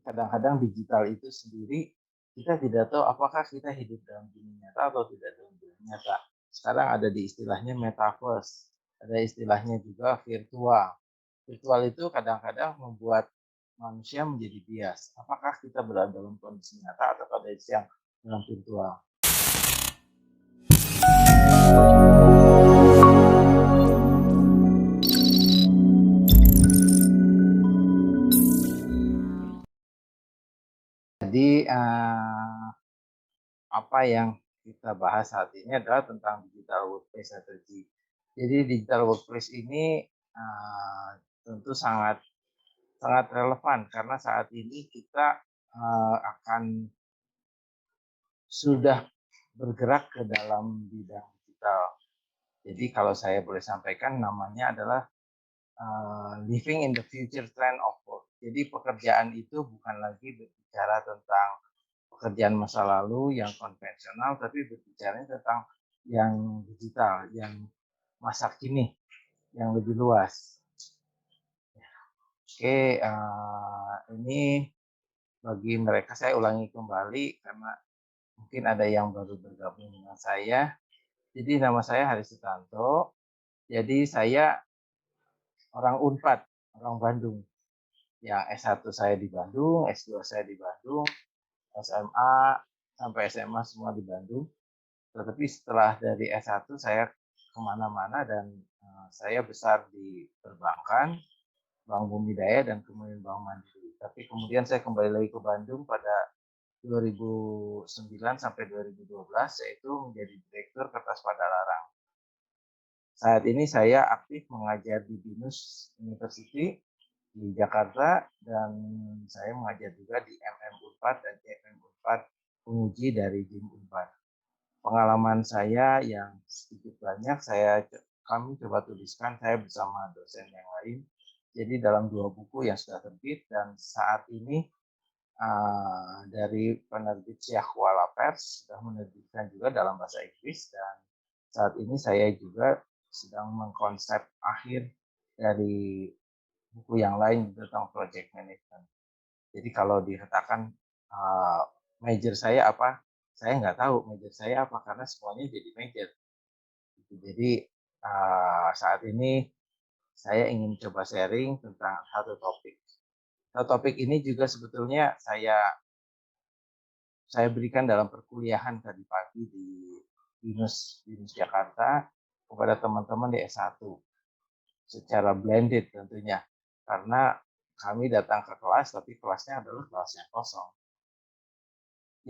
Kadang-kadang digital itu sendiri, kita tidak tahu apakah kita hidup dalam dunia nyata atau tidak dalam dunia nyata. Sekarang ada di istilahnya metaverse, ada istilahnya juga virtual. Virtual itu kadang-kadang membuat manusia menjadi bias. Apakah kita berada dalam kondisi nyata atau kondisi yang dalam virtual? Jadi apa yang kita bahas saat ini adalah tentang digital workplace strategy. Jadi digital workplace ini tentu sangat sangat relevan karena saat ini kita akan sudah bergerak ke dalam bidang digital. Jadi kalau saya boleh sampaikan namanya adalah living in the future trend of work. Jadi pekerjaan itu bukan lagi berbicara tentang pekerjaan masa lalu yang konvensional, tapi berbicara tentang yang digital, yang masa kini, yang lebih luas. Oke, ini bagi mereka saya ulangi kembali karena mungkin ada yang baru bergabung dengan saya. Jadi nama saya Haris Sutanto. Jadi saya orang Unpad, orang Bandung. Ya S1 saya di Bandung, S2 saya di Bandung, SMA sampai SMA semua di Bandung. Tetapi setelah dari S1 saya kemana-mana dan saya besar di perbankan, Bank Bumi Daya dan kemudian Bank Mandiri. Tapi kemudian saya kembali lagi ke Bandung pada 2009 sampai 2012, yaitu menjadi Direktur Kertas Padalarang. Saat ini saya aktif mengajar di BINUS University di Jakarta dan saya mengajar juga di MM Unpad dan JMM Unpad penguji dari BIM Unpad. Pengalaman saya yang sedikit banyak kami coba tuliskan saya bersama dosen yang lain. Jadi dalam 2 buku yang sudah terbit dan saat ini dari penerbit Syekh Kuala Pers sudah menerbitkan juga dalam bahasa Inggris dan saat ini saya juga sedang mengkonsep akhir dari buku yang lain tentang project management. Jadi kalau dikatakan major saya apa, saya nggak tahu major saya apa karena semuanya jadi major. Jadi saat ini saya ingin coba sharing tentang satu topik. Satu topik ini juga sebetulnya saya berikan dalam perkuliahan tadi pagi di BINUS Jakarta kepada teman-teman di S1 secara blended tentunya karena kami datang ke kelas tapi kelasnya adalah kelas yang kosong.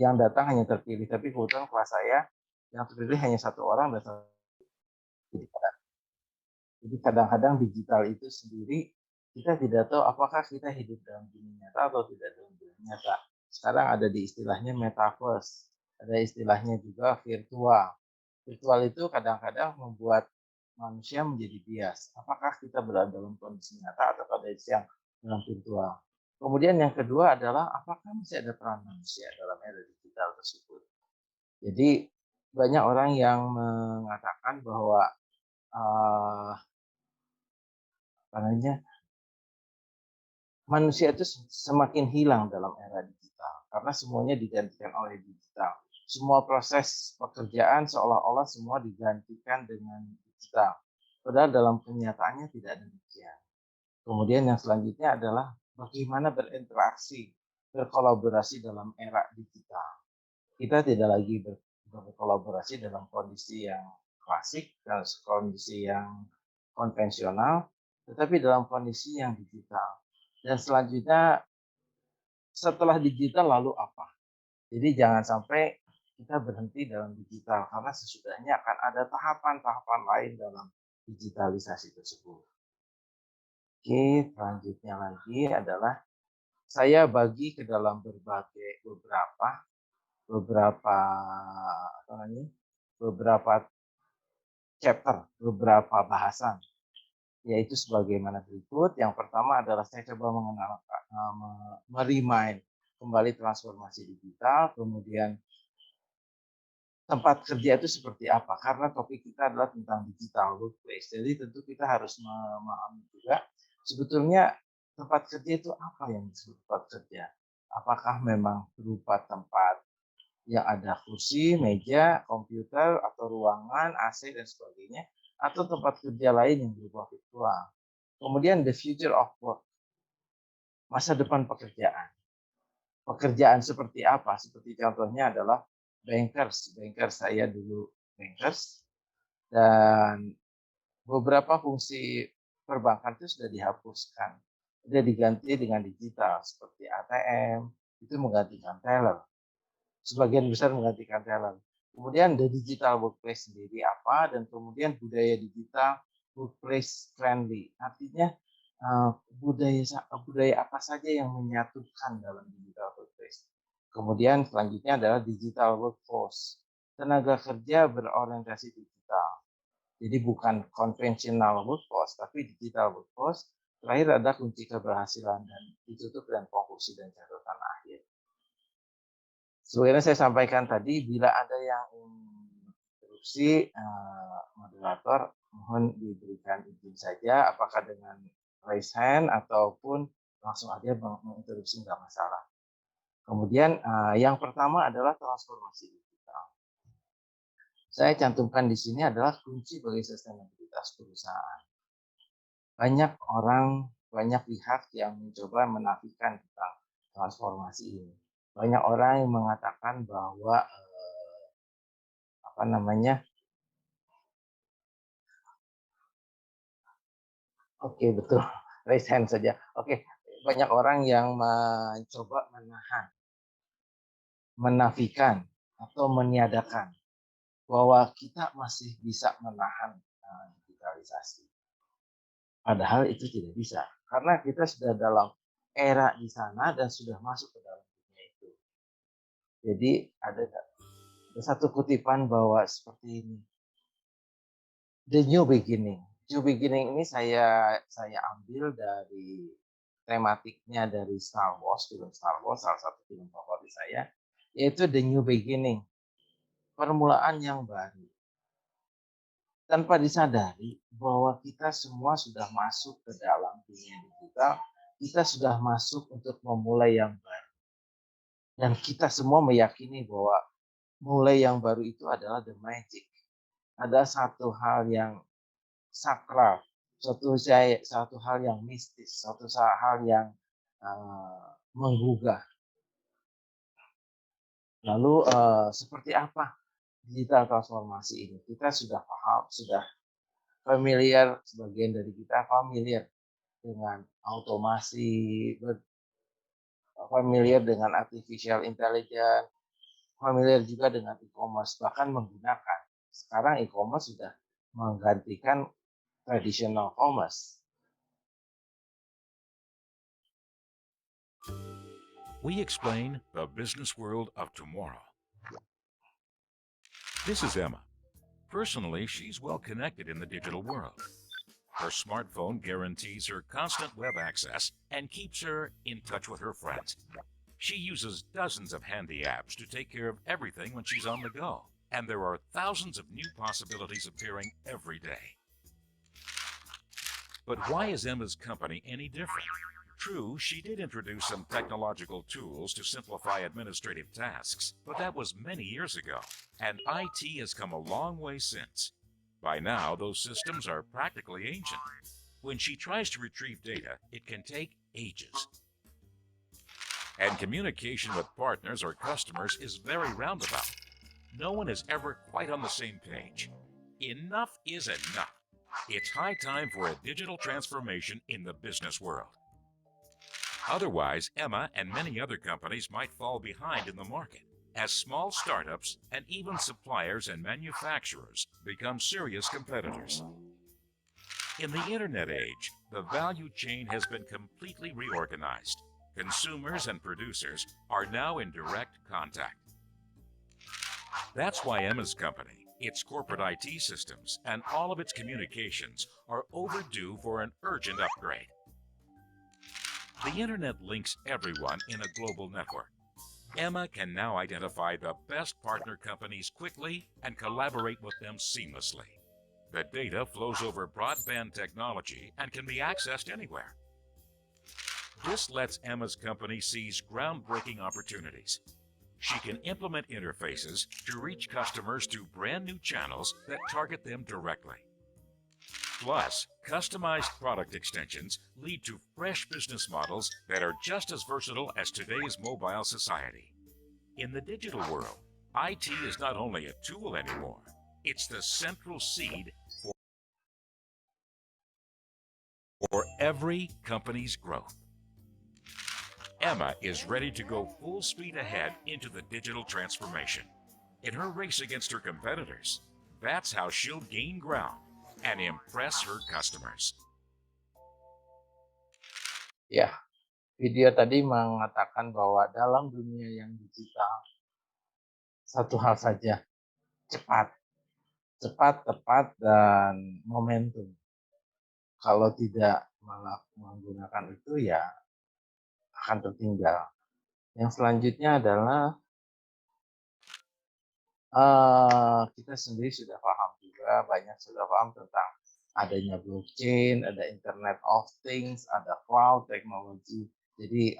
Yang datang hanya terpilih tapi kebetulan kelas saya yang terpilih hanya 1 orang dan jadi kadang-kadang digital itu sendiri kita tidak tahu apakah kita hidup dalam dunia nyata atau tidak dalam dunia nyata. Sekarang ada di istilahnya metaverse, ada istilahnya juga virtual. Virtual itu kadang-kadang membuat manusia menjadi bias. Apakah kita berada dalam kondisi nyata atau kondisi yang dalam virtual. Kemudian yang kedua adalah apakah masih ada peran manusia dalam era digital tersebut. Jadi banyak orang yang mengatakan bahwa uh, apa namanya manusia itu semakin hilang dalam era digital karena semuanya digantikan oleh digital. Semua proses pekerjaan seolah-olah semua digantikan dengan digital. Padahal dalam kenyataannya tidak demikian. Kemudian yang selanjutnya adalah bagaimana berinteraksi, berkolaborasi dalam era digital. Kita tidak lagi berkolaborasi dalam kondisi yang klasik, dalam kondisi yang konvensional, tetapi dalam kondisi yang digital. Dan selanjutnya setelah digital lalu apa? Jadi jangan sampai kita berhenti dalam digital karena sesudahnya akan ada tahapan-tahapan lain dalam digitalisasi tersebut. Oke, selanjutnya lagi adalah saya bagi ke dalam beberapa apa namanya? Beberapa chapter, beberapa bahasan yaitu sebagaimana berikut. Yang pertama adalah saya coba mengenal merimain kembali transformasi digital, kemudian tempat kerja itu seperti apa? Karena topik kita adalah tentang digital workplace. Jadi tentu kita harus memahami juga sebetulnya tempat kerja itu apa yang disebut tempat kerja. Apakah memang berupa tempat yang ada kursi, meja, komputer, atau ruangan, AC, dan sebagainya, atau tempat kerja lain yang berupa virtual. Kemudian the future of work, masa depan pekerjaan. Pekerjaan seperti apa? Seperti contohnya adalah bankers. Bankers, saya dulu bankers, dan beberapa fungsi perbankan itu sudah dihapuskan. Sudah diganti dengan digital, seperti ATM, itu menggantikan teller. Sebagian besar menggantikan teller. Kemudian the digital workplace sendiri apa, dan kemudian budaya digital workplace friendly. Artinya budaya apa saja yang menyatukan dalam digital workplace. Kemudian selanjutnya adalah digital workforce. Tenaga kerja berorientasi digital. Jadi bukan konvensional workforce, tapi digital workforce. Terakhir ada kunci keberhasilan dan ditutup dengan konklusi dan catatan akhir. Sebenarnya saya sampaikan tadi, bila ada yang interupsi, moderator mohon diberikan izin saja, apakah dengan raise hand ataupun langsung aja menginterupsi, nggak masalah. Kemudian yang pertama adalah transformasi digital. Saya cantumkan di sini adalah kunci bagi sustainabilitas perusahaan. Banyak orang, banyak pihak yang mencoba menafikan tentang transformasi ini. Banyak orang yang mengatakan bahwa Oke, betul, raise hand saja. Oke, banyak orang yang mencoba menafikan atau meniadakan bahwa kita masih bisa menahan digitalisasi. Padahal itu tidak bisa, karena kita sudah dalam era di sana dan sudah masuk ke dalam dunia itu. Jadi ada satu kutipan bahwa seperti ini, the new beginning. New beginning ini saya ambil dari tematiknya dari Star Wars, film Star Wars, salah satu film favorit saya, yaitu the new beginning, permulaan yang baru. Tanpa disadari bahwa kita semua sudah masuk ke dalam dunia digital, kita sudah masuk untuk memulai yang baru. Dan kita semua meyakini bahwa mulai yang baru itu adalah the magic. Ada satu hal yang sakral, satu hal yang mistis, satu hal yang menggugah. Lalu seperti apa digital transformasi ini? Kita sudah paham, sudah familiar, sebagian dari kita familiar dengan automasi, familiar dengan artificial intelligence, familiar juga dengan e-commerce, bahkan menggunakan. Sekarang e-commerce sudah menggantikan traditional commerce. We explain the business world of tomorrow. This is Emma. Personally, she's well connected in the digital world. Her smartphone guarantees her constant web access and keeps her in touch with her friends. She uses dozens of handy apps to take care of everything when she's on the go, and there are thousands of new possibilities appearing every day. But why is Emma's company any different? True, she did introduce some technological tools to simplify administrative tasks, but that was many years ago, and IT has come a long way since. By now, those systems are practically ancient. When she tries to retrieve data, it can take ages. And communication with partners or customers is very roundabout. No one is ever quite on the same page. Enough is enough. It's high time for a digital transformation in the business world. Otherwise, Emma and many other companies might fall behind in the market, as small startups and even suppliers and manufacturers become serious competitors. In the internet age, the value chain has been completely reorganized. Consumers and producers are now in direct contact. That's why Emma's company, its corporate IT systems, and all of its communications are overdue for an urgent upgrade. The internet links everyone in a global network. Emma can now identify the best partner companies quickly and collaborate with them seamlessly. The data flows over broadband technology and can be accessed anywhere. This lets Emma's company seize groundbreaking opportunities. She can implement interfaces to reach customers through brand new channels that target them directly. Plus, customized product extensions lead to fresh business models that are just as versatile as today's mobile society. In the digital world, IT is not only a tool anymore, it's the central seed for every company's growth. Emma is ready to go full speed ahead into the digital transformation. In her race against her competitors, that's how she'll gain ground and impress her customers. Ya, video tadi mengatakan bahwa dalam dunia yang digital, satu hal saja, cepat. Cepat, tepat, dan momentum. Kalau tidak menggunakan itu, ya akan tertinggal. Yang selanjutnya adalah kita sendiri sudah paham juga, banyak sudah paham tentang adanya blockchain, ada Internet of Things, ada cloud technology. Jadi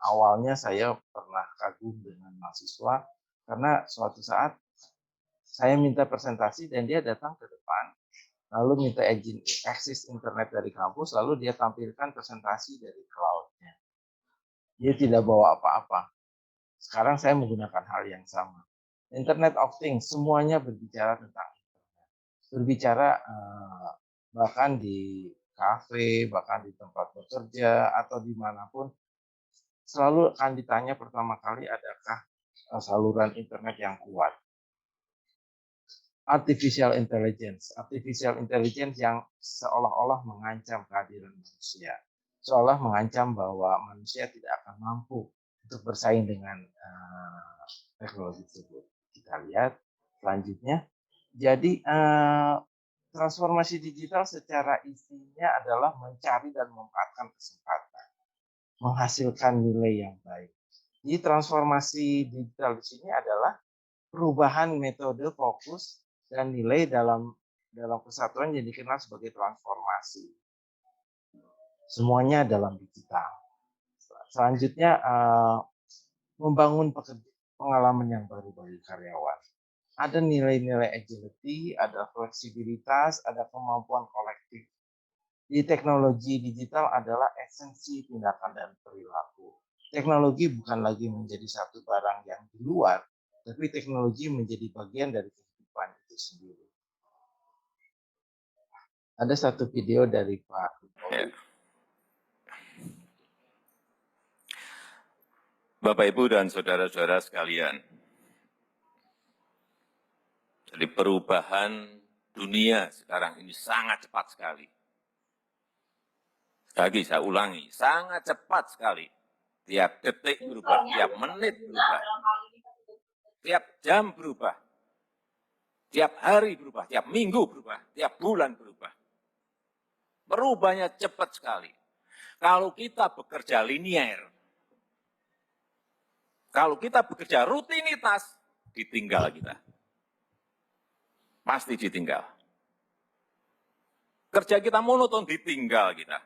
awalnya saya pernah kagum dengan mahasiswa karena suatu saat saya minta presentasi dan dia datang ke depan, lalu minta izin akses internet dari kampus, lalu dia tampilkan presentasi dari cloud-nya. Dia tidak bawa apa-apa. Sekarang saya menggunakan hal yang sama. Internet of Things, semuanya berbicara tentang internet. Berbicara bahkan di kafe, bahkan di tempat bekerja, atau dimanapun, selalu akan ditanya pertama kali, adakah saluran internet yang kuat. Artificial intelligence yang seolah-olah mengancam kehadiran manusia. Seolah mengancam bahwa manusia tidak akan mampu untuk bersaing dengan teknologi tersebut. Kita lihat selanjutnya. Jadi transformasi digital secara isinya adalah mencari dan memanfaatkan kesempatan, menghasilkan nilai yang baik. Jadi transformasi digital di sini adalah perubahan metode, fokus, dan nilai dalam kesatuan yang dikenal sebagai transformasi. Semuanya dalam digital. Selanjutnya membangun pengalaman yang baru bagi karyawan. Ada nilai-nilai agility, ada fleksibilitas, ada kemampuan kolektif. Di teknologi digital adalah esensi tindakan dan perilaku. Teknologi bukan lagi menjadi satu barang yang di luar, tapi teknologi menjadi bagian dari kehidupan itu sendiri. Ada satu video dari Pak Jokowi. Bapak, Ibu, dan saudara-saudara sekalian, jadi perubahan dunia sekarang ini sangat cepat sekali. Lagi saya ulangi, sangat cepat sekali. Tiap detik berubah, tiap menit berubah, tiap jam berubah, tiap hari berubah, tiap minggu berubah, tiap bulan berubah. Perubahannya cepat sekali. Kalau kita bekerja linier, kalau kita bekerja rutinitas, ditinggal kita. Pasti ditinggal. Kerja kita monoton, ditinggal kita.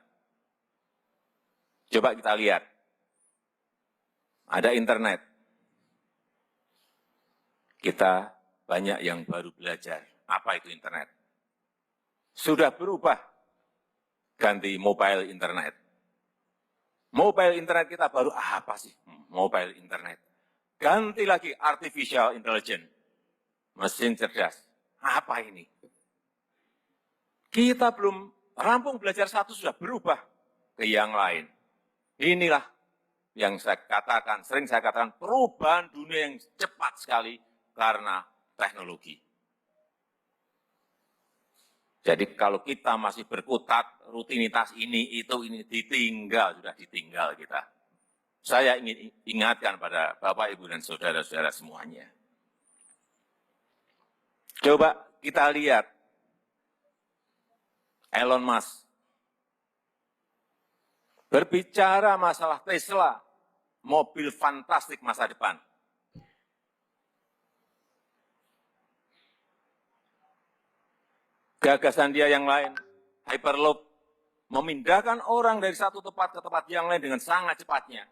Coba kita lihat. Ada internet. Kita banyak yang baru belajar. Apa itu internet? Sudah berubah. Ganti mobile internet. Mobile internet kita baru apa sih? Mobile internet. Ganti lagi artificial intelligence. Mesin cerdas. Apa ini? Kita belum rampung belajar satu sudah berubah ke yang lain. Inilah yang saya katakan, sering saya katakan, perubahan dunia yang cepat sekali karena teknologi. Jadi kalau kita masih berkutat, rutinitas ini, itu, ini, ditinggal, sudah ditinggal kita. Saya ingin ingatkan pada Bapak, Ibu, dan saudara-saudara semuanya. Coba kita lihat Elon Musk berbicara masalah Tesla, mobil fantastik masa depan. Gagasan dia yang lain, Hyperloop, memindahkan orang dari satu tempat ke tempat yang lain dengan sangat cepatnya.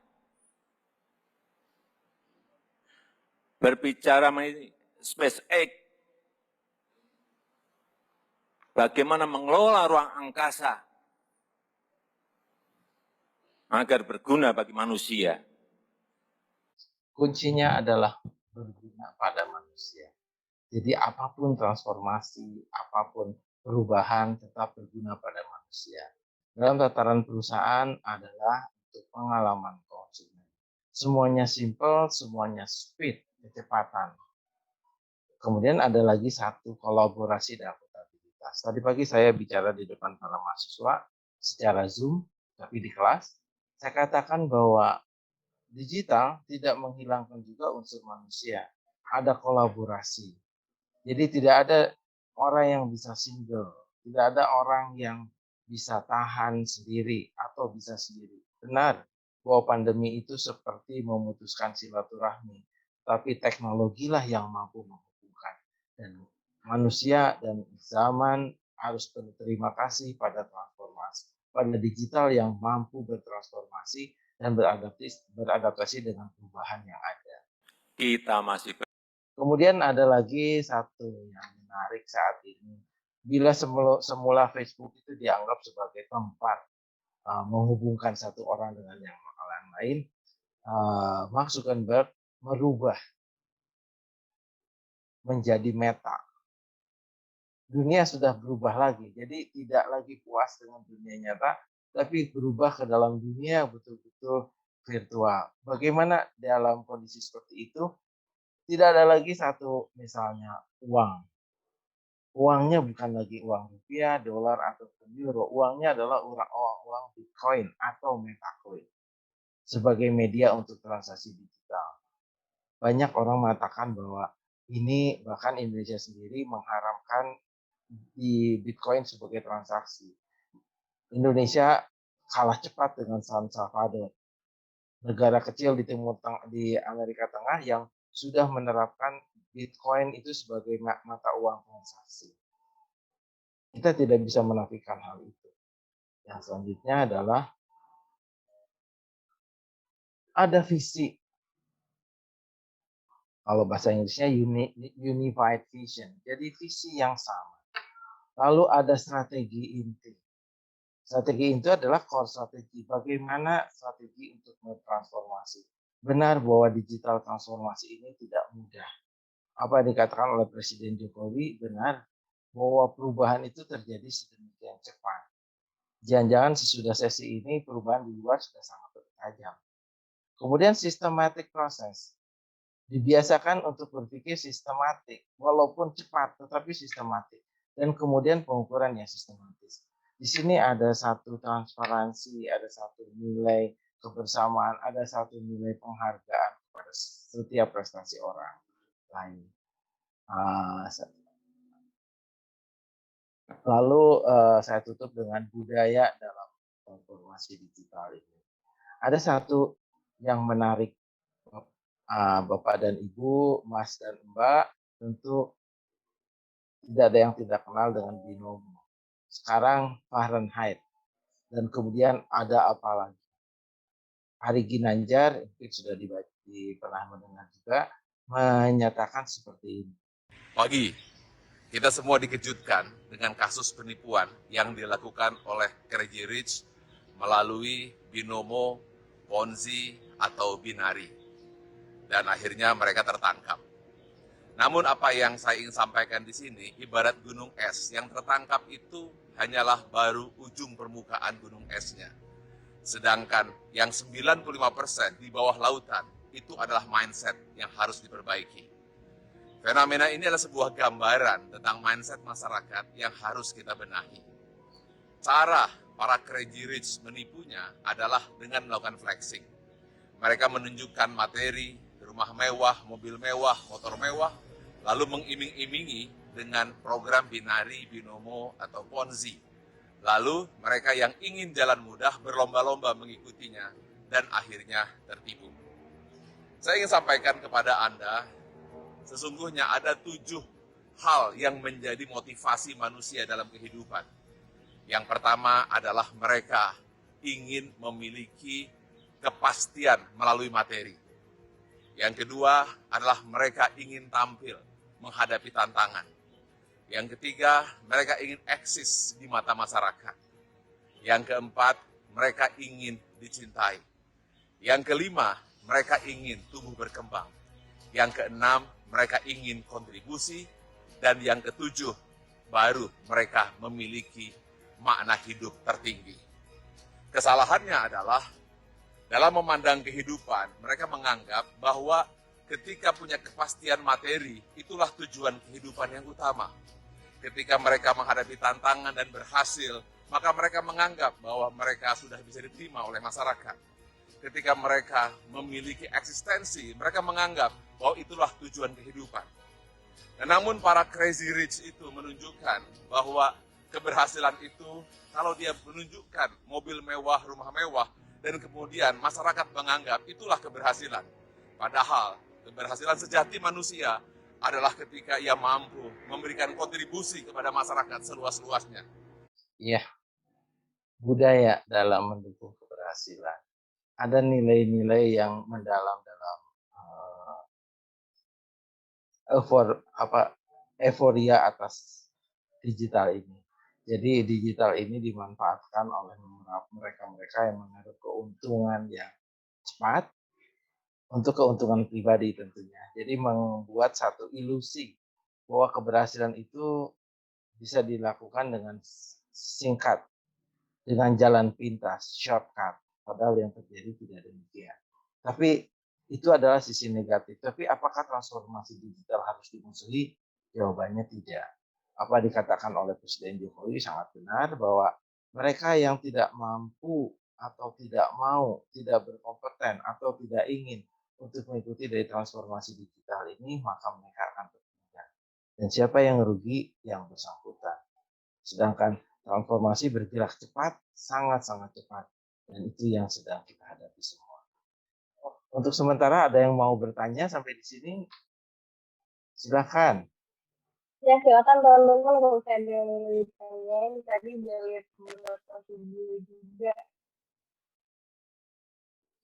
Berbicara mengenai SpaceX, bagaimana mengelola ruang angkasa agar berguna bagi manusia. Kuncinya adalah berguna pada manusia. Jadi apapun transformasi, apapun perubahan tetap berguna pada manusia. Dalam tataran perusahaan adalah untuk pengalaman konsumen. Semuanya simple, semuanya speed, kecepatan. Kemudian ada lagi satu kolaborasi dan akuntabilitas. Tadi pagi saya bicara di depan para mahasiswa secara Zoom, tapi di kelas. Saya katakan bahwa digital tidak menghilangkan juga unsur manusia. Ada kolaborasi. Jadi tidak ada orang yang bisa single. Tidak ada orang yang bisa tahan sendiri atau bisa sendiri. Benar bahwa pandemi itu seperti memutuskan silaturahmi. Tapi teknologilah yang mampu menghubungkan. Dan manusia dan zaman harus berterima kasih pada transformasi. Pada digital yang mampu bertransformasi dan beradaptasi dengan perubahan yang ada. Kita masih Kemudian ada lagi satu yang menarik saat ini. Bila semula Facebook itu dianggap sebagai tempat menghubungkan satu orang dengan yang lain, Mark Zuckerberg merubah menjadi Meta. Dunia sudah berubah lagi, jadi tidak lagi puas dengan dunia nyata, tapi berubah ke dalam dunia betul-betul virtual. Bagaimana dalam kondisi seperti itu? Tidak ada lagi satu misalnya uang. Uangnya bukan lagi uang rupiah, dolar, ataupun euro. Uangnya adalah uang Bitcoin atau Metacoin sebagai media untuk transaksi digital. Banyak orang mengatakan bahwa ini bahkan Indonesia sendiri mengharamkan di Bitcoin sebagai transaksi. Indonesia kalah cepat dengan San Salvador, negara kecil di Amerika Tengah yang sudah menerapkan Bitcoin itu sebagai mata uang transaksi. Kita tidak bisa menafikan hal itu. Yang selanjutnya adalah ada visi. Kalau bahasa Inggrisnya unified vision. Jadi visi yang sama. Lalu ada strategi inti. Strategi inti adalah core strategi. Bagaimana strategi untuk bertransformasi. Benar bahwa digital transformasi ini tidak mudah. Apa yang dikatakan oleh Presiden Jokowi benar bahwa perubahan itu terjadi sedemikian cepat. Jangan-jangan sesudah sesi ini perubahan di luar sudah sangat tajam. Kemudian systematic process. Dibiasakan untuk berpikir sistematik, walaupun cepat tetapi sistematik. Dan kemudian pengukuran yang sistematis. Di sini ada satu transparansi, ada satu nilai kebersamaan, ada satu nilai penghargaan kepada setiap prestasi orang lain. Lalu saya tutup dengan budaya dalam transformasi digital ini. Ada satu yang menarik Bapak dan Ibu, Mas dan Mbak, tentu tidak ada yang tidak kenal dengan binomo. Sekarang Fahrenheit. Dan kemudian ada apa lagi? Hari Ginanjar, mungkin sudah pernah mendengar juga, menyatakan seperti ini. Pagi, kita semua dikejutkan dengan kasus penipuan yang dilakukan oleh Crazy Rich melalui binomo, ponzi, atau binari. Dan akhirnya mereka tertangkap. Namun apa yang saya ingin sampaikan di sini, ibarat gunung es, yang tertangkap itu hanyalah baru ujung permukaan gunung esnya. Sedangkan yang 95% di bawah lautan, itu adalah mindset yang harus diperbaiki. Fenomena ini adalah sebuah gambaran tentang mindset masyarakat yang harus kita benahi. Cara para crazy rich menipunya adalah dengan melakukan flexing. Mereka menunjukkan materi, rumah mewah, mobil mewah, motor mewah, lalu mengiming-imingi dengan program binari, binomo, atau ponzi. Lalu mereka yang ingin jalan mudah berlomba-lomba mengikutinya dan akhirnya tertipu. Saya ingin sampaikan kepada Anda, sesungguhnya ada 7 hal yang menjadi motivasi manusia dalam kehidupan. Yang pertama adalah mereka ingin memiliki kepastian melalui materi. Yang kedua adalah mereka ingin tampil menghadapi tantangan. Yang ketiga, mereka ingin eksis di mata masyarakat. Yang keempat, mereka ingin dicintai. Yang kelima, mereka ingin tumbuh berkembang. Yang keenam, mereka ingin kontribusi. Dan yang ketujuh, baru mereka memiliki makna hidup tertinggi. Kesalahannya adalah dalam memandang kehidupan, mereka menganggap bahwa ketika punya kepastian materi, itulah tujuan kehidupan yang utama. Ketika mereka menghadapi tantangan dan berhasil, maka mereka menganggap bahwa mereka sudah bisa diterima oleh masyarakat. Ketika mereka memiliki eksistensi, mereka menganggap bahwa itulah tujuan kehidupan. Namun para crazy rich itu menunjukkan bahwa keberhasilan itu, kalau dia menunjukkan mobil mewah, rumah mewah, dan kemudian masyarakat menganggap itulah keberhasilan. Padahal keberhasilan sejati manusia adalah ketika ia mampu memberikan kontribusi kepada masyarakat seluas-luasnya. Iya, budaya dalam mendukung keberhasilan. Ada nilai-nilai yang mendalam dalam euforia atas digital ini. Jadi digital ini dimanfaatkan oleh mereka-mereka yang mengaruh keuntungan yang cepat untuk keuntungan pribadi tentunya. Jadi membuat satu ilusi bahwa keberhasilan itu bisa dilakukan dengan singkat, dengan jalan pintas, shortcut. Padahal yang terjadi tidak demikian. Tapi itu adalah sisi negatif. Tapi apakah transformasi digital harus dimusuhi? Jawabannya tidak. Apa dikatakan oleh Presiden Jokowi sangat benar bahwa mereka yang tidak mampu atau tidak mau, tidak berkompeten atau tidak ingin untuk mengikuti dari transformasi digital ini, maka mereka akan tertinggal. Dan siapa yang rugi? Yang bersangkutan. Sedangkan transformasi bergerak cepat, sangat-sangat cepat. Dan itu yang sedang kita hadapi semua. Untuk sementara ada yang mau bertanya sampai di sini? Silakan. Ya, silakan teman-teman kalau saya ada yang mau ditanyain. Tadi dari beberapa video juga.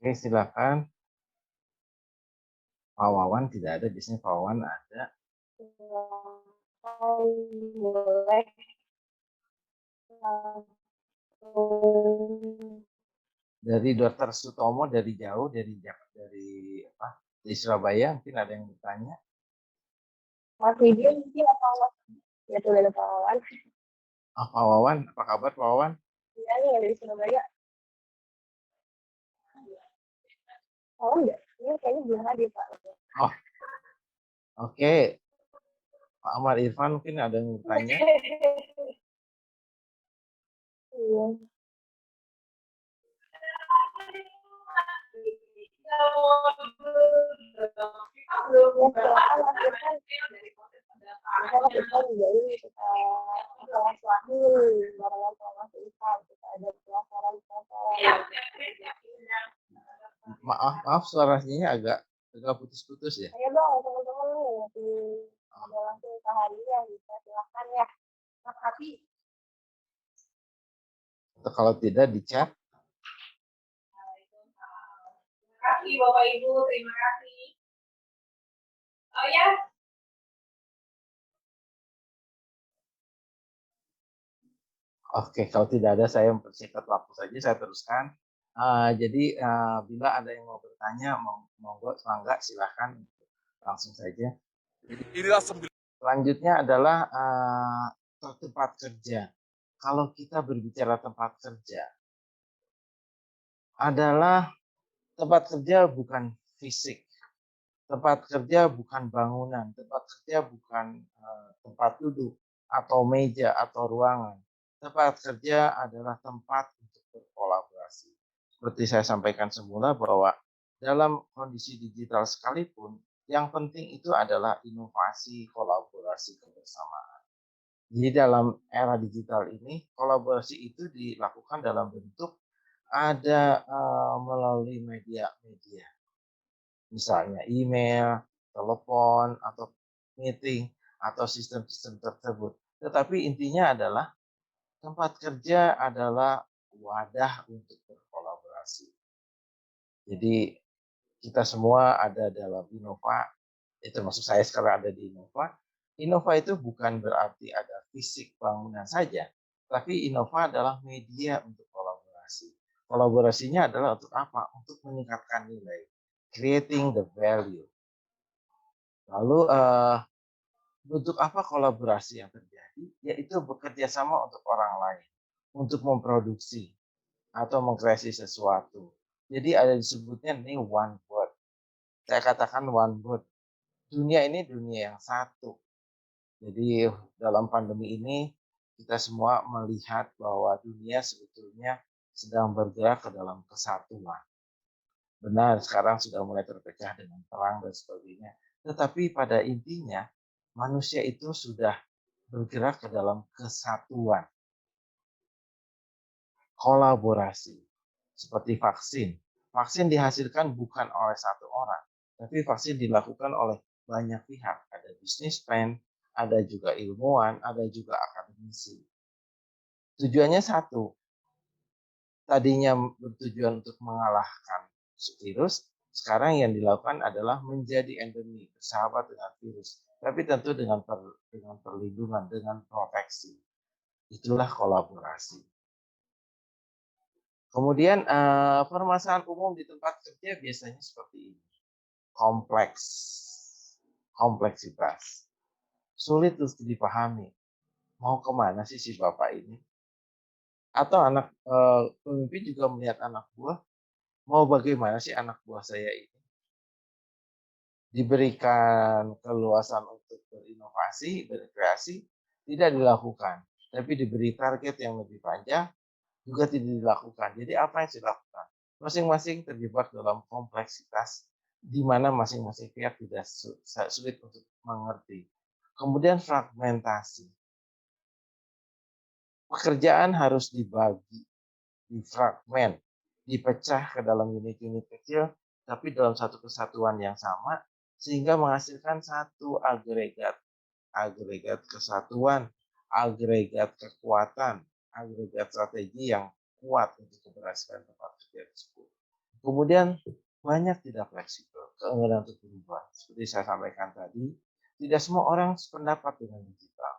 Oke, silakan. Pak Wawan tidak ada, biasanya Pak Wawan ada. Silakan boleh langsung. Dari Dr. Sutomo dari jauh, dari Surabaya, mungkin ada yang bertanya. Mas video mungkin atau Mas ya tuh dari Pak Wawan. Pak Wawan, apa kabar Pak Wawan? Iya nih yang dari Surabaya. Oh enggak, ini kayaknya belum hadir Pak. Oh, oke. Pak Ahmad Irfan mungkin ada yang bertanya. Iya. Maaf suaranya agak putus-putus ya. Ayo dong teman-teman nih ada langsung ke harinya bisa silahkan ya Mas Hafi. Atau kalau tidak di chat. Terima kasih Bapak Ibu, terima kasih. Oh ya. Oke, kalau tidak ada saya mempersingkat waktu saja, saya teruskan. Jadi bila ada yang mau bertanya, monggo mangga silahkan langsung saja. Selanjutnya adalah tempat kerja. Kalau kita berbicara tempat kerja, adalah tempat kerja bukan fisik, tempat kerja bukan bangunan, tempat kerja bukan tempat duduk atau meja atau ruangan. Tempat kerja adalah tempat untuk berkolaborasi. Seperti saya sampaikan semula bahwa dalam kondisi digital sekalipun, yang penting itu adalah inovasi, kolaborasi, kebersamaan. Jadi dalam era digital ini, kolaborasi itu dilakukan dalam bentuk ada melalui media-media. Misalnya email, telepon, atau meeting, atau sistem-sistem tersebut. Tetapi intinya adalah Tempat kerja adalah wadah untuk berkolaborasi. Jadi kita semua ada dalam Innova, termasuk saya sekarang ada di Innova. Innova itu bukan berarti ada fisik bangunan saja, tapi Innova adalah media untuk kolaborasi. Kolaborasinya adalah untuk apa? Untuk meningkatkan nilai, creating the value. Lalu bentuk apa kolaborasi yang terjadi? Yaitu bekerja sama untuk orang lain, untuk memproduksi atau mengkreasi sesuatu. Jadi ada disebutnya ini one word. Saya katakan one word. Dunia ini dunia yang satu. Jadi dalam pandemi ini kita semua melihat bahwa dunia sebetulnya sedang bergerak ke dalam kesatuan. Benar, sekarang sudah mulai terpecah dengan perang dan sebagainya. Tetapi pada intinya manusia itu sudah bergerak ke dalam kesatuan, kolaborasi. Seperti vaksin. Vaksin dihasilkan bukan oleh satu orang, tapi vaksin dilakukan oleh banyak pihak. Ada bisnismen, ada juga ilmuwan, ada juga akademisi. Tujuannya satu. Tadinya bertujuan untuk mengalahkan virus, sekarang yang dilakukan adalah menjadi endemi, bersahabat dengan virus. Tapi tentu dengan perlindungan, dengan proteksi. Itulah kolaborasi. Kemudian permasalahan umum di tempat kerja biasanya seperti ini. Kompleksitas. Sulit untuk dipahami. Mau kemana sih si bapak ini? Atau pemimpin juga melihat anak buah, mau bagaimana sih anak buah saya ini? Diberikan keluasan untuk berinovasi, berkreasi, tidak dilakukan. Tapi diberi target yang lebih panjang, juga tidak dilakukan. Jadi apa yang dilakukan? Masing-masing terjebak dalam kompleksitas di mana masing-masing pihak tidak sulit untuk mengerti. Kemudian fragmentasi. Pekerjaan harus dibagi, difragmen, dipecah ke dalam unit-unit kecil, tapi dalam satu kesatuan yang sama, sehingga menghasilkan satu agregat kesatuan, agregat kekuatan, agregat strategi yang kuat untuk keberhasilan tempat kerja tersebut. Kemudian banyak tidak fleksibel, keengganan untuk berubah. Seperti saya sampaikan tadi, tidak semua orang sependapat dengan digital.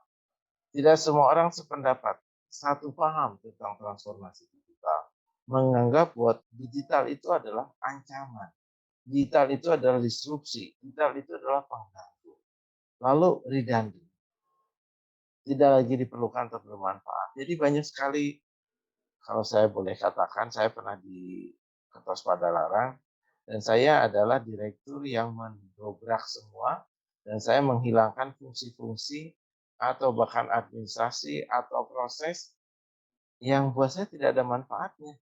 Tidak semua orang sependapat, satu paham tentang transformasi digital. Menganggap bahwa digital itu adalah ancaman. Digital itu adalah disrupsi. Digital itu adalah pengganggu. Lalu redundant. Tidak lagi diperlukan atau bermanfaat. Jadi banyak sekali, kalau saya boleh katakan, saya pernah di Ketos Padalarang, dan saya adalah direktur yang mendobrak semua, dan saya menghilangkan fungsi-fungsi atau bahkan administrasi atau proses yang buat saya tidak ada manfaatnya.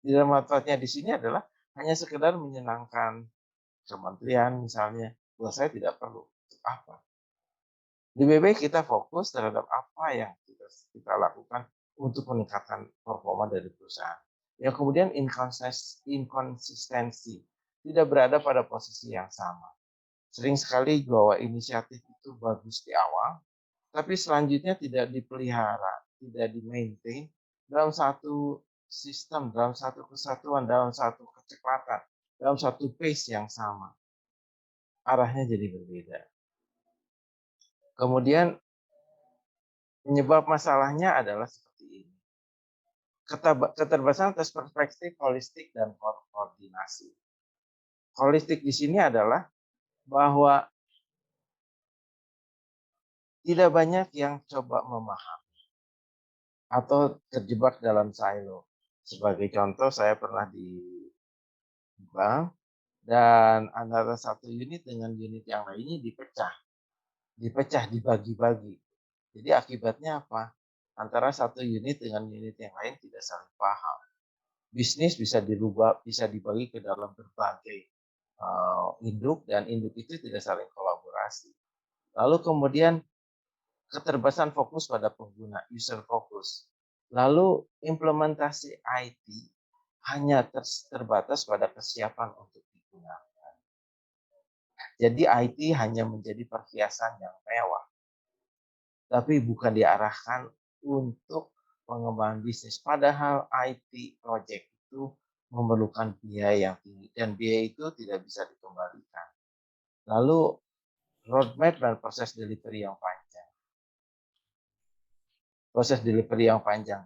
Tidak manfaatnya di sini adalah hanya sekedar menyenangkan kementerian misalnya. Buat saya tidak perlu. Untuk apa? Di BB kita fokus terhadap apa yang kita lakukan untuk meningkatkan performa dari perusahaan. Yang kemudian inkonsistensi, tidak berada pada posisi yang sama. Sering sekali bahwa inisiatif itu bagus di awal, tapi selanjutnya tidak dipelihara, tidak di-maintain dalam satu sistem, dalam satu kesatuan, dalam satu kecepatan, dalam satu pace yang sama. Arahnya jadi berbeda. Kemudian penyebab masalahnya adalah seperti ini. Keterbatasan atas perspektif holistik dan koordinasi. Holistik di sini adalah bahwa tidak banyak yang coba memahami atau terjebak dalam silo. Sebagai contoh, saya pernah di bank dan antara satu unit dengan unit yang lainnya dipecah, dibagi-bagi. Jadi akibatnya apa? Antara satu unit dengan unit yang lain tidak saling paham. Bisnis bisa dirubah, bisa dibagi ke dalam berbagai induk, dan induk itu tidak saling kolaborasi. Lalu kemudian keterbatasan fokus pada pengguna, user focus. Lalu implementasi IT hanya terbatas pada kesiapan untuk digunakan. Jadi IT hanya menjadi perhiasan yang mewah, tapi bukan diarahkan untuk pengembangan bisnis. Padahal IT project itu memerlukan biaya yang tinggi dan biaya itu tidak bisa dikembalikan. Lalu roadmap dan proses delivery yang panjang.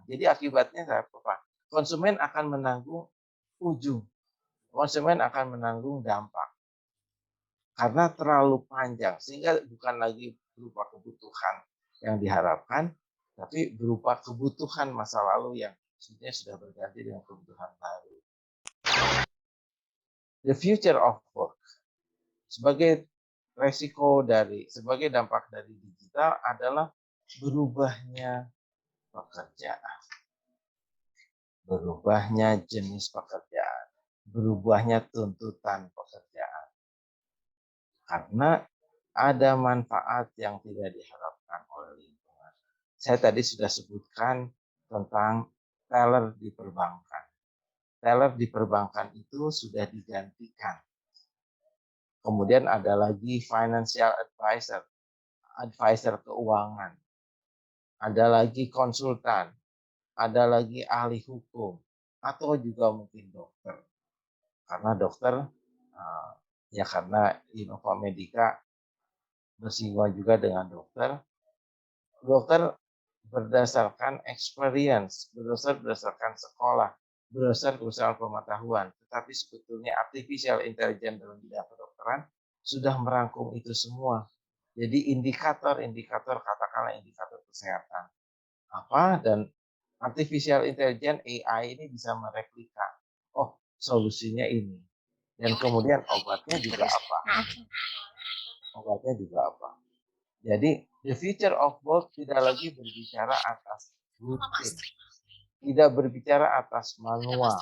Jadi akibatnya apa? Konsumen akan menanggung ujung. Konsumen akan menanggung dampak. Karena terlalu panjang, sehingga bukan lagi berupa kebutuhan yang diharapkan, tapi berupa kebutuhan masa lalu yang sebenarnya sudah berganti dengan kebutuhan baru. The future of work. Sebagai dampak dari digital adalah berubahnya pekerjaan, berubahnya jenis pekerjaan, berubahnya tuntutan pekerjaan. Karena ada manfaat yang tidak diharapkan oleh lingkungan. Saya tadi sudah sebutkan tentang teller di perbankan. Teller di perbankan itu sudah digantikan. Kemudian ada lagi financial advisor, advisor keuangan. Ada lagi konsultan, ada lagi ahli hukum, atau juga mungkin dokter. Karena dokter, karena Innova Medica bersinggungan juga dengan dokter. Dokter berdasarkan experience, berdasarkan sekolah, berdasarkan pengetahuan. Tetapi sebetulnya artificial intelligence dalam bidang kedokteran sudah merangkum itu semua. Jadi indikator-indikator, katakanlah indikator kesehatan. Dan artificial intelligence AI ini bisa mereplika. Oh, solusinya ini. Dan kemudian obatnya juga apa? Jadi, the future of work tidak lagi berbicara atas rutin, tidak berbicara atas manual,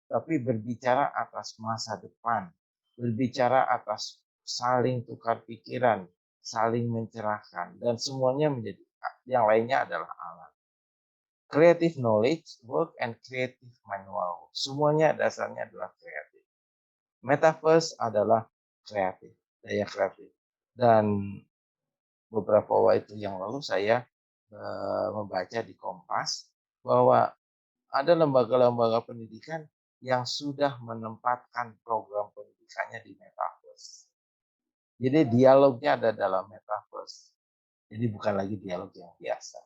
tapi berbicara atas masa depan, berbicara atas saling tukar pikiran, saling mencerahkan, dan semuanya menjadi yang lainnya adalah alat. Creative knowledge, work, and creative manual. Semuanya dasarnya adalah kreatif. Metaverse adalah kreatif, daya kreatif. Dan beberapa waktu yang lalu saya membaca di Kompas bahwa ada lembaga-lembaga pendidikan yang sudah menempatkan program pendidikannya di Metaverse. Jadi dialognya ada dalam Metaverse. Jadi bukan lagi dialog yang biasa.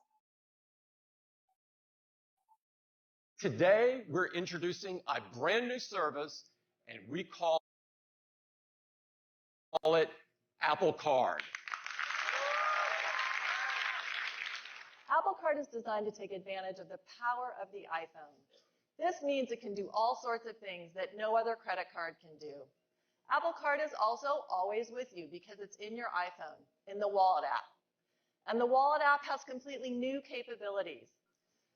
Today, we're introducing a brand new service, and we call it Apple Card. Apple Card is designed to take advantage of the power of the iPhone. This means it can do all sorts of things that no other credit card can do. Apple Card is also always with you because it's in your iPhone, in the Wallet app. And the Wallet app has completely new capabilities.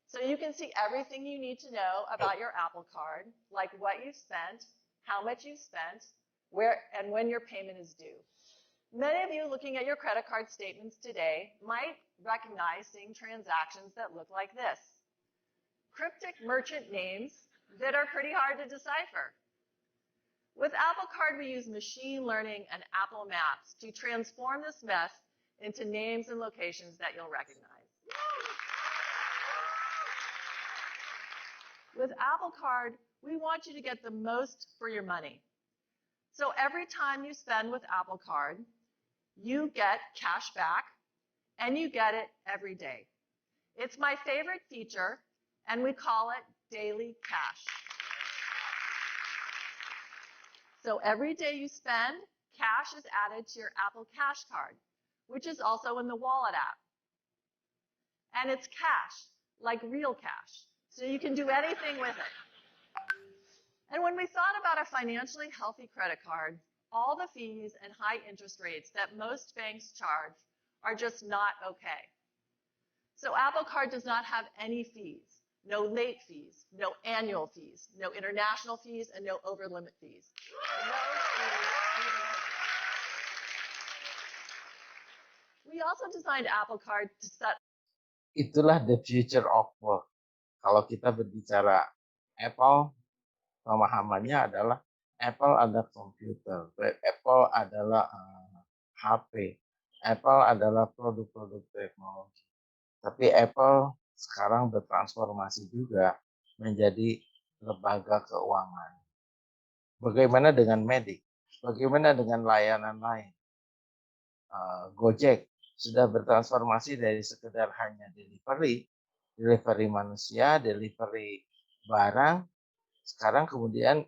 So you can see everything you need to know about your Apple Card, like what you spent, how much you spent, where and when your payment is due. Many of you looking at your credit card statements today might recognize seeing transactions that look like this. Cryptic merchant names that are pretty hard to decipher. With Apple Card, we use machine learning and Apple Maps to transform this mess into names and locations that you'll recognize. With Apple Card, we want you to get the most for your money. So every time you spend with Apple Card, you get cash back, and you get it every day. It's my favorite feature, and we call it Daily Cash. So every day you spend, cash is added to your Apple Cash Card, which is also in the Wallet app. And it's cash, like real cash, so you can do anything with it. And when we thought about a financially healthy credit card, all the fees and high interest rates that most banks charge are just not okay. So Apple Card does not have any fees, no late fees, no annual fees, no international fees, and no over limit fees. No fees. We also designed Apple Card to set. Itulah the future of work. Kalau kita berbicara Apple, pemahamannya adalah Apple ada komputer, Apple adalah HP, Apple adalah produk-produk teknologi. Tapi Apple sekarang bertransformasi juga menjadi lembaga keuangan. Bagaimana dengan medik? Bagaimana dengan layanan lain? Gojek sudah bertransformasi dari sekedar hanya delivery manusia, delivery barang, sekarang kemudian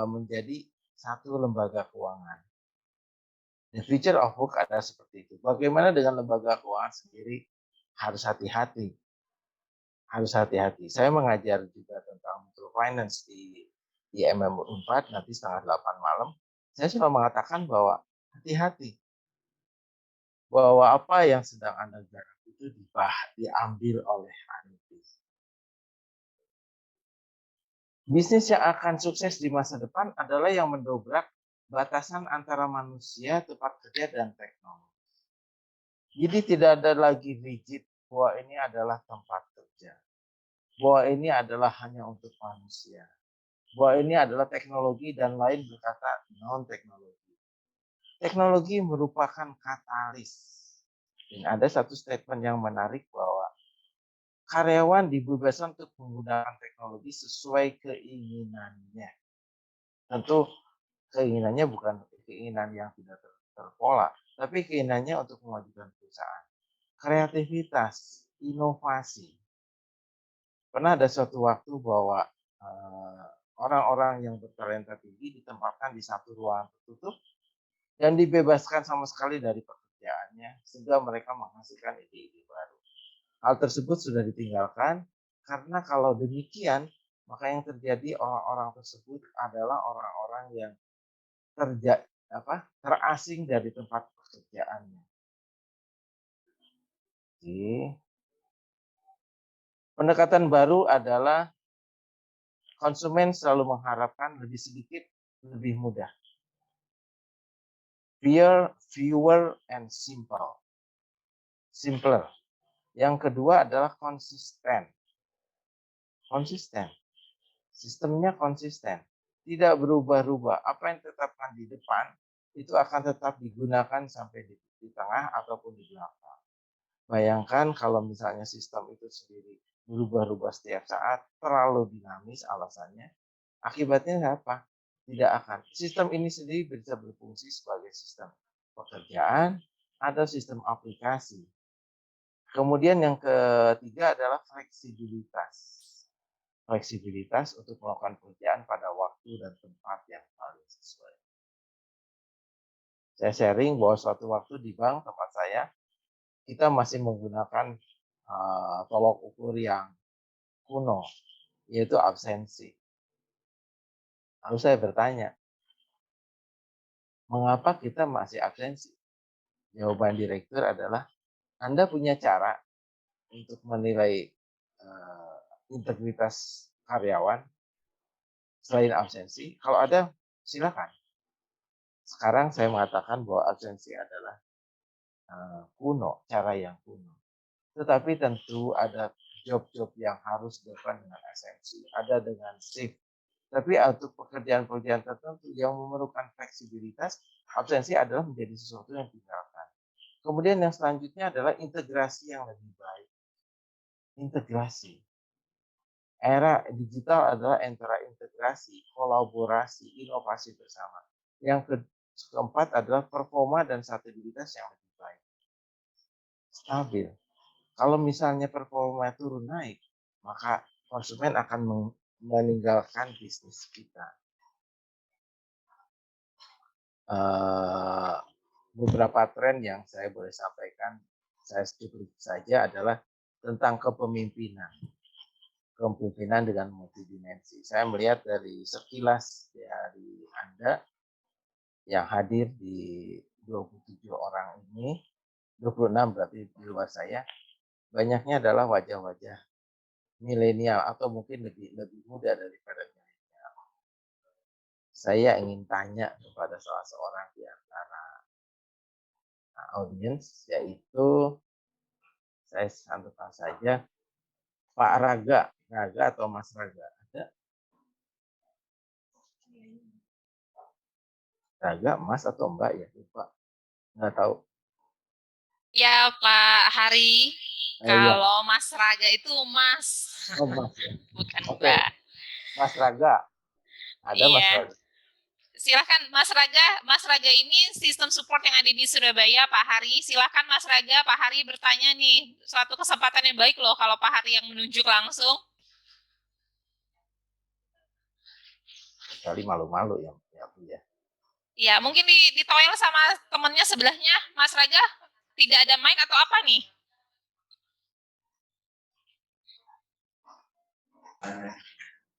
menjadi satu lembaga keuangan. The future of work adalah seperti itu. Bagaimana dengan lembaga keuangan sendiri? Harus hati-hati. Harus hati-hati. Saya mengajar juga tentang microfinance di MMU 4 nanti setengah 8 malam. Saya selalu mengatakan bahwa hati-hati. Bahwa apa yang sedang Anda garap itu diambil oleh Anies. Bisnis yang akan sukses di masa depan adalah yang mendobrak batasan antara manusia, tempat kerja, dan teknologi. Jadi tidak ada lagi rigid bahwa ini adalah tempat kerja. Bahwa ini adalah hanya untuk manusia. Bahwa ini adalah teknologi dan lain berkata non-teknologi. Teknologi merupakan katalis. Dan ada satu statement yang menarik bahwa karyawan dibebaskan untuk menggunakan teknologi sesuai keinginannya. Tentu keinginannya bukan keinginan yang tidak terpola, tapi keinginannya untuk memajukan perusahaan. Kreativitas, inovasi. Pernah ada suatu waktu bahwa orang-orang yang bertalenta tinggi ditempatkan di satu ruangan tertutup dan dibebaskan sama sekali dari pekerjaannya sehingga mereka menghasilkan ide-ide baru. Hal tersebut sudah ditinggalkan karena kalau demikian maka yang terjadi orang-orang tersebut adalah orang-orang yang terasing dari tempat pekerjaannya. Oke. Pendekatan baru adalah konsumen selalu mengharapkan lebih sedikit, lebih mudah. Fewer and simpler. Yang kedua adalah konsisten. Sistemnya konsisten. Tidak berubah-ubah. Apa yang ditetapkan di depan itu akan tetap digunakan sampai di tengah ataupun di belakang. Bayangkan kalau misalnya sistem itu sendiri berubah-ubah setiap saat, terlalu dinamis alasannya. Akibatnya apa? Tidak akan. Sistem ini sendiri bisa berfungsi sebagai sistem pekerjaan atau sistem aplikasi. Kemudian yang ketiga adalah fleksibilitas. Fleksibilitas untuk melakukan pekerjaan pada waktu dan tempat yang paling sesuai. Saya sharing bahwa suatu waktu di bank tempat saya, kita masih menggunakan tolok ukur yang kuno, yaitu absensi. Lalu saya bertanya, mengapa kita masih absensi? Jawaban direktur adalah, Anda punya cara untuk menilai integritas karyawan selain absensi? Kalau ada, silakan. Sekarang saya mengatakan bahwa absensi adalah kuno, cara yang kuno. Tetapi tentu ada job-job yang harus dilakukan dengan absensi, ada dengan shift. Tapi untuk pekerjaan-pekerjaan tertentu yang memerlukan fleksibilitas, absensi adalah menjadi sesuatu yang ditinggalkan. Kemudian yang selanjutnya adalah integrasi yang lebih baik. Integrasi. Era digital adalah era integrasi, kolaborasi, inovasi bersama. Yang keempat adalah performa dan stabilitas yang lebih baik. Stabil. Kalau misalnya performa turun naik, maka konsumen akan meninggalkan bisnis kita. Beberapa tren yang saya boleh sampaikan, saya sedikit saja adalah tentang kepemimpinan. Kepemimpinan dengan multidimensi. Saya melihat dari sekilas dari Anda yang hadir di 27 orang ini, 26 berarti di luar saya, banyaknya adalah wajah-wajah milenial atau mungkin lebih muda daripada milenial. Saya ingin tanya kepada salah seorang di antara audiens, yaitu saya santun saja Pak Raga atau Mas Raga, ada? Raga, Mas atau Mbak ya, lupa, nggak tahu. Ya Pak Hari. Iya. Kalau Mas Raga itu Mas, Oh, Mas ya. bukan Oke, Mbak. Mas Raga. Ada Mas Iya. Raga. Silakan Mas Raga. Mas Raga ini sistem support yang ada di Surabaya, Pak Hari. Silakan Mas Raga, Pak Hari bertanya nih. Suatu kesempatan yang baik loh kalau Pak Hari yang menunjuk langsung. Kali malu-malu ya, ya. Ya, mungkin di toilet sama temennya sebelahnya, Mas Raga. Tidak ada mic atau apa nih?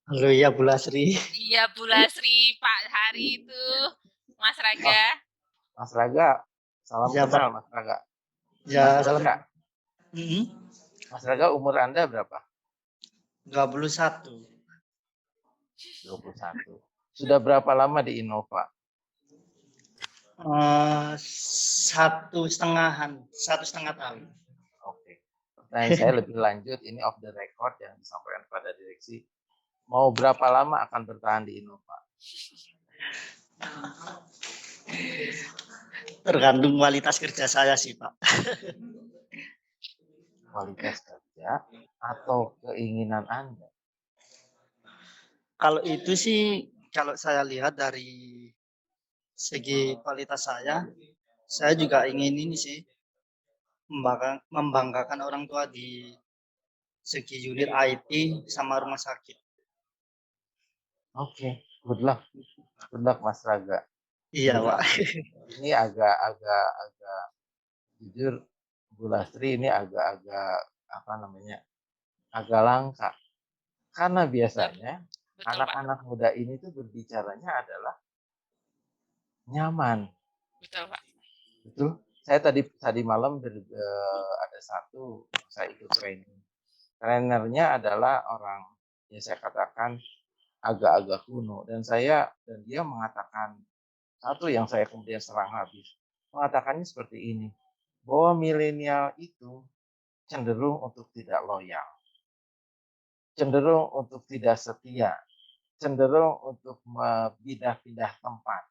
Halo ya Bu Lasri. Iya, Bu Lasri, Pak Hari itu. Mas Raga. Mas Raga, salam Ya, kenal Pak. Mas Raga. Ya, Mas salam. Raga, Hmm, Mas Raga umur Anda berapa? 21. 21. Sudah berapa lama di Innova? 1,5 tahun. Oke. Pertanyaan saya lebih lanjut, ini off the record yang disampaikan pada direksi. Mau berapa lama akan bertahan di Innova? Tergantung kualitas kerja saya sih, Pak. Kualitas kerja atau keinginan Anda? Kalau itu sih, kalau saya lihat dari segi kualitas saya juga ingin ini sih, membanggakan orang tua di segi unit IT sama rumah sakit. Oke, good luck. Good luck Mas Raga. Iya, Pak. Ini agak jujur Bu Lastri ini agak apa namanya? Agak langka. Karena biasanya Betul, Pak. anak-anak muda ini tuh berbicaranya adalah nyaman. Betul, Pak. Betul. Saya tadi malam ada satu, saya ikut training. Trainernya adalah orang ya saya katakan agak-agak kuno dan dia mengatakan satu yang saya kemudian serang habis. Mengatakannya seperti ini, bahwa milenial itu cenderung untuk tidak loyal, cenderung untuk tidak setia, cenderung untuk pindah-pindah tempat.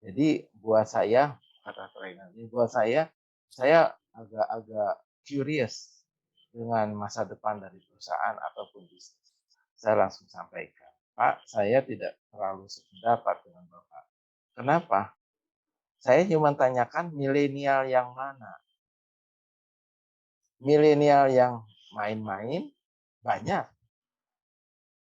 Jadi buat saya, kata trainer ini, buat saya agak curious dengan masa depan dari perusahaan ataupun bisnis. Saya langsung sampaikan, Pak, saya tidak terlalu sependapat dengan Bapak. Kenapa? Saya cuma tanyakan milenial yang mana. Milenial yang main-main banyak.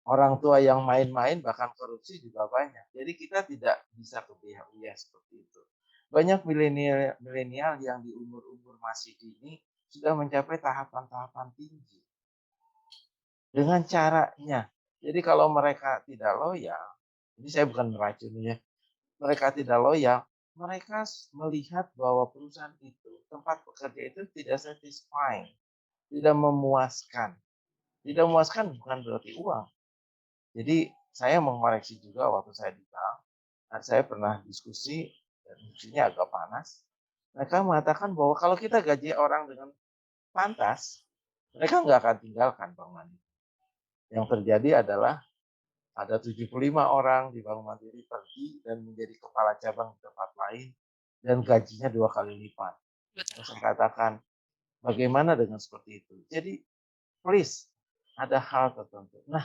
Orang tua yang main-main bahkan korupsi juga banyak. Jadi kita tidak bisa kebiasaan seperti itu. Banyak milenial yang di umur-umur masih dini sudah mencapai tahapan-tahapan tinggi. Dengan caranya. Jadi kalau mereka tidak loyal, ini saya bukan meracuni ya. Mereka tidak loyal, mereka melihat bahwa perusahaan itu, tempat bekerja itu tidak satisfying, tidak memuaskan. Tidak memuaskan bukan berarti uang. Jadi saya mengoreksi juga waktu saya di bank, saya pernah diskusi, dan diskusinya agak panas. Mereka mengatakan bahwa kalau kita gaji orang dengan pantas, mereka nggak akan tinggalkan Bank Mandiri. Yang terjadi adalah ada 75 orang di Bank Mandiri pergi dan menjadi kepala cabang di tempat lain dan gajinya 2 kali lipat. Saya katakan, bagaimana dengan seperti itu? Jadi, please, ada hal tertentu. Nah,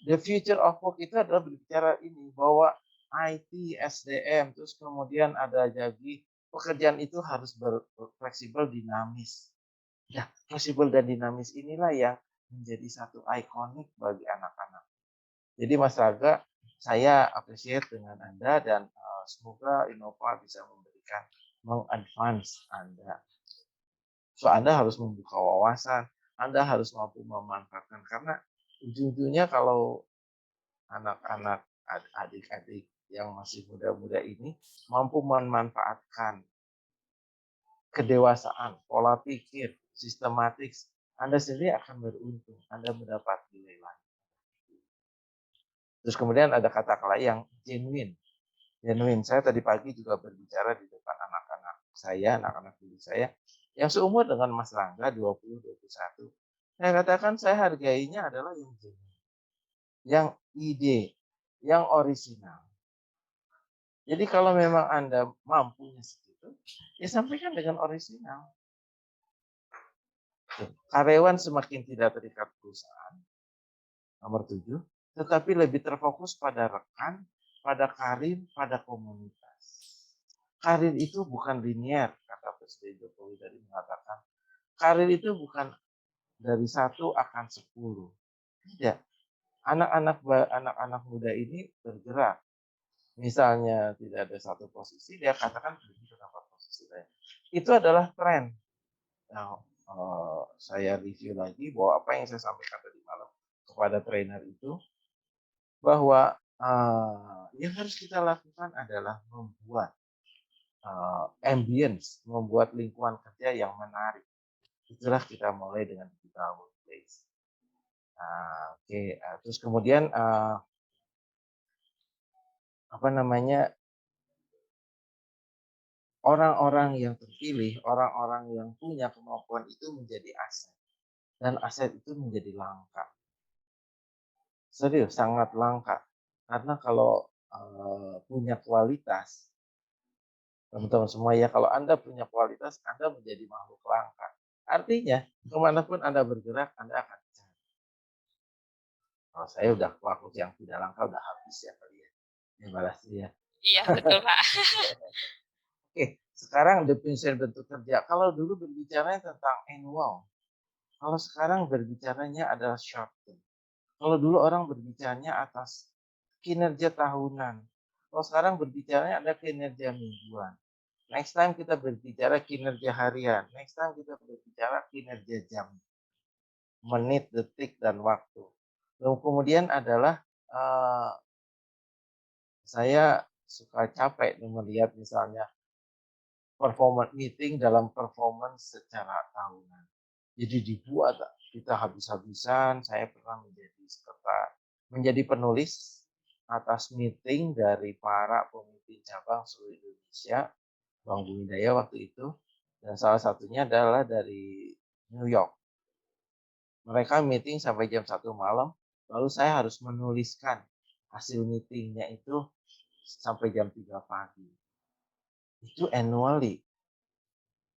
the future of work itu adalah berbicara ini, bahwa IT, SDM, terus kemudian ada jadi pekerjaan itu harus fleksibel, dinamis. Ya, fleksibel dan dinamis inilah yang menjadi satu ikonik bagi anak-anak. Jadi Mas Raga, saya appreciate dengan Anda dan semoga Innova bisa memberikan mengadvance Anda. So Anda harus membuka wawasan, Anda harus mampu memanfaatkan karena ujung-ujungnya kalau anak-anak adik-adik yang masih muda-muda ini mampu memanfaatkan kedewasaan, pola pikir, sistematik, Anda sendiri akan beruntung, Anda mendapat nilai lain. Terus kemudian ada kata-kata yang genuine. Saya tadi pagi juga berbicara di depan anak-anak saya, anak-anak didik saya, yang seumur dengan Mas Rangga, 20-21. Saya katakan saya hargainya adalah yang genuine, yang ide, yang orisinal. Jadi kalau memang Anda mampunya segitu, ya sampaikan dengan orisinal. Karyawan semakin tidak terikat perusahaan, nomor 7, tetapi lebih terfokus pada rekan, pada karir, pada komunitas. Karir itu bukan linear, kata Presiden Jokowi tadi mengatakan. Karir itu bukan dari 1 akan 10. Tidak. Anak-anak muda ini bergerak. Misalnya tidak ada satu posisi, dia katakan pergi ke tempat posisi lain. Itu adalah tren. Nah, saya review lagi bahwa apa yang saya sampaikan tadi malam kepada trainer itu, bahwa yang harus kita lakukan adalah membuat ambience, membuat lingkungan kerja yang menarik. Itulah kita mulai dengan digital workplace. Oke. Terus kemudian orang-orang yang terpilih, orang-orang yang punya kemampuan itu menjadi aset, dan aset itu menjadi langka. Serius, sangat langka. Karena kalau punya kualitas, teman-teman semua ya, kalau Anda punya kualitas, Anda menjadi makhluk langka. Artinya, kemanapun Anda bergerak, Anda akan dicari. Kalau saya udah makhluk yang tidak langka, udah habis ya kalian. Terima kasih ya. Iya, betul Pak. Oke, sekarang definisi bentuk kerja. Kalau dulu berbicara tentang annual, kalau sekarang berbicaranya adalah short term. Kalau dulu orang berbicaranya atas kinerja tahunan. Kalau sekarang berbicaranya ada kinerja mingguan. Next time kita berbicara kinerja harian. Next time kita berbicara kinerja jam, menit, detik, dan waktu. Lalu kemudian adalah saya suka capek melihat misalnya performance meeting dalam performance secara tahunan. Jadi dibuat kita habis-habisan. Saya pernah menjadi penulis atas meeting dari para pemimpin cabang seluruh Indonesia, Bang Bumi Daya waktu itu, dan salah satunya adalah dari New York. Mereka meeting sampai jam 1 malam, lalu saya harus menuliskan hasil meetingnya itu sampai jam 3 pagi. Itu annually.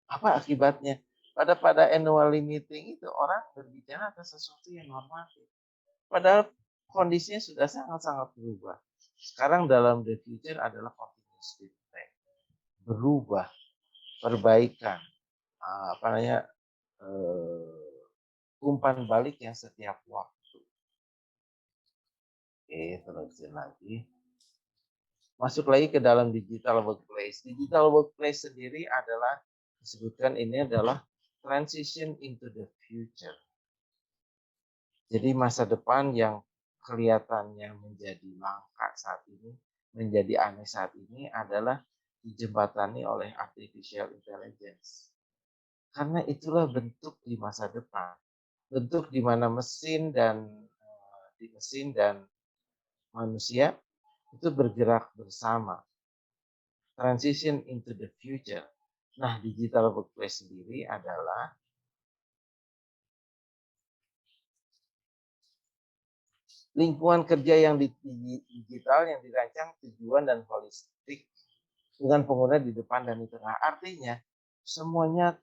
Apa akibatnya? Pada annually meeting itu orang berbicara atas sesuatu yang normatif. Padahal kondisinya sudah sangat-sangat berubah. Sekarang dalam the future adalah continuous feedback. Berubah, perbaikan, umpan balik yang setiap waktu. Oke, terusin lagi. Masuk lagi ke dalam digital workplace. Digital workplace sendiri adalah, disebutkan ini adalah transition into the future. Jadi masa depan yang kelihatannya menjadi langka saat ini, menjadi aneh saat ini adalah dijembatani oleh artificial intelligence. Karena itulah bentuk di masa depan. Bentuk di mana mesin dan manusia itu bergerak bersama. Transition into the future. Nah, digital workplace sendiri adalah lingkungan kerja yang digital yang dirancang tujuan dan holistik dengan pengguna di depan dan di tengah. Artinya semuanya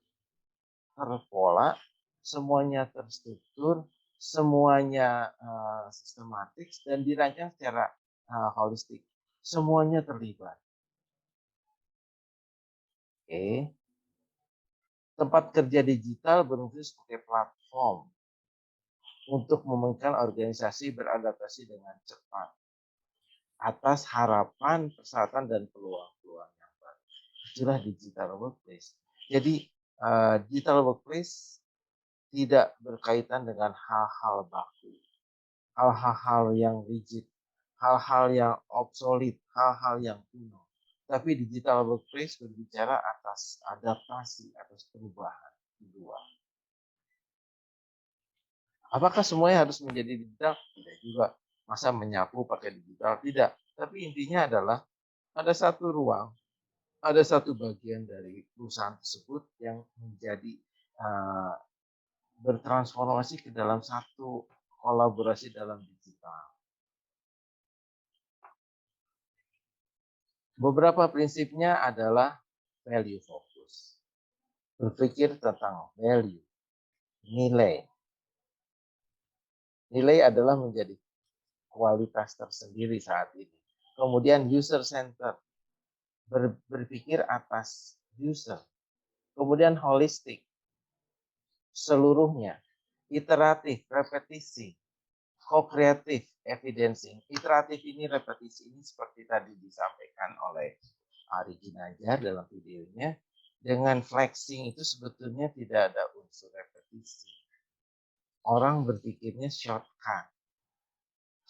terpola, semuanya terstruktur, semuanya sistematik dan dirancang secara holistik. Semuanya terlibat. Oke. Tempat kerja digital berfungsi sebagai platform untuk memungkinkan organisasi beradaptasi dengan cepat atas harapan, persyaratan, dan peluang-peluang yang baru. Itulah digital workplace. Jadi digital workplace tidak berkaitan dengan hal-hal baku, hal-hal yang rigid, hal-hal yang obsolet, hal-hal yang kuno. Tapi digital workplace berbicara atas adaptasi, atas perubahan luar. Apakah semuanya harus menjadi digital? Tidak juga. Masa menyapu pakai digital? Tidak. Tapi intinya adalah ada satu ruang, ada satu bagian dari perusahaan tersebut yang menjadi bertransformasi ke dalam satu kolaborasi dalam digital. Beberapa prinsipnya adalah value focus. Berpikir tentang value. nilai. Nilai adalah menjadi kualitas tersendiri saat ini. Kemudian user center, berpikir atas user. Kemudian holistik, seluruhnya. Iteratif, repetisi. Co-kreatif, evidencing. Iteratif ini, repetisi ini seperti tadi disampaikan oleh Ari Ginanjar dalam videonya. Dengan flexing itu sebetulnya tidak ada unsur repetisi. Orang berpikirnya shortcut.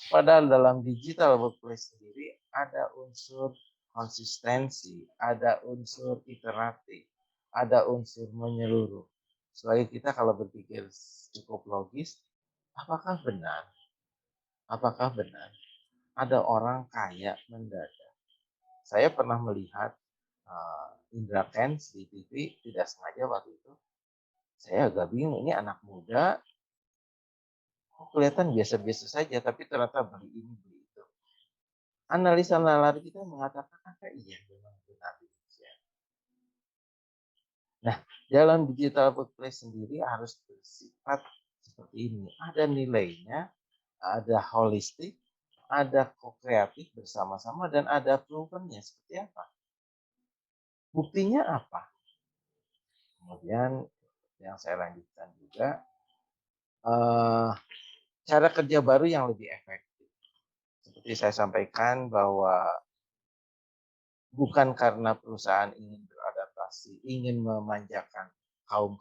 Padahal dalam digital workplace sendiri ada unsur konsistensi, ada unsur iteratif, ada unsur menyeluruh. Supaya kita kalau berpikir cukup logis, apakah benar ada orang kaya mendadak? Saya pernah melihat Indra Kents di TV, tidak sengaja waktu itu. Saya agak bingung, ini anak muda, kelihatan biasa-biasa saja, tapi ternyata beli ini, beli itu. Analisa nalar kita mengatakan, iya memang benar demikian. Nah, dalam digital workplace sendiri harus bersifat seperti ini. Ada nilainya, ada holistik, ada co-kreatif bersama-sama, dan ada provennya seperti apa. Buktinya apa? Kemudian yang saya lanjutkan juga, cara kerja baru yang lebih efektif. Seperti saya sampaikan bahwa bukan karena perusahaan ingin beradaptasi, ingin memanjakan kaum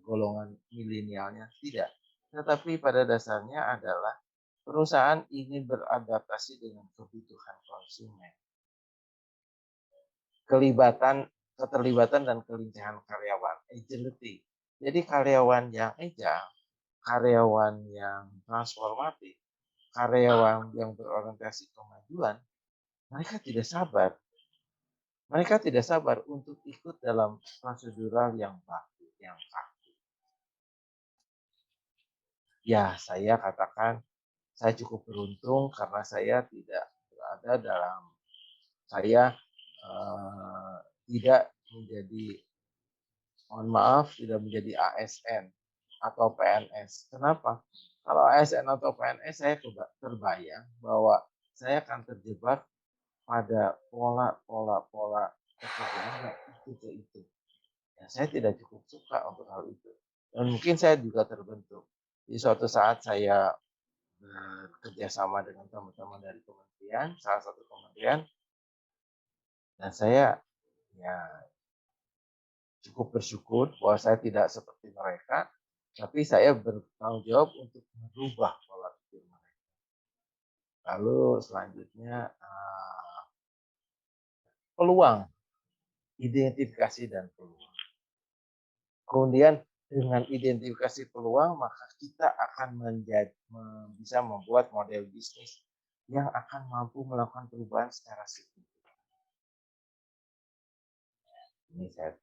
golongan milenialnya, tidak. Tetapi pada dasarnya adalah perusahaan ingin beradaptasi dengan kebutuhan konsumen. Keterlibatan dan kelincahan karyawan, agility. Jadi karyawan yang agile, karyawan yang transformatif, karyawan yang berorientasi kemajuan, mereka tidak sabar. Mereka tidak sabar untuk ikut dalam prosedural yang baku, yang kaku. Ya, saya katakan saya cukup beruntung karena saya tidak berada dalam, saya tidak menjadi, mohon maaf, tidak menjadi ASN atau PNS. Kenapa? Kalau ASN atau PNS saya terbayang bahwa saya akan terjebak pada pola pekerjaan itu. Ya, saya tidak cukup suka untuk hal itu. Dan mungkin saya juga terbentuk. Di suatu saat saya bekerja sama dengan teman-teman dari kementerian, salah satu kementerian, dan saya ya cukup bersyukur bahwa saya tidak seperti mereka, tapi saya bertanggung jawab untuk merubah pola pikir mereka. Lalu selanjutnya peluang, identifikasi dan peluang. Kemudian dengan identifikasi peluang, maka kita akan bisa membuat model bisnis yang akan mampu melakukan perubahan secara signifikan. Ini saya.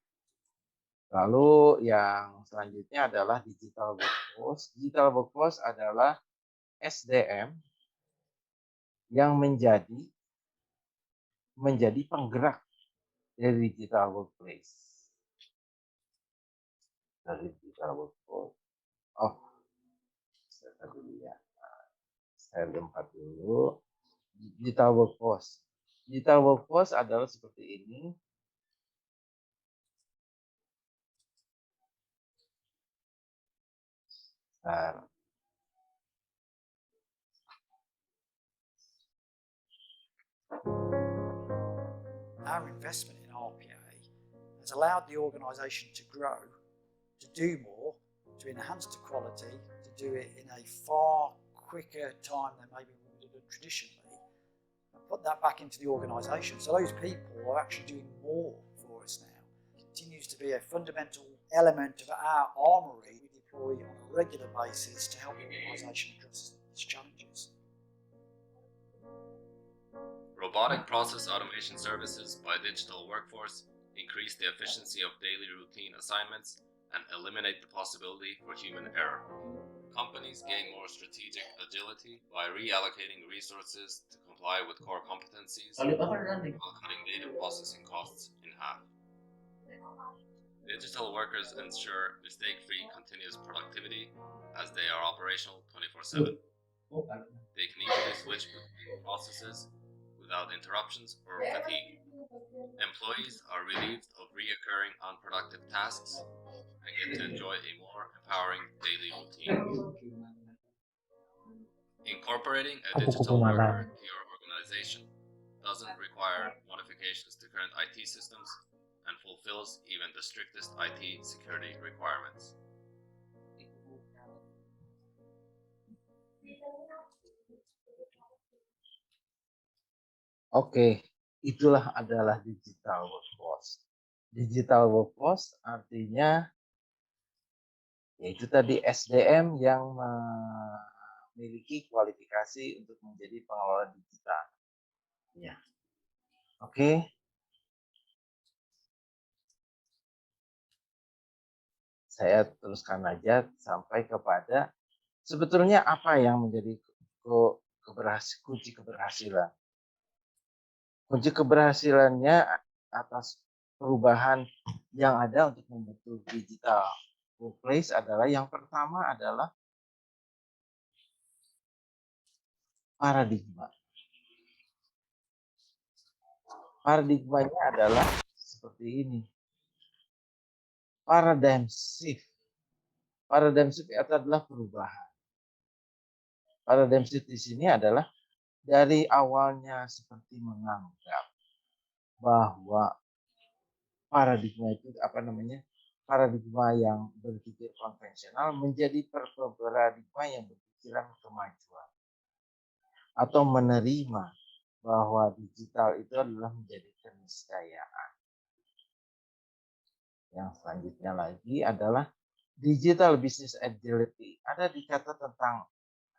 Lalu yang selanjutnya adalah digital workforce. Digital workforce adalah SDM yang menjadi penggerak dari digital workplace. Dari digital workforce. Saya dulu ya. Saya lompat dulu. Digital workforce. Digital workforce adalah seperti ini. Our investment in RPA has allowed the organisation to grow, to do more, to enhance the quality, to do it in a far quicker time than maybe we would have done traditionally, and put that back into the organisation. So those people are actually doing more for us now. It continues to be a fundamental element of our armoury we deploy on a regular basis to help the organisation address its challenges. Robotic process automation services by Digital Workforce increase the efficiency of daily routine assignments and eliminate the possibility for human error. Companies gain more strategic agility by reallocating resources to comply with core competencies while cutting data processing costs in half. Digital workers ensure mistake-free continuous productivity as they are operational 24/7. They can easily switch between processes without interruptions or fatigue. Employees are relieved of reoccurring unproductive tasks and get to enjoy a more empowering daily routine. Incorporating a digital worker to your organization doesn't require modifications to current IT systems and fulfills even the strictest IT security requirements. Oke, itulah adalah digital workforce. Digital workforce artinya yaitu tadi SDM yang memiliki kualifikasi untuk menjadi pengelola digital. Ya. Oke. Saya teruskan aja sampai kepada sebetulnya apa yang menjadi kunci keberhasilan. Kunci keberhasilannya atas perubahan yang ada untuk membentuk digital workplace adalah yang pertama adalah paradigma. Paradigmanya adalah seperti ini. Paradigm shift. Paradigm shift itu adalah perubahan. Paradigm shift di sini adalah dari awalnya seperti menganggap bahwa paradigma itu paradigma yang berpikir konvensional menjadi paradigma yang berpikiran kemajuan atau menerima bahwa digital itu adalah menjadi keniscayaan. Yang selanjutnya lagi adalah digital business agility. Ada dikata tentang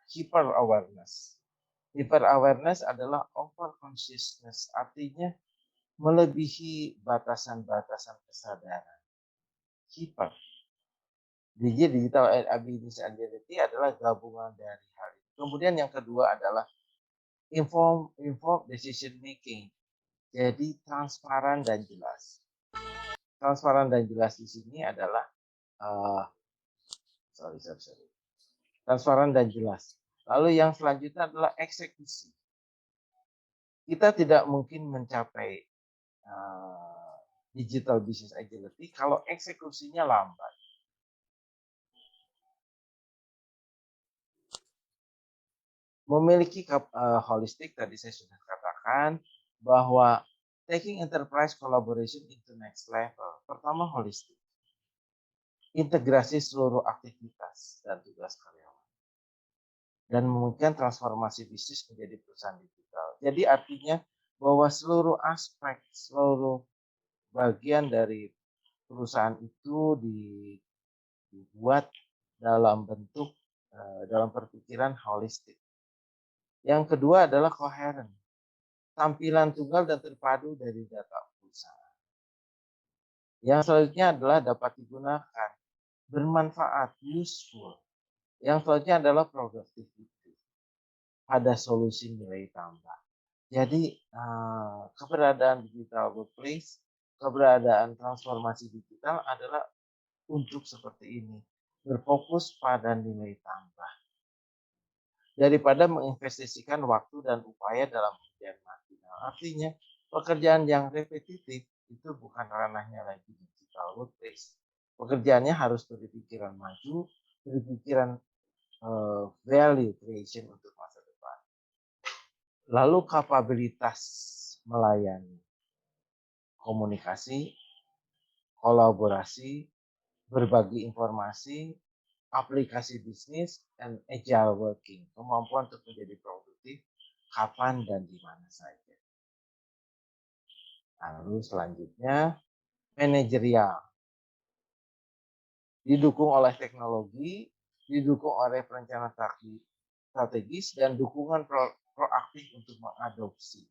hyper awareness. Hyper awareness adalah over consciousness, artinya melebihi batasan-batasan kesadaran. Hyper. Digital business agility adalah gabungan dari hal itu. Kemudian yang kedua adalah inform decision making. Jadi transparan dan jelas. Transparan dan jelas di sini adalah transparan dan jelas. Lalu yang selanjutnya adalah eksekusi. Kita tidak mungkin mencapai digital business agility kalau eksekusinya lambat. Memiliki holistik, tadi saya sudah katakan bahwa taking enterprise collaboration into next level. Pertama holistik. Integrasi seluruh aktivitas dan tugas karyawan. Dan memungkinkan transformasi bisnis menjadi perusahaan digital. Jadi artinya bahwa seluruh aspek, seluruh bagian dari perusahaan itu dibuat dalam bentuk, dalam perpikiran holistik. Yang kedua adalah koheren. Tampilan tunggal dan terpadu dari data perusahaan. Yang selanjutnya adalah dapat digunakan, bermanfaat, useful. Yang selanjutnya adalah productivity, pada solusi nilai tambah. Jadi keberadaan digital workplace, keberadaan transformasi digital adalah untuk seperti ini, berfokus pada nilai tambah. Daripada menginvestasikan waktu dan upaya dalam pekerjaan marginal. Artinya pekerjaan yang repetitif itu bukan ranahnya lagi digital workplace. Pekerjaannya harus berpikiran maju, berpikiran value creation untuk masa depan. Lalu kapabilitas melayani, komunikasi, kolaborasi, berbagi informasi, aplikasi bisnis, and agile working. Kemampuan untuk menjadi produktif kapan dan di mana saja. Lalu selanjutnya manajerial. Didukung oleh teknologi, didukung oleh perencanaan strategis, dan dukungan proaktif untuk mengadopsi.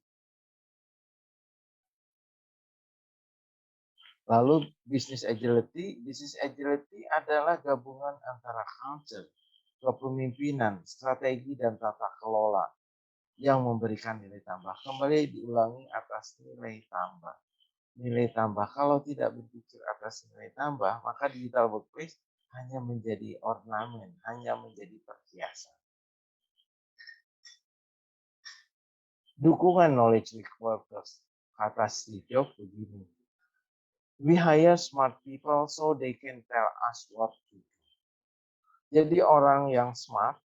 Lalu business agility adalah gabungan antara culture, kepemimpinan, strategi, dan tata kelola yang memberikan nilai tambah. Kembali diulangi atas nilai tambah. nilai tambah. Kalau tidak berpikir atas nilai tambah, maka digital workplace hanya menjadi ornamen, hanya menjadi perhiasan. Dukungan knowledge workers, kata Steve Jobs begini. We hire smart people so they can tell us what to do. Jadi orang yang smart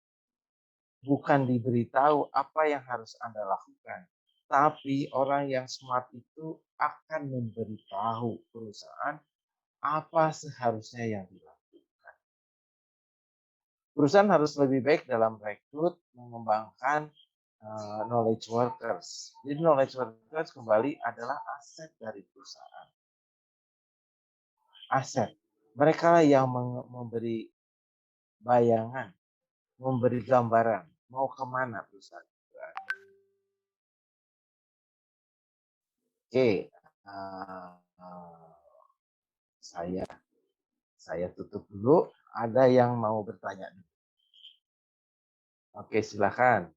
bukan diberitahu apa yang harus Anda lakukan, tapi orang yang smart itu akan memberitahu perusahaan apa seharusnya yang dilakukan. Perusahaan harus lebih baik dalam rekrut, mengembangkan knowledge workers. Jadi knowledge workers kembali adalah aset dari perusahaan. Aset. Mereka yang memberi bayangan, memberi gambaran, mau kemana perusahaan. Oke, saya tutup dulu. Ada yang mau bertanya? Oke, silakan.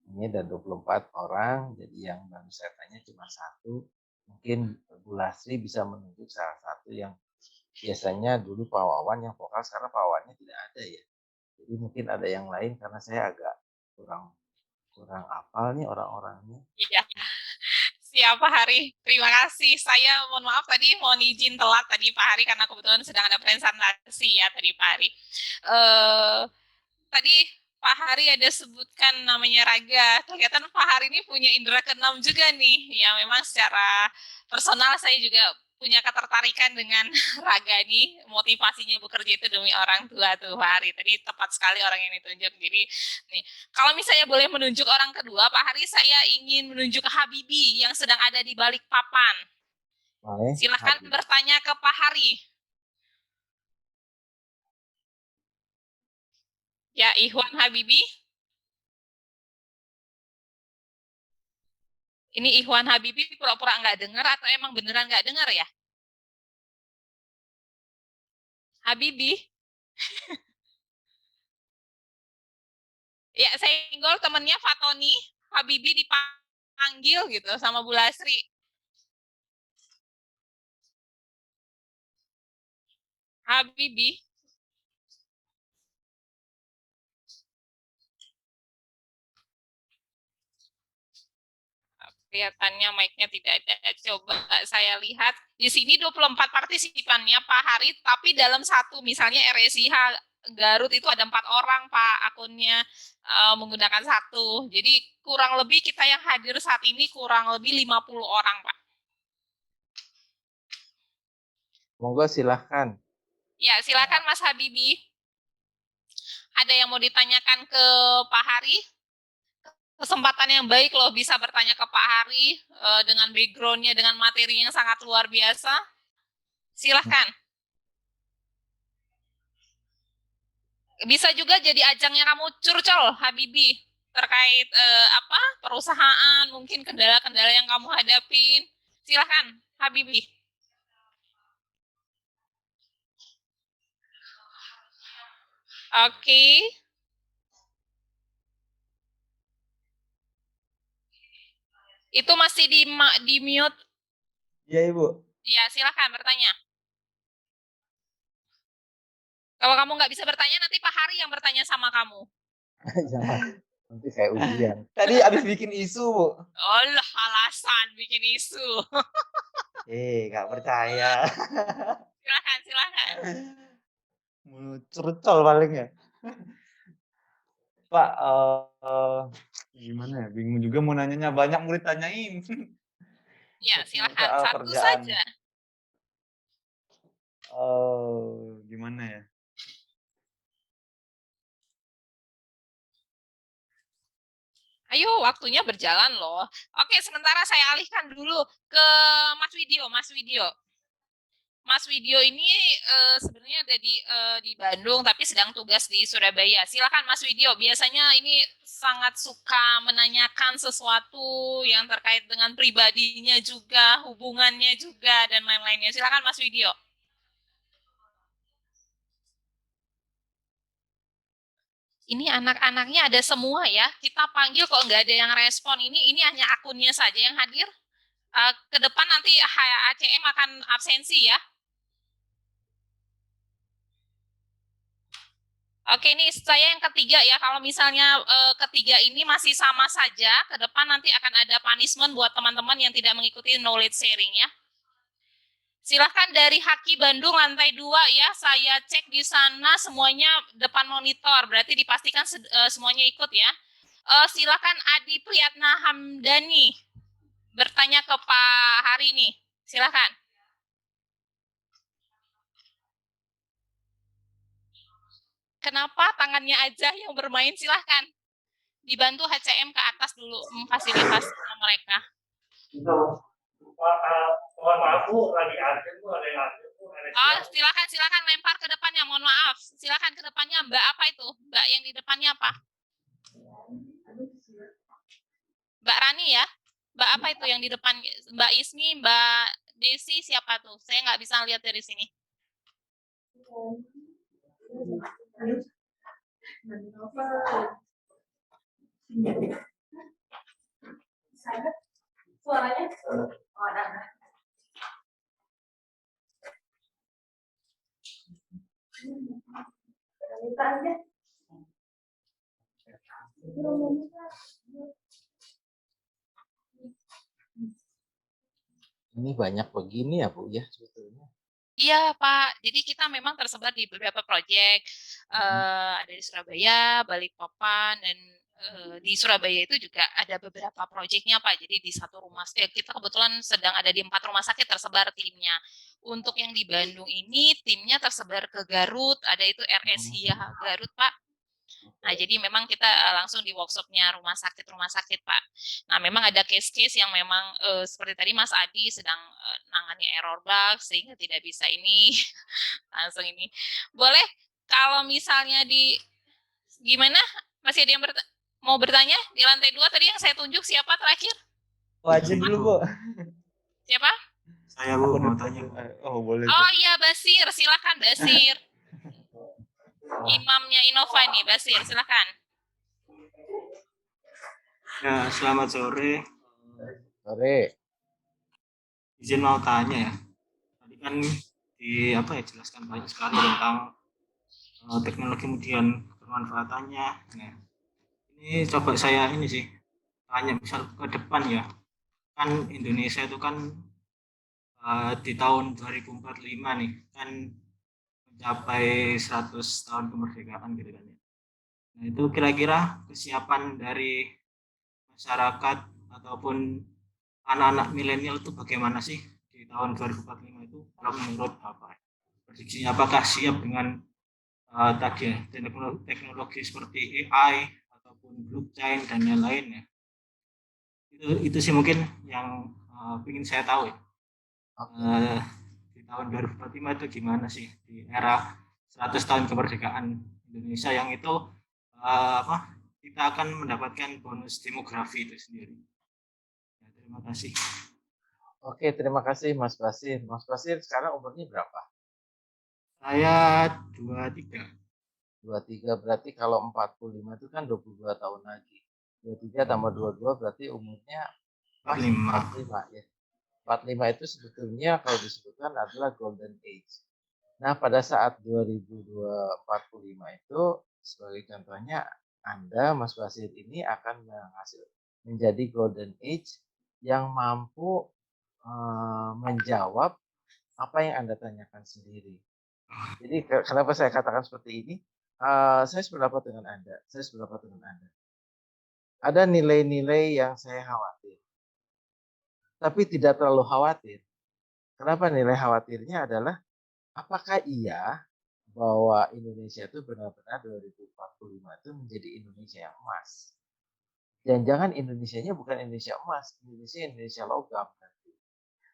Ini ada 24 orang, jadi yang baru saya tanya cuma satu. Mungkin Bu Lasri bisa menunjuk salah satu yang biasanya dulu Pak Wawan yang vokal, sekarang Pak Wawannya tidak ada ya. Jadi mungkin ada yang lain karena saya agak kurang hafal nih orang-orangnya. Iya. Siap Pak Hari, terima kasih. Saya mohon maaf tadi, mohon izin telat tadi Pak Hari karena kebetulan sedang ada presentasi ya tadi Pak Hari. Tadi Pak Hari ada sebutkan namanya Raga. Kelihatan Pak Hari ini punya indera keenam juga nih. Ya memang secara personal saya juga punya ketertarikan dengan Raga nih. Motivasinya bekerja itu demi orang tua tuh Pak Hari. Tadi tepat sekali orang yang ditunjuk. Jadi nih, kalau misalnya boleh menunjuk orang kedua, Pak Hari, saya ingin menunjuk Habibi yang sedang ada di balik papan. Silahkan bertanya ke Pak Hari. Ya, Ikhwan Habibi. Ini Ikhwan Habibi pura-pura nggak dengar atau emang beneran nggak dengar ya? Habibi. Ya, saya singgol temennya Fatoni. Habibi dipanggil gitu sama Bu Lasri. Habibi. Kelihatannya mic-nya tidak ada. Coba saya lihat. Di sini 24 partisipannya Pak Hari, tapi dalam satu misalnya RSIH Garut itu ada 4 orang Pak akunnya menggunakan satu. Jadi kurang lebih kita yang hadir saat ini kurang lebih 50 orang Pak. Monggo silahkan. Ya silahkan Mas Habibi. Ada yang mau ditanyakan ke Pak Hari? Kesempatan yang baik loh bisa bertanya ke Pak Hari dengan background-nya, dengan materi yang sangat luar biasa. Silahkan. Bisa juga jadi ajangnya kamu curcol, Habibi, terkait perusahaan, mungkin kendala-kendala yang kamu hadapin. Silahkan, Habibi. Oke. Itu masih di mute. Iya, Ibu. Ya, silakan bertanya. Kalau kamu nggak bisa bertanya, nanti Pak Hari yang bertanya sama kamu. Jangan, nanti saya ujian. Tadi habis bikin isu, Bu. Oh, alasan bikin isu. Nggak percaya. Silakan. Curcol paling ya. Pak, gimana ya? Bingung juga mau nanyanya, banyak murid tanyain. Ya, silakan. Soal Satu kerjaan. saja. Gimana ya? Ayo, waktunya berjalan loh. Oke, sementara saya alihkan dulu ke Mas Widyo. Mas Widyo ini sebenarnya ada di Bandung, tapi sedang tugas di Surabaya. Silakan Mas Widyo. Biasanya ini sangat suka menanyakan sesuatu yang terkait dengan pribadinya juga, hubungannya juga, dan lain-lainnya. Silakan Mas Widyo. Ini anak-anaknya ada semua ya. Kita panggil kok nggak ada yang respon. Ini hanya akunnya saja yang hadir. Ke depan nanti HCM akan absensi ya. Oke, ini saya yang ketiga ya. Kalau misalnya ketiga ini masih sama saja, ke depan nanti akan ada punishment buat teman-teman yang tidak mengikuti knowledge sharing ya. Silahkan dari Haki Bandung lantai 2 ya. Saya cek di sana semuanya depan monitor. Berarti dipastikan semuanya ikut ya. Silahkan Adi Priyatna Hamdani bertanya ke Pak Hari nih. Silahkan. Kenapa tangannya aja yang bermain? Silahkan. Dibantu HCM ke atas dulu memfasilitasi mereka. Mohon maaf Bu, lagi admin Bu, ada yang admin Bu. Oh, silakan lempar ke depannya. Mohon maaf. Silakan ke depannya. Mbak apa itu? Mbak yang di depannya apa? Mbak Rani ya? Mbak apa itu yang di depan? Mbak Ismi, Mbak Desi siapa tuh? Saya nggak bisa lihat dari sini. Suaranya? Oh, ada. Ini banyak begini ya Bu ya sebetulnya. Iya Pak, jadi kita memang tersebar di beberapa proyek, ada di Surabaya, Balikpapan, dan di Surabaya itu juga ada beberapa proyeknya Pak. Jadi di satu rumah, kita kebetulan sedang ada di 4 rumah sakit tersebar timnya. Untuk yang di Bandung ini timnya tersebar ke Garut, ada itu RSIA Garut Pak. Nah, jadi memang kita langsung di workshopnya rumah sakit Pak. Nah, memang ada case-case yang memang seperti tadi Mas Adi sedang nangani error bug sehingga tidak bisa ini langsung ini. Boleh kalau misalnya gimana? Masih ada yang mau bertanya di lantai 2 tadi yang saya tunjuk siapa terakhir? Wajib dulu Bu. Siapa? Saya Bu mau tanya. Oh boleh. Oh iya Basir, silakan Basir. Imamnya Innova nih, Basir, silakan. Ya, selamat sore. Sore. Izin mau tanya ya. Tadi kan jelaskan banyak sekali tentang teknologi kemudian kemanfaatannya. Nah, ini coba saya tanya misal ke depan ya. Kan Indonesia itu kan di tahun 2045 nih kan mencapai 100 tahun kemerdekaan gitu kan ya. Nah, itu kira-kira kesiapan dari masyarakat ataupun anak-anak milenial itu bagaimana sih di tahun 2045 itu menurut apa? Prediksinya apakah siap dengan teknologi seperti AI ataupun blockchain dan lain-lain ya? Itu sih mungkin yang ingin saya tahu ya. Di tahun 2045 itu gimana sih di era 100 tahun kemerdekaan Indonesia yang itu kita akan mendapatkan bonus demografi itu sendiri. Ya, terima kasih. Oke, terima kasih Mas Basir. Mas Basir sekarang umurnya berapa? Saya 23. 23 berarti kalau 45 itu kan 22 tahun lagi. 23 tambah 22 berarti umurnya 45 ya. 45 itu sebetulnya kalau disebutkan adalah golden age. Nah, pada saat 2045 itu sebagai contohnya Anda, Mas Basir ini akan menjadi golden age yang mampu menjawab apa yang Anda tanyakan sendiri. Jadi kenapa saya katakan seperti ini? Saya sependapat dengan Anda. Ada nilai-nilai yang saya khawatir. Tapi tidak terlalu khawatir. Kenapa nilai khawatirnya adalah apakah iya bahwa Indonesia itu benar-benar 2045 itu menjadi Indonesia yang emas? Jangan-jangan Indonesianya bukan Indonesia emas, Indonesia logam nanti.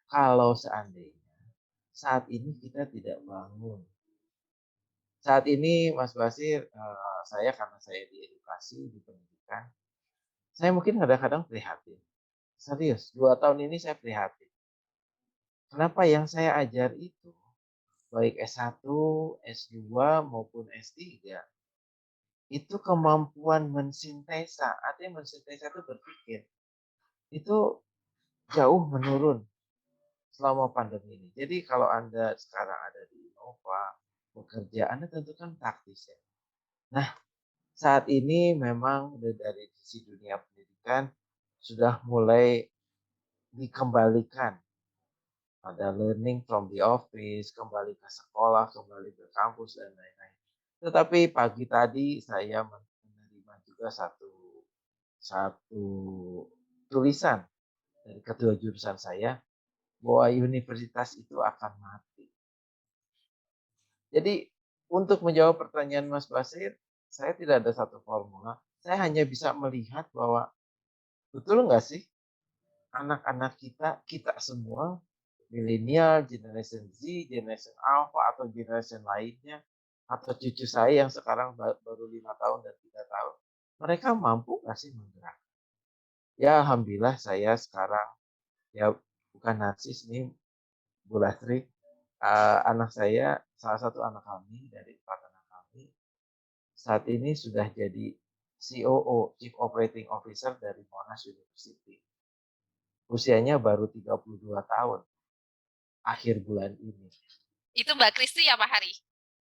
Kalau seandainya saat ini kita tidak bangun. Saat ini Mas Basir, karena saya di edukasi, di pendidikan, saya mungkin kadang-kadang prihatin. Serius, 2 tahun ini saya prihatin. Kenapa yang saya ajar itu, baik S1, S2 maupun S3, itu kemampuan mensintesa, artinya mensintesa itu berpikir. Itu jauh menurun selama pandemi ini. Jadi kalau Anda sekarang ada di Innova, bekerja, Anda tentu kan taktis ya. Nah, saat ini memang dari sisi dunia pendidikan sudah mulai dikembalikan. Ada learning from the office, kembali ke sekolah, kembali ke kampus, dan lain-lain. Tetapi pagi tadi saya menerima juga satu tulisan dari ketua jurusan saya bahwa universitas itu akan mati. Jadi untuk menjawab pertanyaan Mas Basir, saya tidak ada satu formula. Saya hanya bisa melihat bahwa betul nggak sih anak-anak kita semua, milenial, generation Z, generation Alpha, atau generation lainnya, atau cucu saya yang sekarang baru 5 tahun dan 3 tahun, mereka mampu nggak sih menggerak? Ya alhamdulillah saya sekarang, ya bukan narsis nih Bu Lastri, anak saya, salah satu anak kami dari 4 anak kami, saat ini sudah jadi COO, Chief Operating Officer dari Monash University. Usianya baru 32 tahun, akhir bulan ini. Itu Mbak Kristi ya Pak Hari?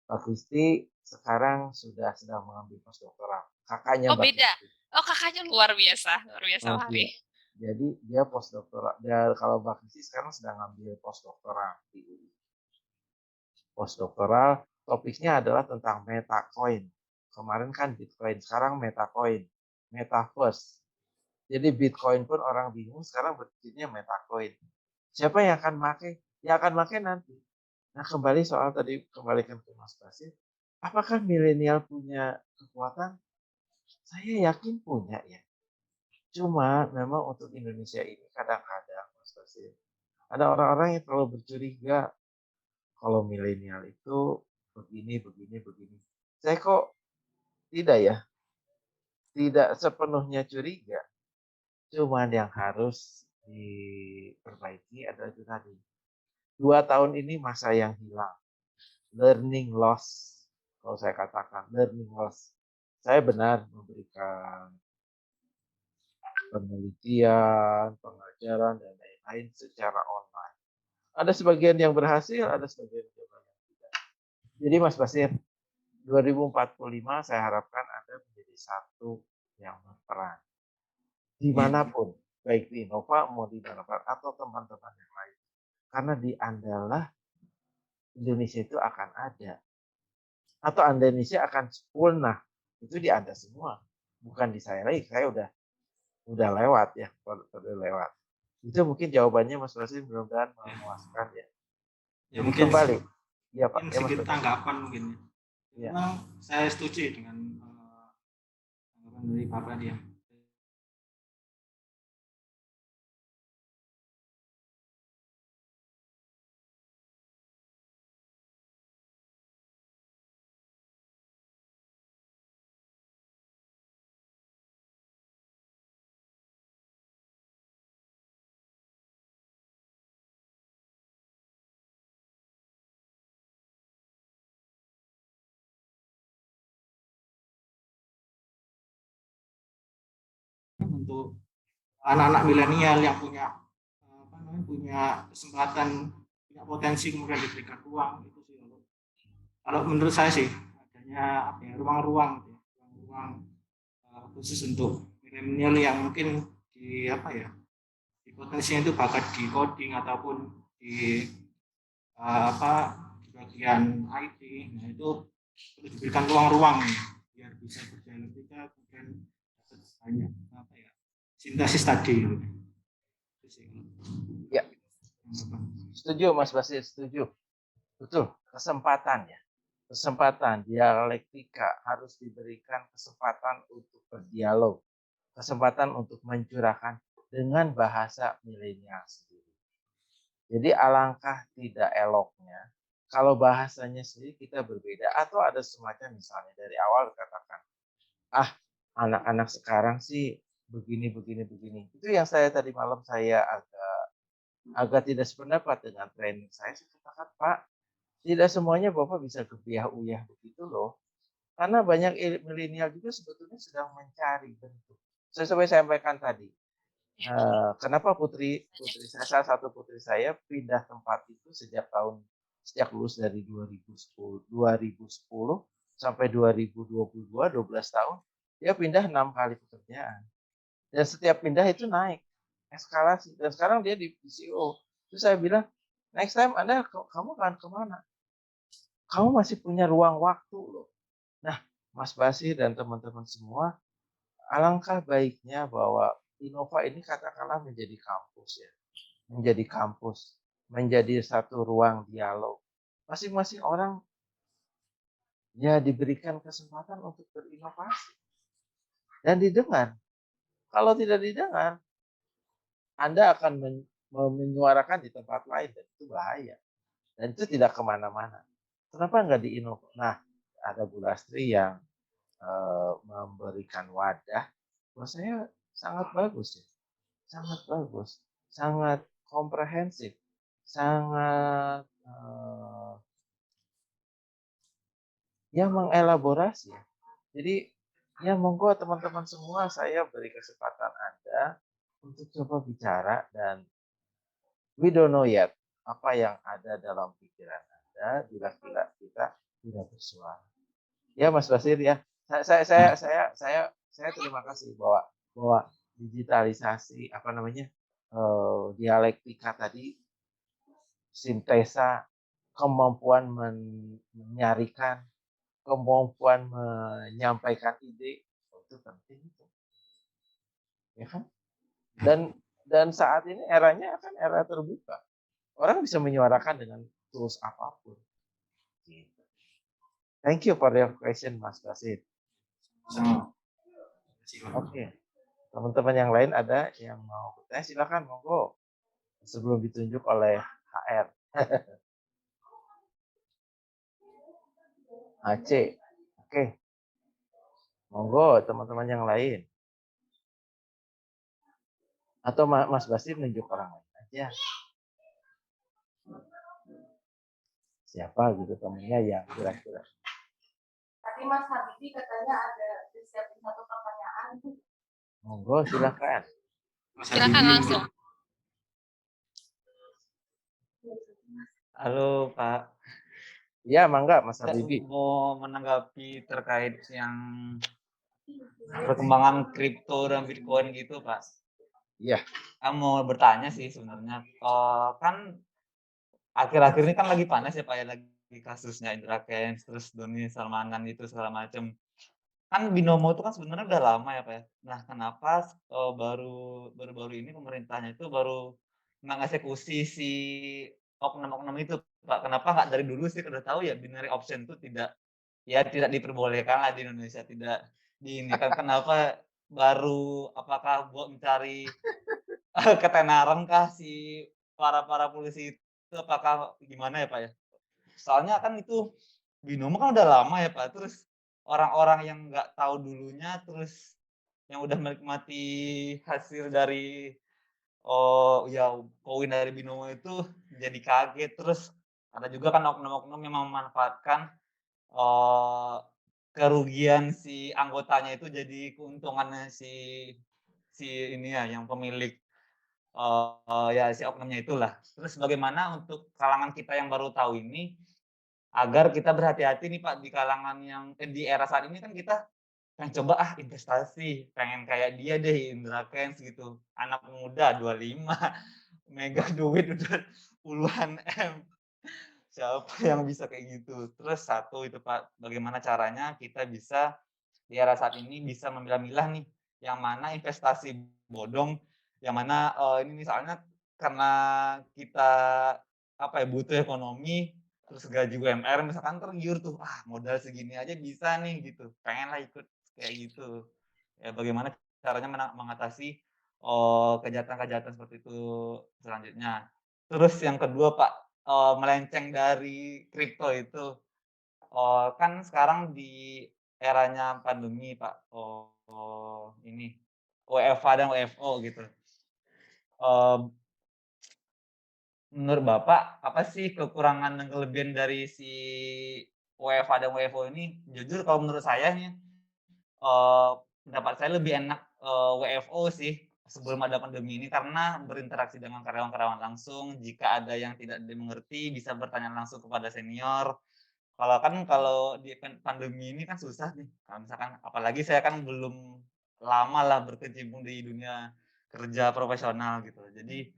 Mbak Kristi sekarang sudah sedang mengambil postdoktoral. Kakaknya Oh Mbak beda. Kristi. Oh kakaknya luar biasa Pak Hari. Jadi dia postdoktoral. Kalau Mbak Kristi sekarang sedang ngambil postdoktoral di UI. Postdoktoral, topiknya adalah tentang MetaCoin. Kemarin kan Bitcoin, sekarang MetaCoin, Metaverse. Jadi Bitcoin pun orang bingung, sekarang berpikirnya MetaCoin. Siapa yang akan pakai? Ya akan pakai nanti. Nah kembali soal tadi, kembalikan ke Mas Basir. Apakah milenial punya kekuatan? Saya yakin punya ya. Cuma memang untuk Indonesia ini kadang-kadang Mas Basir, ada orang-orang yang terlalu bercuriga kalau milenial itu begini. Saya kok tidak ya, tidak sepenuhnya curiga. Cuman yang harus diperbaiki adalah itu tadi. 2 tahun ini masa yang hilang. Learning loss. Kalau saya katakan, learning loss. Saya benar memberikan penelitian, pengajaran, dan lain-lain secara online. Ada sebagian yang berhasil, ada sebagian yang tidak. Jadi Mas Basir, 2045 saya harapkan Anda menjadi satu yang berperan. Dimanapun, baik di Innova, mau di Innova, atau teman-teman yang lain. Karena di Andalah Indonesia itu akan ada. Atau Indonesia akan punah. Itu di Anda semua. Bukan di saya lagi. Saya udah lewat ya. Udah lewat. Itu mungkin jawabannya Mas Basir, mudah-mudahan memuaskan ya. Ya mungkin kembali. Ya Pak. Mungkin sedikit tanggapan mungkin. Ya. Memang saya setuju dengan tanggapan dari Bapak dia. Untuk anak-anak milenial yang punya kesempatan, punya potensi kemudian diberikan ruang itu sih kalau menurut saya sih adanya ruang-ruang khusus untuk milenial yang mungkin di di potensinya itu bakat di coding ataupun di di bagian IT. Nah itu perlu diberikan ruang-ruang biar bisa berjalan kita kemudian dapat banyak sintesis tadi. Ya, setuju Mas Basir, setuju. Betul, kesempatan ya. Kesempatan, dialektika, harus diberikan kesempatan untuk berdialog. Kesempatan untuk mencurahkan dengan bahasa milenial sendiri. Jadi alangkah tidak eloknya kalau bahasanya sendiri kita berbeda. Atau ada semacam misalnya dari awal dikatakan, anak-anak sekarang sih begini. Itu yang saya tadi malam saya agak tidak sependapat dengan training saya. Saya katakan, Pak, tidak semuanya Bapak bisa kebiah-uyah begitu loh. Karena banyak milenial juga sebetulnya sedang mencari bentuk. Saya sampaikan tadi. kenapa putri saya, salah satu putri saya pindah tempat itu sejak lulus dari 2010 sampai 2022, 12 tahun, dia pindah 6 kali pekerjaan. Dan setiap pindah itu naik eskalasi. Dan sekarang dia di CEO. Terus saya bilang, next time kamu akan kemana? Kamu masih punya ruang waktu loh. Nah, Mas Basir dan teman-teman semua, alangkah baiknya bahwa Innova ini katakanlah menjadi kampus ya. Menjadi kampus, menjadi satu ruang dialog. Masing-masing orang ya diberikan kesempatan untuk berinovasi. Dan didengar. Kalau tidak didengar, Anda akan menyuarakan di tempat lain dan itu bahaya. Dan itu tidak kemana-mana. Kenapa nggak diinovasi? Nah, ada Bu Lastri yang memberikan wadah. Menurut saya sangat bagus ya. Sangat bagus. Sangat komprehensif. Sangat ya mengelaborasi ya. Jadi ya monggo teman-teman semua, saya beri kesempatan Anda untuk coba bicara dan we don't know yet apa yang ada dalam pikiran Anda bila kita tidak bersuara. Ya Mas Basir ya. Saya terima kasih bahwa digitalisasi dialektika tadi, sintesa, kemampuan menyarikan, kemampuan menyampaikan ide itu penting itu. Ya kan? Dan saat ini eranya kan era terbuka. Orang bisa menyuarakan dengan tools apapun. Gitu. Thank you for your question, Mas Basir. Oke. Teman-teman yang lain ada yang mau bertanya, silakan monggo. Sebelum ditunjuk oleh HR. Aceh. Oke. Monggo teman-teman yang lain. Atau Mas Basir nunjuk orang lain aja. Siapa gitu temennya yang kira-kira. Tadi Mas Habibie katanya ada disiapin satu pertanyaan. Monggo silakan. Silakan langsung. Halo Pak. Ya, mangga Mas Habibie. Mau menanggapi terkait yang perkembangan kripto dan Bitcoin gitu, Pak. Iya. Saya mau bertanya sih sebenarnya. Kan akhir-akhir ini kan lagi panas ya Pak ya, lagi kasusnya Indra Kents, terus Doni Salmanan itu segala macam. Kan binomo itu kan sebenarnya udah lama ya Pak ya. Nah, kenapa baru ini pemerintahnya itu baru mengeksekusi si oknum-oknum itu Pak? Kenapa nggak dari dulu sih? Udah tahu ya binary option itu tidak diperbolehkan lah di Indonesia, tidak ini kan kenapa baru, apakah buat mencari ketenaran kah si para polisi itu, apakah gimana ya Pak ya? Soalnya kan itu binomo kan udah lama ya Pak, terus orang-orang yang nggak tahu dulunya, terus yang udah menikmati hasil dari koin dari binomo itu jadi kaget. Terus ada juga kan oknum-oknum yang memanfaatkan kerugian si anggotanya itu jadi keuntungannya si ini ya, yang pemilik si oknumnya itulah. Terus bagaimana untuk kalangan kita yang baru tahu ini, agar kita berhati-hati nih Pak, di kalangan yang di era saat ini kan kita pengen coba investasi, pengen kayak dia deh, Indra Kents gitu. Anak muda 25, mega duit udah puluhan M. Siapa yang bisa kayak gitu? Terus satu itu Pak, bagaimana caranya kita bisa di era saat ini bisa memilah-milah nih, yang mana investasi bodong, yang mana ini misalnya karena kita butuh ekonomi, terus gaji UMR misalkan tergiur tuh, modal segini aja bisa nih gitu, pengenlah ikut kayak gitu. Ya bagaimana caranya mengatasi kejahatan-kejahatan seperti itu selanjutnya. Terus yang kedua Pak, melenceng dari kripto itu, kan sekarang di eranya pandemi Pak, ini WFH dan WFO gitu. Menurut Bapak, apa sih kekurangan dan kelebihan dari si WFH dan WFO ini? Jujur kalau menurut saya nih, pendapat saya lebih enak WFO sih. sebelum ada pandemi ini karena berinteraksi dengan karyawan-karyawan langsung. Jika ada yang tidak dimengerti bisa bertanya langsung kepada senior. Kalau di pandemi ini kan susah nih. Kalau misalkan apalagi saya kan belum lama lah berkecimpung di dunia kerja profesional gitu. Jadi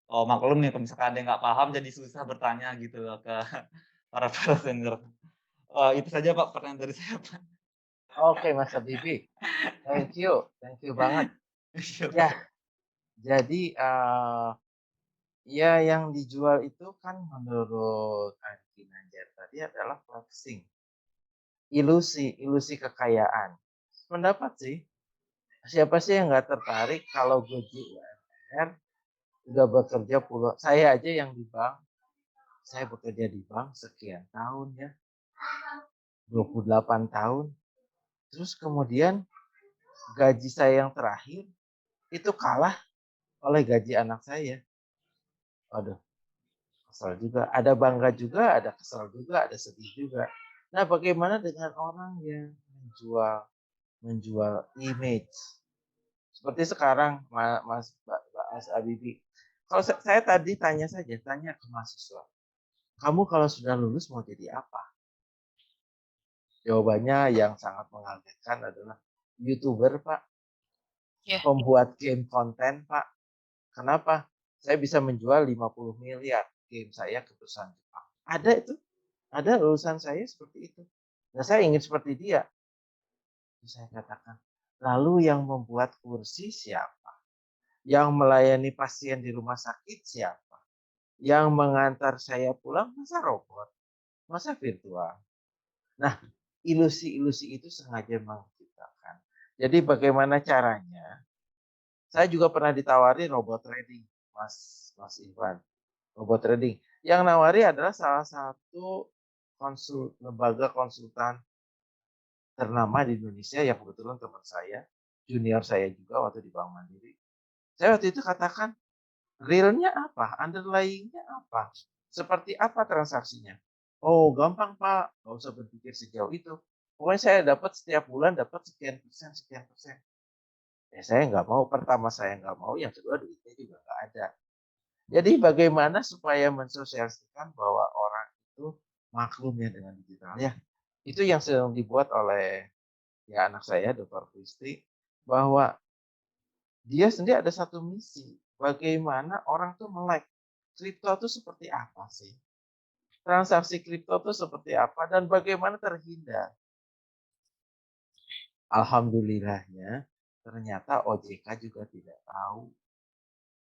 maklum nih kalau misalkan ada yang nggak paham jadi susah bertanya gitu loh ke para senior. Itu saja Pak pertanyaan dari saya Pak. Oke Mas Habibie, thank you banget. Ya, jadi ya yang dijual itu kan menurut Anki Nanjar tadi adalah flexing, ilusi kekayaan. Pendapat sih, siapa sih yang nggak tertarik kalau gaji UMR udah bekerja puluh, saya aja yang di bank, saya bekerja di bank sekian tahun ya, 28 tahun. Terus kemudian gaji saya yang terakhir itu kalah oleh gaji anak saya. Waduh, kesel juga. Ada bangga juga, ada kesel juga, ada sedih juga. Nah, bagaimana dengan orang yang menjual image? Seperti sekarang, Mas Habibie. Kalau saya tadi tanya ke mahasiswa, kamu kalau sudah lulus mau jadi apa? Jawabannya yang sangat mengagetkan adalah YouTuber, Pak. Pembuat game konten, Pak. Kenapa? Saya bisa menjual 50 miliar game saya ke perusahaan Jepang. Ada itu. Ada lulusan saya seperti itu. Nah, saya ingin seperti dia. Saya katakan, lalu yang membuat kursi siapa? Yang melayani pasien di rumah sakit siapa? Yang mengantar saya pulang masa robot? Masa virtual? Nah, ilusi-ilusi itu sengaja menciptakan. Jadi bagaimana caranya? Saya juga pernah ditawari robot trading, Mas Ivan. Robot trading. Yang nawari adalah salah satu lembaga konsultan ternama di Indonesia yang kebetulan teman saya, junior saya juga waktu di Bank Mandiri. Saya waktu itu katakan, realnya apa? Underlying-nya apa? Seperti apa transaksinya? Oh, gampang Pak, nggak usah berpikir sejauh itu. Pokoknya saya dapat setiap bulan dapat sekian persen. Ya saya nggak mau, pertama saya nggak mau, yang kedua duitnya juga nggak ada. Jadi bagaimana supaya mensosialisasikan bahwa orang itu maklum ya dengan digital ya. Itu yang sedang dibuat oleh ya anak saya, Dr. Kristi, bahwa dia sendiri ada satu misi. Bagaimana orang tuh melek kripto itu seperti apa sih? Transaksi kripto itu seperti apa dan bagaimana terhindar? Alhamdulillahnya ternyata OJK juga tidak tahu.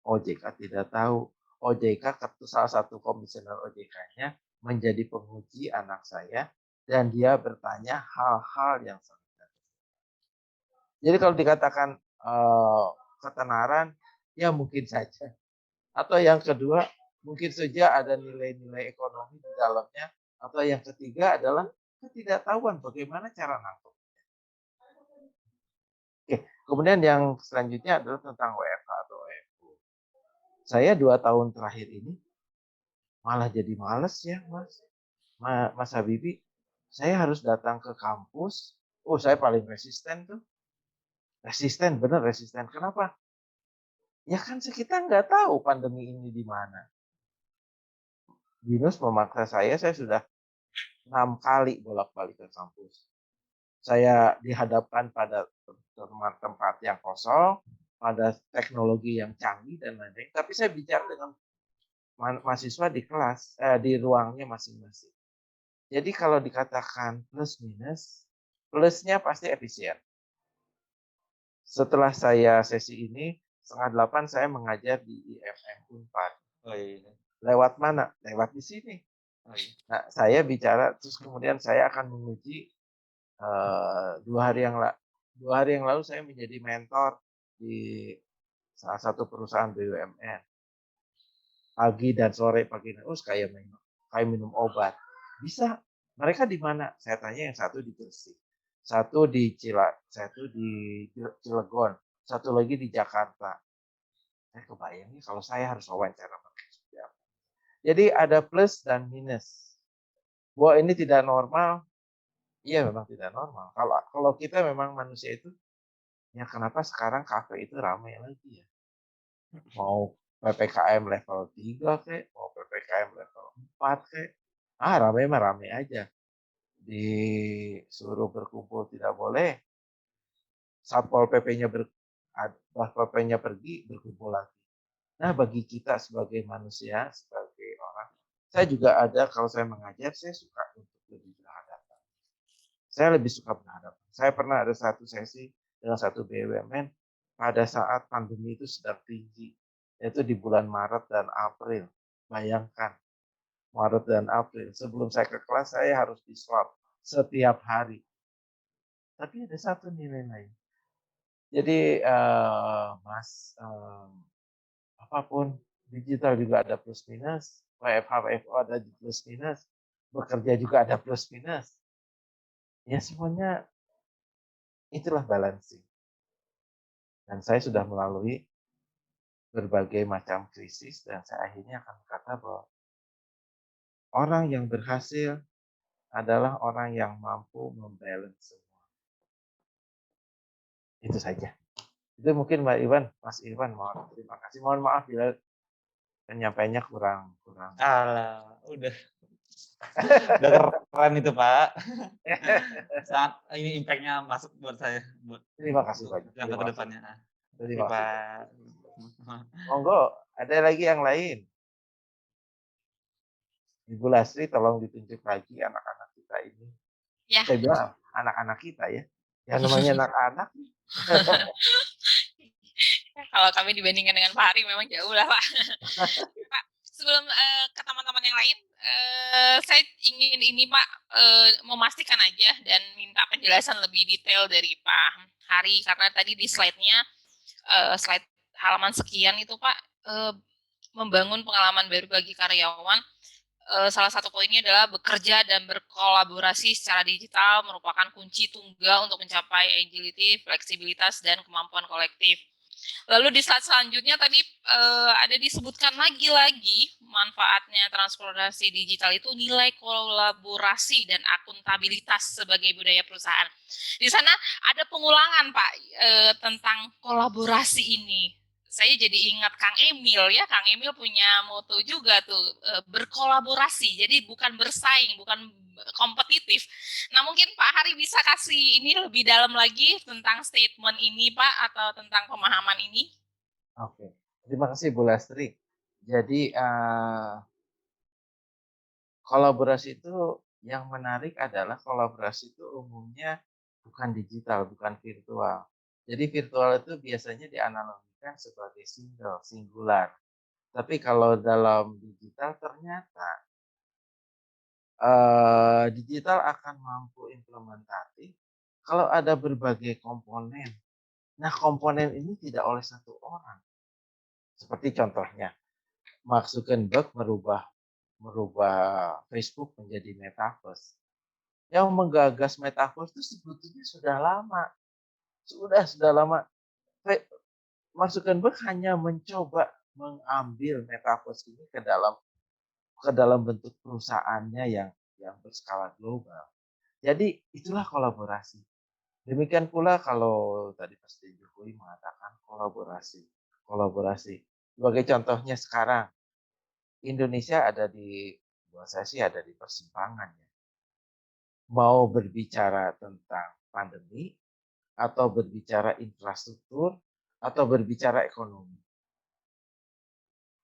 OJK tidak tahu. OJK salah satu komisioner OJK-nya menjadi penguji anak saya dan dia bertanya hal-hal yang sangat. Jadi kalau dikatakan ketenaran, ya mungkin saja. Atau yang kedua, mungkin saja ada nilai-nilai ekonomi di dalamnya. Atau yang ketiga adalah ketidaktahuan bagaimana cara nangkep. Oke, kemudian yang selanjutnya adalah tentang WFH atau WFO. Saya 2 tahun terakhir ini malah jadi males ya, Mas Habibie. Saya harus datang ke kampus. Oh, saya paling resisten tuh. Resisten, bener resisten. Kenapa? Ya kan kita nggak tahu pandemi ini di mana. Binus memaksa saya sudah 6 kali bolak-balik ke kampus. Saya dihadapkan pada tempat yang kosong, pada teknologi yang canggih dan lain-lain. Tapi saya bicara dengan mahasiswa di kelas, di ruangnya masing-masing. Jadi kalau dikatakan plus minus, plusnya pasti efisien. Setelah saya sesi ini, 7:30 saya mengajar di IMM Unpad. Oh iya. Lewat mana? Lewat di sini. Nah, saya bicara, terus kemudian saya akan menguji 2 hari yang lalu saya menjadi mentor di salah satu perusahaan BUMN. Pagi dan sore, kayak minum obat. Bisa. Mereka di mana? Saya tanya yang satu di Gresik, satu di Cilegon, satu lagi di Jakarta. Saya kebayang nih kalau saya harus wawancara mereka seperti apa. Jadi ada plus dan minus. Bahwa ini tidak normal, iya memang tidak normal. Kalau kita memang manusia itu Ya kenapa sekarang kafe itu ramai lagi ya? Mau PPKM level 3 kek, mau PPKM level 4 kek, ramai mah ramai aja. Disuruh berkumpul tidak boleh, Satpol PP-nya pergi, berkumpul lagi. Nah, bagi kita sebagai manusia, sebagai orang, saya juga ada kalau saya mengajar, saya suka untuk lebih berhadapan. Saya lebih suka berhadapan. Saya pernah ada satu sesi dengan satu BUMN pada saat pandemi itu sedang tinggi, yaitu di bulan Maret dan April. Bayangkan, Maret dan April. Sebelum saya ke kelas, saya harus di-swab setiap hari. Tapi ada satu nilai lain. Jadi, Mas, apapun, digital juga ada plus minus, WFH, WFO ada plus minus, bekerja juga ada plus minus. Ya semuanya itulah balancing. Dan saya sudah melalui berbagai macam krisis dan saya akhirnya akan berkata bahwa orang yang berhasil adalah orang yang mampu membalance semua. Itu saja. Itu mungkin Mbak Iwan, Mas Iwan, terima kasih. Mohon maaf bila penyampaiannya kurang. Alah, udah keren itu Pak. Sangat ini impact-nya masuk buat saya, buat Terima kasih banyak. yang ke depannya. Terima kasih. Pak. Monggo, ada lagi yang lain. Ibu Lasri tolong ditunjuk lagi anak-anak kita ini. Ya. Saya bilang anak-anak kita ya. Yang namanya anak-anak. Kalau kami dibandingkan dengan Pak Hari memang jauh lah Pak. Pak, sebelum ke teman-teman yang lain, saya ingin ini Pak memastikan aja dan minta penjelasan lebih detail dari Pak Hari karena tadi di slide-nya slide halaman sekian itu Pak membangun pengalaman baru bagi karyawan. Salah satu poinnya adalah bekerja dan berkolaborasi secara digital merupakan kunci tunggal untuk mencapai agility, fleksibilitas, dan kemampuan kolektif. Lalu di slide selanjutnya tadi ada disebutkan lagi manfaatnya transformasi digital itu nilai kolaborasi dan akuntabilitas sebagai budaya perusahaan. Di sana ada pengulangan Pak tentang kolaborasi ini. Saya jadi ingat Kang Emil ya, Kang Emil punya moto juga tuh berkolaborasi, jadi bukan bersaing, bukan kompetitif. Nah mungkin Pak Hari bisa kasih ini lebih dalam lagi tentang statement ini Pak atau tentang pemahaman ini. Oke, terima kasih Bu Lastri. Jadi kolaborasi itu yang menarik adalah kolaborasi itu umumnya bukan digital, bukan virtual. Jadi virtual itu biasanya dianalogikan sebagai singular. Tapi kalau dalam digital ternyata digital akan mampu implementatif kalau ada berbagai komponen. Nah, komponen ini tidak oleh satu orang. Seperti contohnya, Mark Zuckerberg merubah Facebook menjadi metaverse. Yang menggagas metaverse itu sebetulnya sudah lama. Sudah lama. Mark Zuckerberg hanya mencoba mengambil metaverse ini ke dalam bentuk perusahaannya yang berskala global. Jadi itulah kolaborasi. Demikian pula kalau tadi Presiden Jokowi mengatakan kolaborasi. Sebagai contohnya sekarang Indonesia buat saya sih ada di persimpangan ya. Mau berbicara tentang pandemi atau berbicara infrastruktur atau berbicara ekonomi.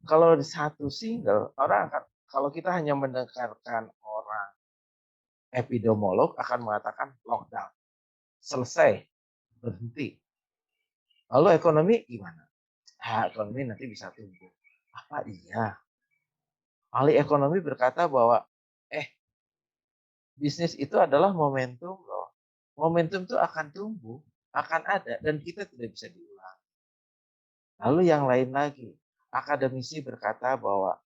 Kalau di satu single, kalau kita hanya mendengarkan orang epidemiolog akan mengatakan lockdown. Selesai, berhenti. Lalu ekonomi gimana? Ekonomi nanti bisa tumbuh. Apa iya? Ahli ekonomi berkata bahwa bisnis itu adalah momentum loh. Momentum itu akan tumbuh, akan ada, dan kita tidak bisa diulang. Lalu yang lain lagi, akademisi berkata bahwa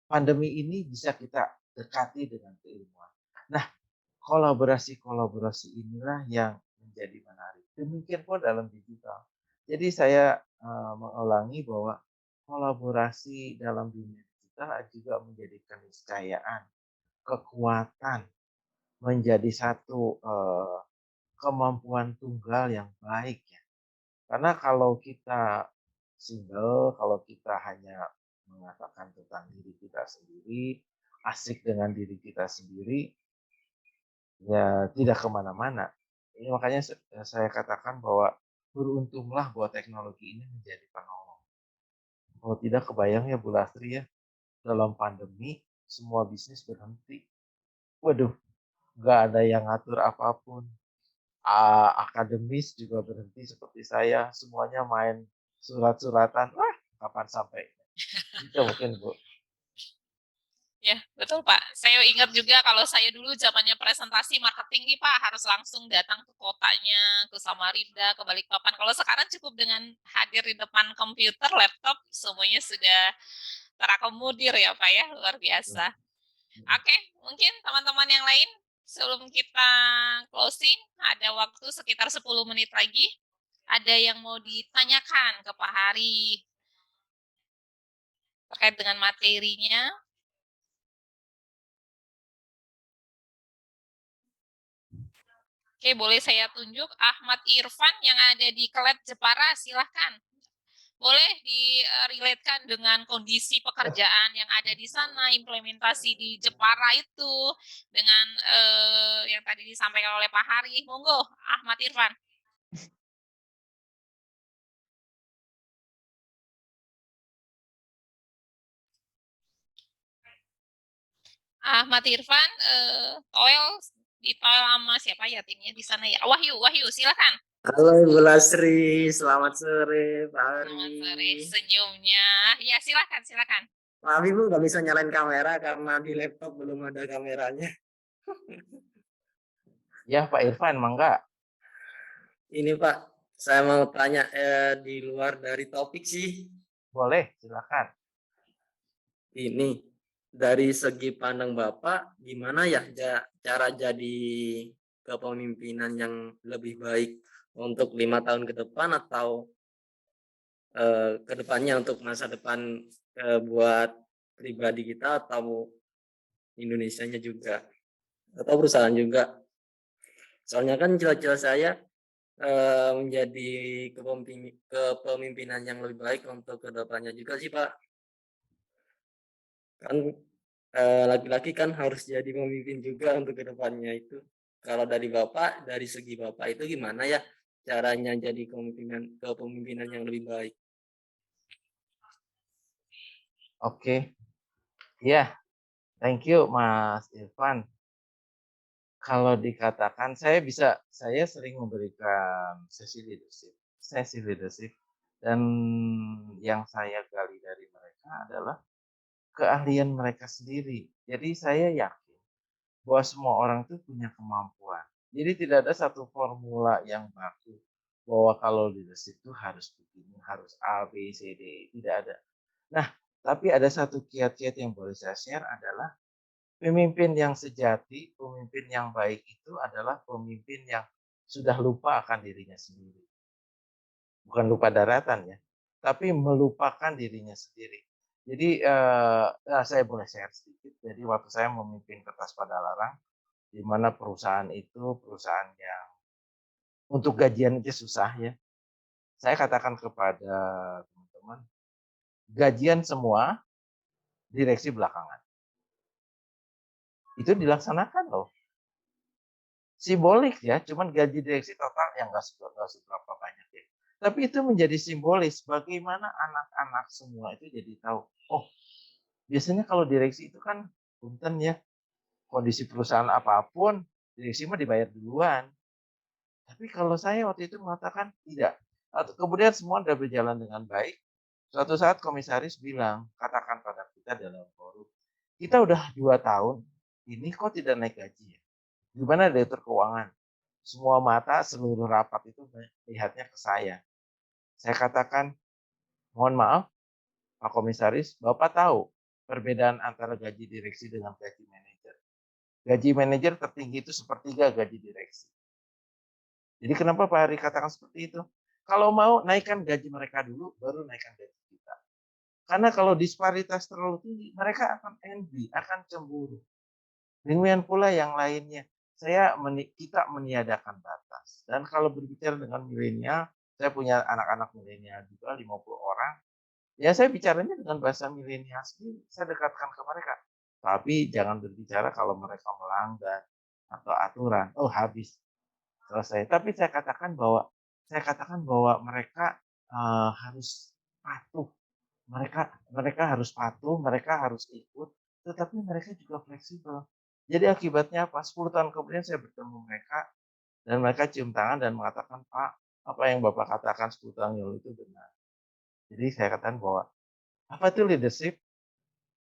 pandemi ini bisa kita dekati dengan keilmuan. Nah, kolaborasi inilah yang menjadi menarik. Demikian pun dalam digital. Jadi saya mengulangi bahwa kolaborasi dalam dunia digital juga menjadi keniscayaan, kekuatan, menjadi satu kemampuan tunggal yang baik ya. Karena kalau kita single, kalau kita hanya mengatakan tentang diri kita sendiri, asik dengan diri kita sendiri, ya tidak kemana-mana. Ini makanya saya katakan bahwa beruntunglah bahwa teknologi ini menjadi penolong. Kalau tidak kebayang ya Bu Lastri ya, dalam pandemi semua bisnis berhenti. Waduh, nggak ada yang ngatur apapun. Akademis juga berhenti seperti saya, semuanya main surat-suratan. Wah, kapan sampai? Itu mungkin Bu. Ya, betul Pak. Saya ingat juga kalau saya dulu zamannya presentasi marketing nih Pak, harus langsung datang ke kotanya, ke Samarinda, ke Balikpapan. Kalau sekarang cukup dengan hadir di depan komputer, laptop, semuanya sudah terakomodir ya Pak ya, luar biasa. Oke, mungkin teman-teman yang lain sebelum kita closing, ada waktu sekitar 10 menit lagi. Ada yang mau ditanyakan ke Pak Hari terkait dengan materinya? Oke, boleh saya tunjuk Ahmad Irfan yang ada di Kelet Jepara, silahkan. Boleh direlatekan dengan kondisi pekerjaan yang ada di sana, implementasi di Jepara itu, dengan yang tadi disampaikan oleh Pak Hari. Monggo, Ahmad Irfan. Ahmad Irfan, Toel, di Toel sama siapa ya timnya di sana ya? Wahyu, silakan. Halo Ibu Lasri, selamat sore Pak Hari. Selamat sore, senyumnya. Ya silakan. Maaf Ibu nggak bisa nyalain kamera karena di laptop belum ada kameranya. Ya Pak Irfan, mangga. Ini Pak, saya mau tanya di luar dari topik sih. Boleh, silakan. Ini dari segi pandang Bapak, gimana ya cara jadi kepemimpinan yang lebih baik untuk 5 tahun ke depan atau ke depannya untuk masa depan buat pribadi kita atau Indonesianya juga atau perusahaan juga. Soalnya kan cita-cita saya menjadi kepemimpinan yang lebih baik untuk ke depannya juga sih Pak. Kan laki-laki kan harus jadi pemimpin juga untuk ke depannya itu. Kalau dari Bapak, dari segi Bapak itu gimana ya caranya jadi kepemimpinan yang lebih baik? Oke. Ya, thank you Mas Irfan. Kalau dikatakan saya sering memberikan sesi leadership dan yang saya gali dari mereka adalah keahlian mereka sendiri. Jadi saya yakin bahwa semua orang itu punya kemampuan. Jadi tidak ada satu formula yang baku bahwa kalau leadership itu harus begini, harus A, B, C, D, tidak ada. Nah, tapi ada satu kiat-kiat yang boleh saya share adalah pemimpin yang sejati, pemimpin yang baik itu adalah pemimpin yang sudah lupa akan dirinya sendiri. Bukan lupa daratan ya, tapi melupakan dirinya sendiri. Jadi saya boleh share sedikit. Jadi waktu saya memimpin Kertas Padalarang, di mana perusahaan itu perusahaan yang untuk gajian aja susah ya. Saya katakan kepada teman-teman, gajian semua, direksi belakangan. Itu dilaksanakan loh. Simbolik ya, cuman gaji direksi total yang nggak seberapa banyak ya. Tapi itu menjadi simbolis bagaimana anak-anak semua itu jadi tahu, oh biasanya kalau direksi itu kan punten ya, kondisi perusahaan apapun, direksi mah dibayar duluan. Tapi kalau saya waktu itu mengatakan tidak. Kemudian semua sudah berjalan dengan baik. Suatu saat komisaris bilang, katakan pada kita dalam forum, kita udah 2 tahun, ini kok tidak naik gaji ya? Gimana direktur keuangan? Semua mata, seluruh rapat itu melihatnya ke saya. Saya katakan, mohon maaf, Pak Komisaris, Bapak tahu perbedaan antara gaji direksi dengan gaji manajer. Gaji manajer tertinggi itu sepertiga gaji direksi. Jadi kenapa Pak Hari katakan seperti itu? Kalau mau naikkan gaji mereka dulu, baru naikkan gaji kita. Karena kalau disparitas terlalu tinggi, mereka akan envy, akan cemburu. Demikian pula yang lainnya. kita meniadakan batas. Dan kalau berbicara dengan milenial, saya punya anak-anak milenial juga 50 orang. Ya saya bicaranya dengan bahasa milenial sendiri, saya dekatkan ke mereka. Tapi jangan berbicara kalau mereka melanggar atau aturan, oh habis, selesai. Tapi saya katakan bahwa mereka harus patuh. Mereka harus patuh, mereka harus ikut, tetapi mereka juga fleksibel. Jadi akibatnya apa? 10 tahun kemudian saya bertemu mereka dan mereka cium tangan dan mengatakan, "Pak, apa yang Bapak katakan 10 tahun yang lalu itu benar." Jadi saya katakan bahwa apa itu leadership?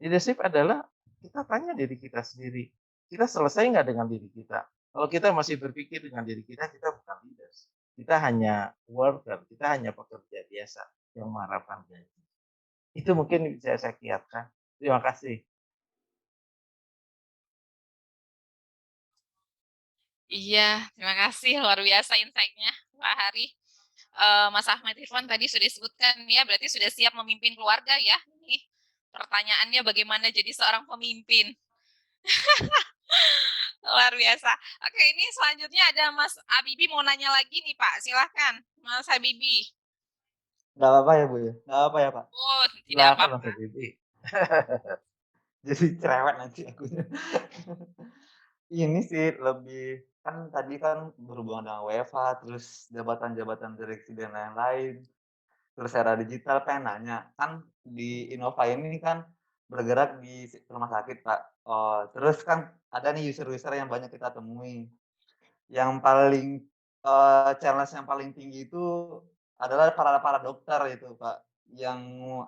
Leadership adalah kita tanya diri kita sendiri, kita selesai nggak dengan diri kita? Kalau kita masih berpikir dengan diri kita bukan leaders. Kita hanya worker, kita hanya pekerja biasa yang mengharapkan gaji. Itu mungkin bisa saya kiatkan. Terima kasih. Iya, terima kasih luar biasa insight-nya Pak Hari. Mas Ahmad Irfan tadi sudah disebutkan ya, berarti sudah siap memimpin keluarga ya. Nih, pertanyaannya bagaimana jadi seorang pemimpin? Luar biasa. Oke, ini selanjutnya ada Mas Habibi mau nanya lagi nih Pak. Silahkan Mas Habibi. Nggak apa-apa ya Bu ya? Nggak apa-apa ya Pak? Oh, tidak Silakan apa-apa. Mas Habibie. Jadi cerewet nanti akunya. Ini sih lebih, kan tadi kan berhubungan dengan WFH, terus jabatan-jabatan direksi dan lain-lain, terus era digital, pengen nanya, kan di Innova ini kan bergerak di rumah sakit Pak, terus kan ada nih user-user yang banyak kita temui. Yang paling, challenge yang paling tinggi itu adalah para dokter itu Pak, yang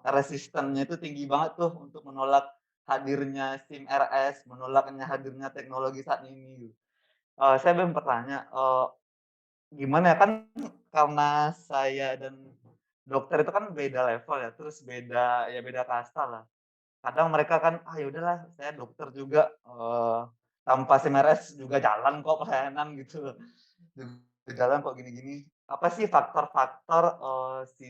resistennya itu tinggi banget tuh untuk menolak hadirnya SIM RS, menolaknya hadirnya teknologi saat ini. Saya belum bertanya, gimana ya, kan karena saya dan dokter itu kan beda level ya, terus beda kasta lah. Kadang mereka kan, "Ah, ya udahlah saya dokter juga, tanpa SIM RS juga jalan kok pelayanan," gitu loh. Juga jalan kok gini-gini. Apa sih faktor-faktor, si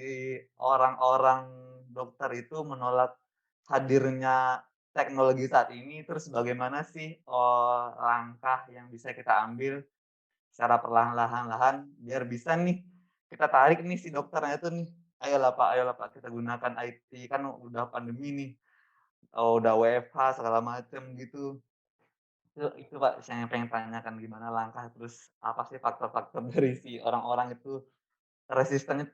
orang-orang dokter itu menolak hadirnya teknologi saat ini, terus bagaimana sih, langkah yang bisa kita ambil secara perlahan-lahan biar bisa nih kita tarik nih si dokternya itu nih, ayolah Pak kita gunakan IT, kan udah pandemi nih, udah WFH segala macem gitu." Itu Pak, saya pengen tanyakan gimana langkah, terus apa sih faktor-faktor dari si orang-orang itu resistennya,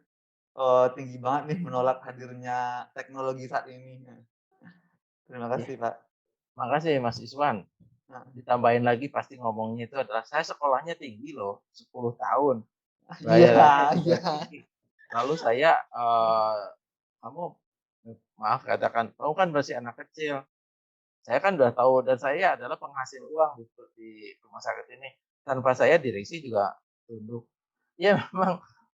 tinggi banget nih menolak hadirnya teknologi saat ini. Terima Ya, kasih Pak. makasih Mas Iswan. Nah. Ditambahin lagi pasti ngomongnya itu adalah saya sekolahnya tinggi loh, 10 tahun. Iya Bayarannya juga iya. tinggi. Lalu saya, kamu maaf katakan, kamu kan masih anak kecil. Saya kan udah tahu dan saya adalah penghasil uang di rumah sakit ini. Tanpa saya direksi juga tunduk. Ya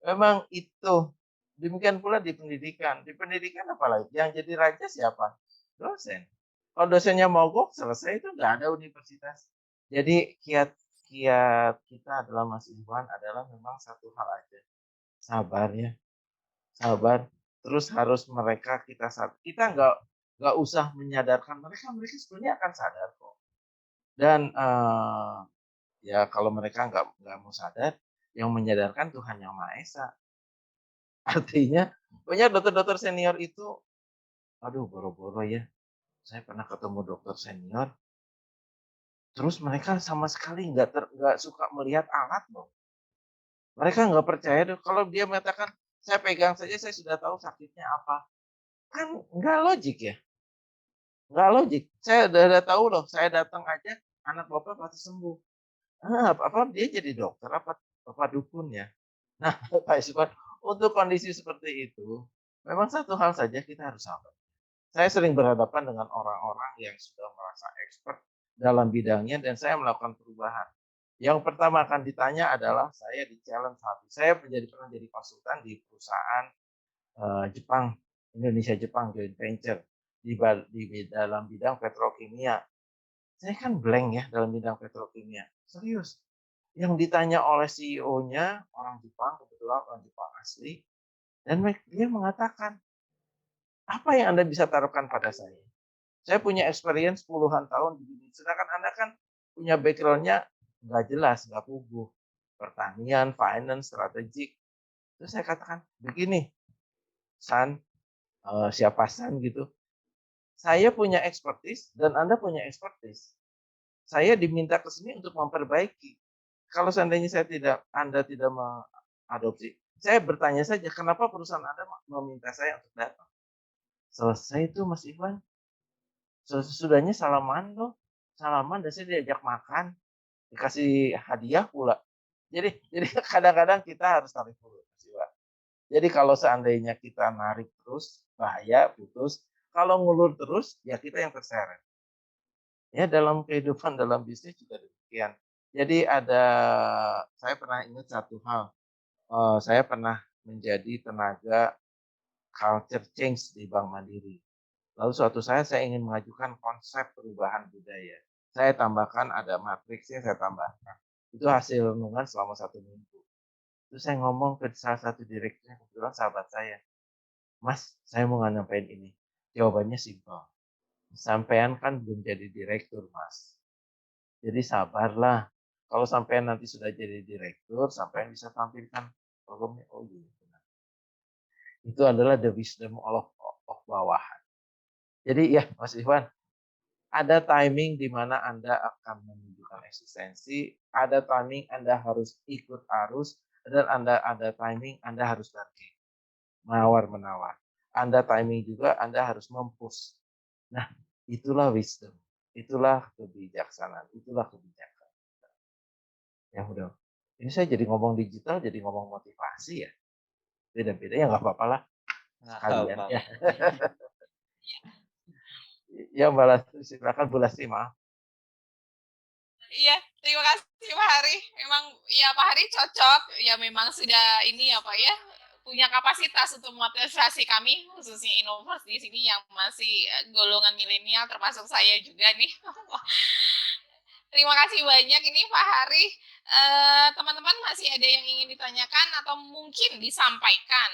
memang itu. Demikian pula di pendidikan. Di pendidikan apalagi yang jadi raja siapa? Dosen. Kalau dosennya mogok selesai itu nggak ada universitas. Jadi kiat kita adalah Mas Iwan adalah memang satu hal aja. Sabar ya. Sabar. Terus harus kita nggak usah menyadarkan mereka sebenarnya akan sadar kok. Dan ya kalau mereka nggak mau sadar, yang menyadarkan Tuhan Yang Maha Esa. Artinya banyak dokter-dokter senior itu, aduh boro-boro ya. Saya pernah ketemu dokter senior, terus mereka sama sekali nggak suka melihat alat loh. Mereka nggak percaya deh kalau dia mengatakan, saya pegang saja saya sudah tahu sakitnya apa. Kan nggak logik ya. Nggak logik. Saya udah tahu loh, saya datang aja anak Bapak pasti sembuh. Apa dia jadi dokter apa dukun ya? Nah, Pak Iswan, untuk kondisi seperti itu, memang satu hal saja kita harus sabar. Saya sering berhadapan dengan orang-orang yang sudah merasa expert dalam bidangnya dan saya melakukan perubahan. Yang pertama akan ditanya adalah saya di-challenge habis. Saya pernah jadi konsultan di perusahaan Jepang, Indonesia-Jepang joint venture di dalam bidang petrokimia. Saya kan blank ya dalam bidang petrokimia. Serius. Yang ditanya oleh CEO-nya orang Jepang, kebetulan orang Jepang asli, dan dia mengatakan, apa yang Anda bisa taruhkan pada saya? Saya punya experience puluhan tahun di dunia, sedangkan Anda kan punya background-nya nggak jelas, nggak puguh. Pertanian, finance, strategik. Terus saya katakan, begini, San, siapa San gitu. Saya punya expertise dan Anda punya expertise. Saya diminta ke sini untuk memperbaiki. Kalau seandainya Anda tidak mengadopsi, saya bertanya saja, kenapa perusahaan Anda meminta saya untuk datang? Selesai itu Mas Ivan. Sesudahnya salaman loh. Salaman dan saya diajak makan. Dikasih hadiah pula. Jadi kadang-kadang kita harus tarik dulu. Jadi kalau seandainya kita narik terus, bahaya, putus. Kalau ngulur terus, ya kita yang terseret. Ya dalam kehidupan, dalam bisnis juga demikian. Jadi saya pernah ingat satu hal. Saya pernah menjadi tenaga culture change di Bank Mandiri. Lalu suatu saat saya ingin mengajukan konsep perubahan budaya. Saya tambahkan ada matriksnya, saya tambahkan. Itu hasil renungan selama 1 minggu. Terus saya ngomong ke salah satu direkturnya, kebetulan sahabat saya. Mas, saya mau nyampein ini. Jawabannya simpel. Sampean kan belum jadi direktur, Mas. Jadi sabarlah. Kalau sampean nanti sudah jadi direktur, sampean bisa tampilkan programnya. Oh iya, benar. Itu adalah the wisdom of bawahan. Jadi ya, Mas Ivan, ada timing di mana Anda akan menunjukkan eksistensi, ada timing Anda harus ikut arus, dan ada timing Anda harus bargain, menawar-menawar. Ada timing juga Anda harus mempush. Nah, itulah wisdom, itulah kebijaksanaan, itulah kebijakan. Ya udah, ini saya jadi ngomong digital, jadi ngomong motivasi ya. Beda-beda ya nggak apa-apa lah. Sekalian ya. Ya Mbak Lastri, silakan Bu Lastri, maaf. Iya, terima kasih Pak Hari. Memang ya Pak Hari cocok, ya memang sudah ini ya Pak ya, punya kapasitas untuk motivasi kami, khususnya Innovers di sini yang masih golongan milenial, termasuk saya juga nih. Terima kasih banyak ini Pak Hari. Teman-teman masih ada yang ingin ditanyakan atau mungkin disampaikan?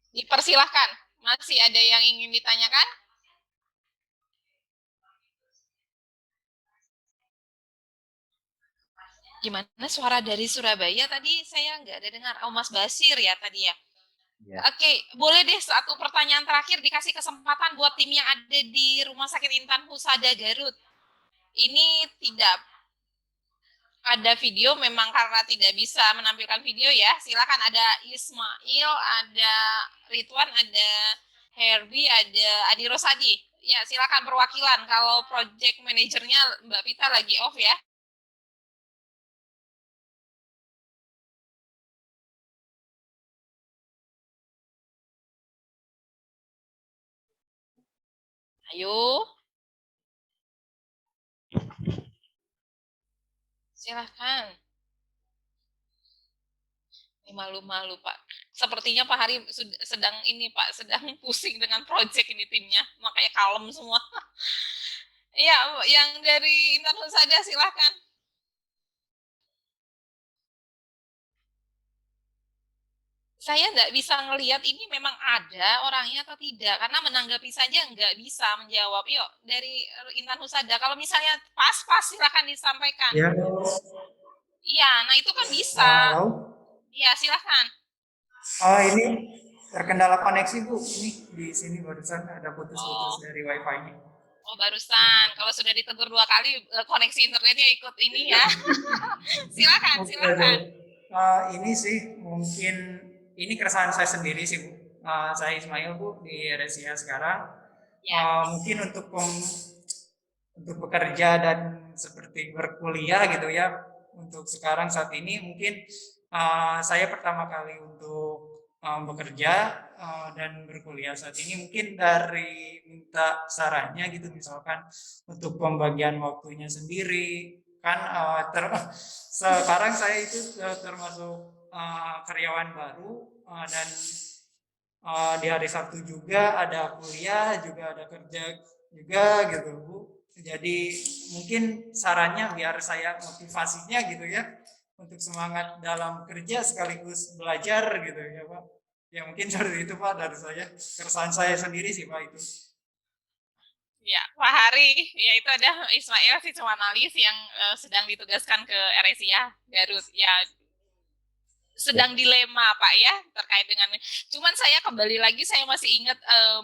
Dipersilahkan. Masih ada yang ingin ditanyakan? Gimana suara dari Surabaya tadi saya nggak ada dengar. Oh Mas Basir ya tadi ya. Ya. Oke, boleh deh satu pertanyaan terakhir dikasih kesempatan buat tim yang ada di Rumah Sakit Intan Husada Garut. Ini tidak ada video memang karena tidak bisa menampilkan video ya. Silakan, ada Ismail, ada Ridwan, ada Herbie, ada Adi Rosadi. Ya, silakan perwakilan. Kalau project manajernya Mbak Vita lagi off ya. Ayo. Silahkan. Ini malu-malu Pak. Sepertinya Pak Hari sedang ini Pak, sedang pusing dengan project ini timnya. Makanya kalem semua. Iya, yang dari Intan Husada silahkan. Saya nggak bisa ngelihat ini memang ada orangnya atau tidak, karena menanggapi saja nggak bisa menjawab. Yuk, dari Intan Husada, kalau misalnya pas silakan disampaikan. Ya. Iya, nah itu kan bisa. Halo. Iya, silakan. Oh, ini terkendala koneksi Bu. Ini di sini barusan ada putus-putus dari wifi-nya. Oh, barusan. Kalau sudah ditegur 2 kali, koneksi internetnya ikut ini ya. Silakan. Ini sih mungkin ini keresahan saya sendiri sih Bu. Saya Ismail Bu di RSIA sekarang. Ya. Mungkin untuk bekerja dan seperti berkuliah gitu ya. Untuk sekarang saat ini mungkin saya pertama kali untuk bekerja dan berkuliah saat ini, mungkin dari minta sarannya gitu, misalkan untuk pembagian waktunya sendiri kan. Sekarang saya itu termasuk karyawan baru dan di hari Sabtu juga ada kuliah, juga ada kerja juga gitu Bu. Jadi mungkin sarannya biar saya motivasinya gitu ya, untuk semangat dalam kerja sekaligus belajar gitu ya Pak. Ya mungkin seperti itu Pak dari saya. Keresahan saya sendiri sih Pak itu. Ya, Pak Hari, ya itu ada Ismail sistem analis yang sedang ditugaskan ke RSIA Garut. Ya, sedang dilema Pak ya terkait dengan. Cuman saya kembali lagi, saya masih ingat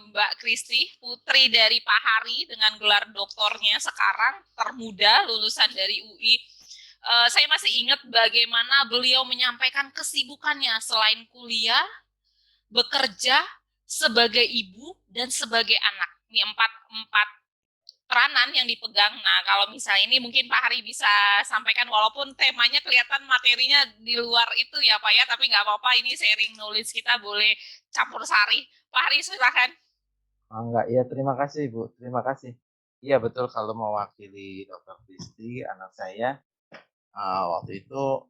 Mbak Kristi, putri dari Pak Hari dengan gelar doktornya sekarang, termuda lulusan dari UI. Saya masih ingat bagaimana beliau menyampaikan kesibukannya selain kuliah, bekerja, sebagai ibu, dan sebagai anak. Ini empat peranan yang dipegang. Nah, kalau misalnya ini mungkin Pak Hari bisa sampaikan, walaupun temanya kelihatan materinya di luar itu ya Pak ya, tapi nggak apa-apa, ini sharing knowledge kita boleh campur sari. Pak Hari silakan. Enggak, ya terima kasih Bu, terima kasih. Iya betul, kalau mewakili Dr. Kristi, anak saya waktu itu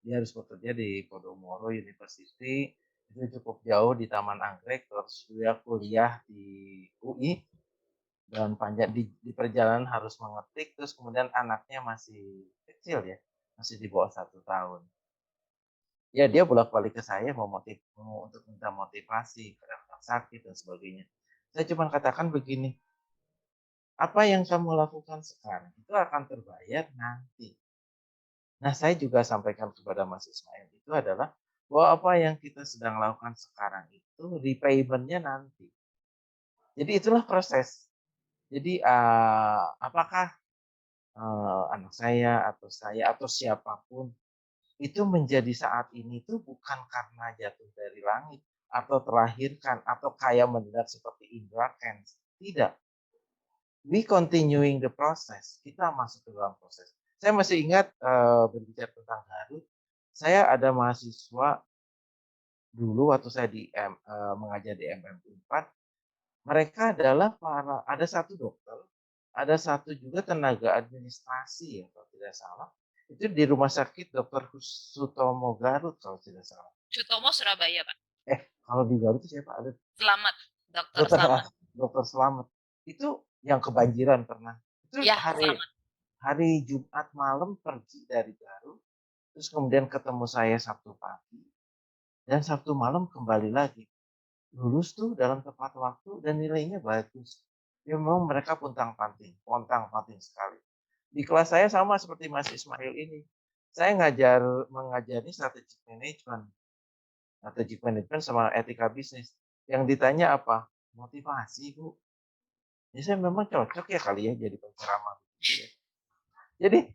dia harus bekerja di Podomoro University, itu cukup jauh di Taman Anggrek, terus dia kuliah di UI, dan panjang di perjalanan harus mengetik, terus kemudian anaknya masih kecil ya, masih di bawah 1 tahun. Ya dia bolak-balik ke saya mau untuk minta motivasi pada anak sakit dan sebagainya. Saya cuma katakan begini, apa yang kamu lakukan sekarang itu akan terbayar nanti. Nah, saya juga sampaikan kepada Mas Ismail itu adalah bahwa apa yang kita sedang lakukan sekarang itu repayment-nya nanti. Jadi itulah proses. Jadi apakah anak saya atau siapapun itu menjadi saat ini tuh bukan karena jatuh dari langit atau terlahirkan atau kayak mendadak seperti Indra Kents. Tidak. We continuing the process. Kita masuk ke dalam proses. Saya masih ingat berbicara tentang Garut. Saya ada mahasiswa dulu waktu saya mengajar di MM4. Mereka adalah ada satu dokter, ada satu juga tenaga administrasi ya kalau tidak salah. Itu di Rumah Sakit Dr. Sutomo Garut kalau tidak salah. Sutomo Surabaya Pak. Kalau di Garut itu siapa? Ada Selamat, Dokter Selamat. Dokter Selamat. Itu yang kebanjiran pernah. Itu ya, hari Jumat malam pergi dari Garut, terus kemudian ketemu saya Sabtu pagi, dan Sabtu malam kembali lagi. Lulus tuh dalam tepat waktu dan nilainya bagus. Ya memang mereka pontang-panting sekali. Di kelas saya sama seperti Mas Ismail ini. Saya mengajari strategic management sama etika bisnis. Yang ditanya apa? Motivasi, Bu. Ya saya memang cocok ya kali ya jadi penceramah. Jadi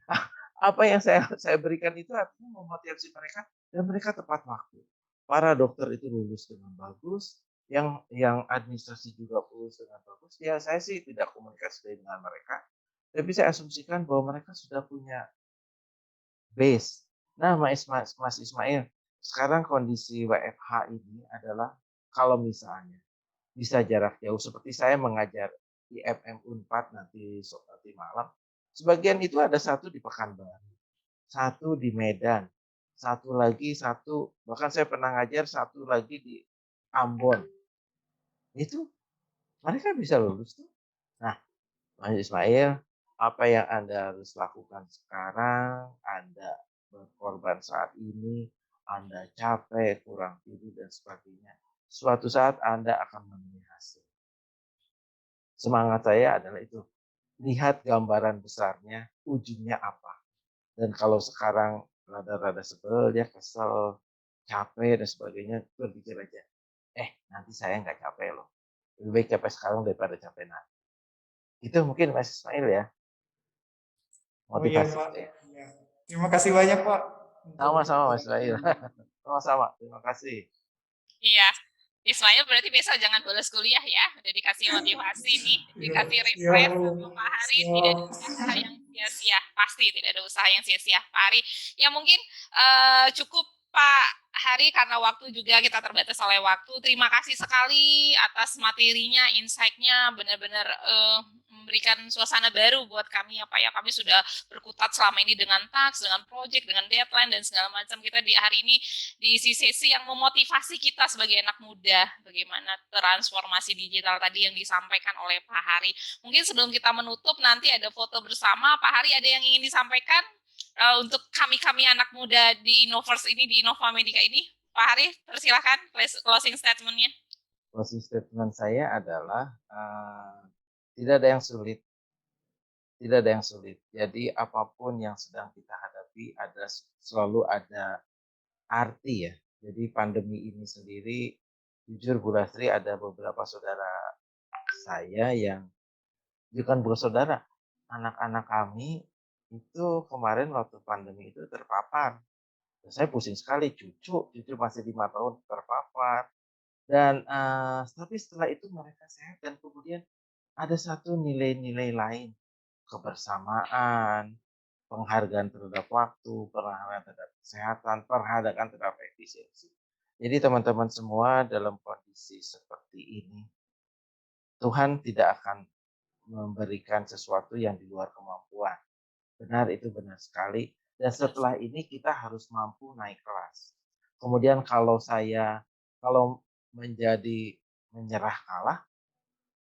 apa yang saya berikan itu artinya memotivasi mereka dan mereka tepat waktu. Para dokter itu lulus dengan bagus, yang administrasi juga lulus dengan bagus. Ya saya sih tidak komunikasi dengan mereka, tapi saya asumsikan bahwa mereka sudah punya base. Nah, Mas Ismail, sekarang kondisi WFH ini adalah kalau misalnya bisa jarak jauh seperti saya mengajar di MM4 nanti malam. Sebagian itu ada satu di Pekanbaru, satu di Medan, bahkan saya pernah ngajar satu lagi di Ambon. Itu mereka bisa lulus tuh. Nah, Mas Ismail, apa yang Anda harus lakukan sekarang? Anda berkorban saat ini, Anda capek, kurang tidur dan sebagainya. Suatu saat Anda akan menemui hasil. Semangat saya adalah itu. Lihat gambaran besarnya, ujungnya apa. Dan kalau sekarang rada-rada sebel, dia kesel, capek dan sebagainya, berpikir aja, nanti saya nggak capek loh. Lebih baik capek sekarang daripada capek nanti. Itu mungkin Mas Ismail ya. Motivasi. Oh iya, Pak. Ya. Terima kasih banyak Pak. Sama-sama Mas Ismail. Sama-sama, terima kasih. Iya. Ismail berarti besok jangan bolos kuliah ya, udah dikasih motivasi nih, dikasih refresh Pak Hari, tidak ada usaha yang sia-sia, pasti tidak ada usaha yang sia-sia Pak Hari. Ya mungkin cukup Pak Hari karena waktu juga kita terbatas oleh waktu. Terima kasih sekali atas materinya, insight-nya, benar-benar memberikan suasana baru buat kami ya Pak ya. Kami sudah berkutat selama ini dengan task, dengan project, dengan deadline dan segala macam. Kita di hari ini diisi sesi yang memotivasi kita sebagai anak muda bagaimana transformasi digital tadi yang disampaikan oleh Pak Hari. Mungkin sebelum kita menutup nanti ada foto bersama. Pak Hari ada yang ingin disampaikan untuk kami anak muda di Innoverse ini, di Innova Medica ini? Pak Hari, persilahkan closing statement-nya. closing statement saya adalah tidak ada yang sulit, tidak ada yang sulit. Jadi apapun yang sedang kita hadapi selalu ada arti ya. Jadi pandemi ini sendiri, jujur Bu Lastri, ada beberapa saudara saya yang bukan saudara, anak-anak kami itu kemarin waktu pandemi itu terpapar. Saya pusing sekali, cucu masih 5 tahun terpapar. Dan tapi setelah itu mereka sehat dan kemudian ada satu nilai-nilai lain, kebersamaan, penghargaan terhadap waktu, penghargaan terhadap kesehatan, penghargaan terhadap efisiensi. Jadi teman-teman semua dalam kondisi seperti ini, Tuhan tidak akan memberikan sesuatu yang di luar kemampuan. Benar, itu benar sekali. Dan setelah ini kita harus mampu naik kelas. Kemudian kalau menjadi menyerah kalah,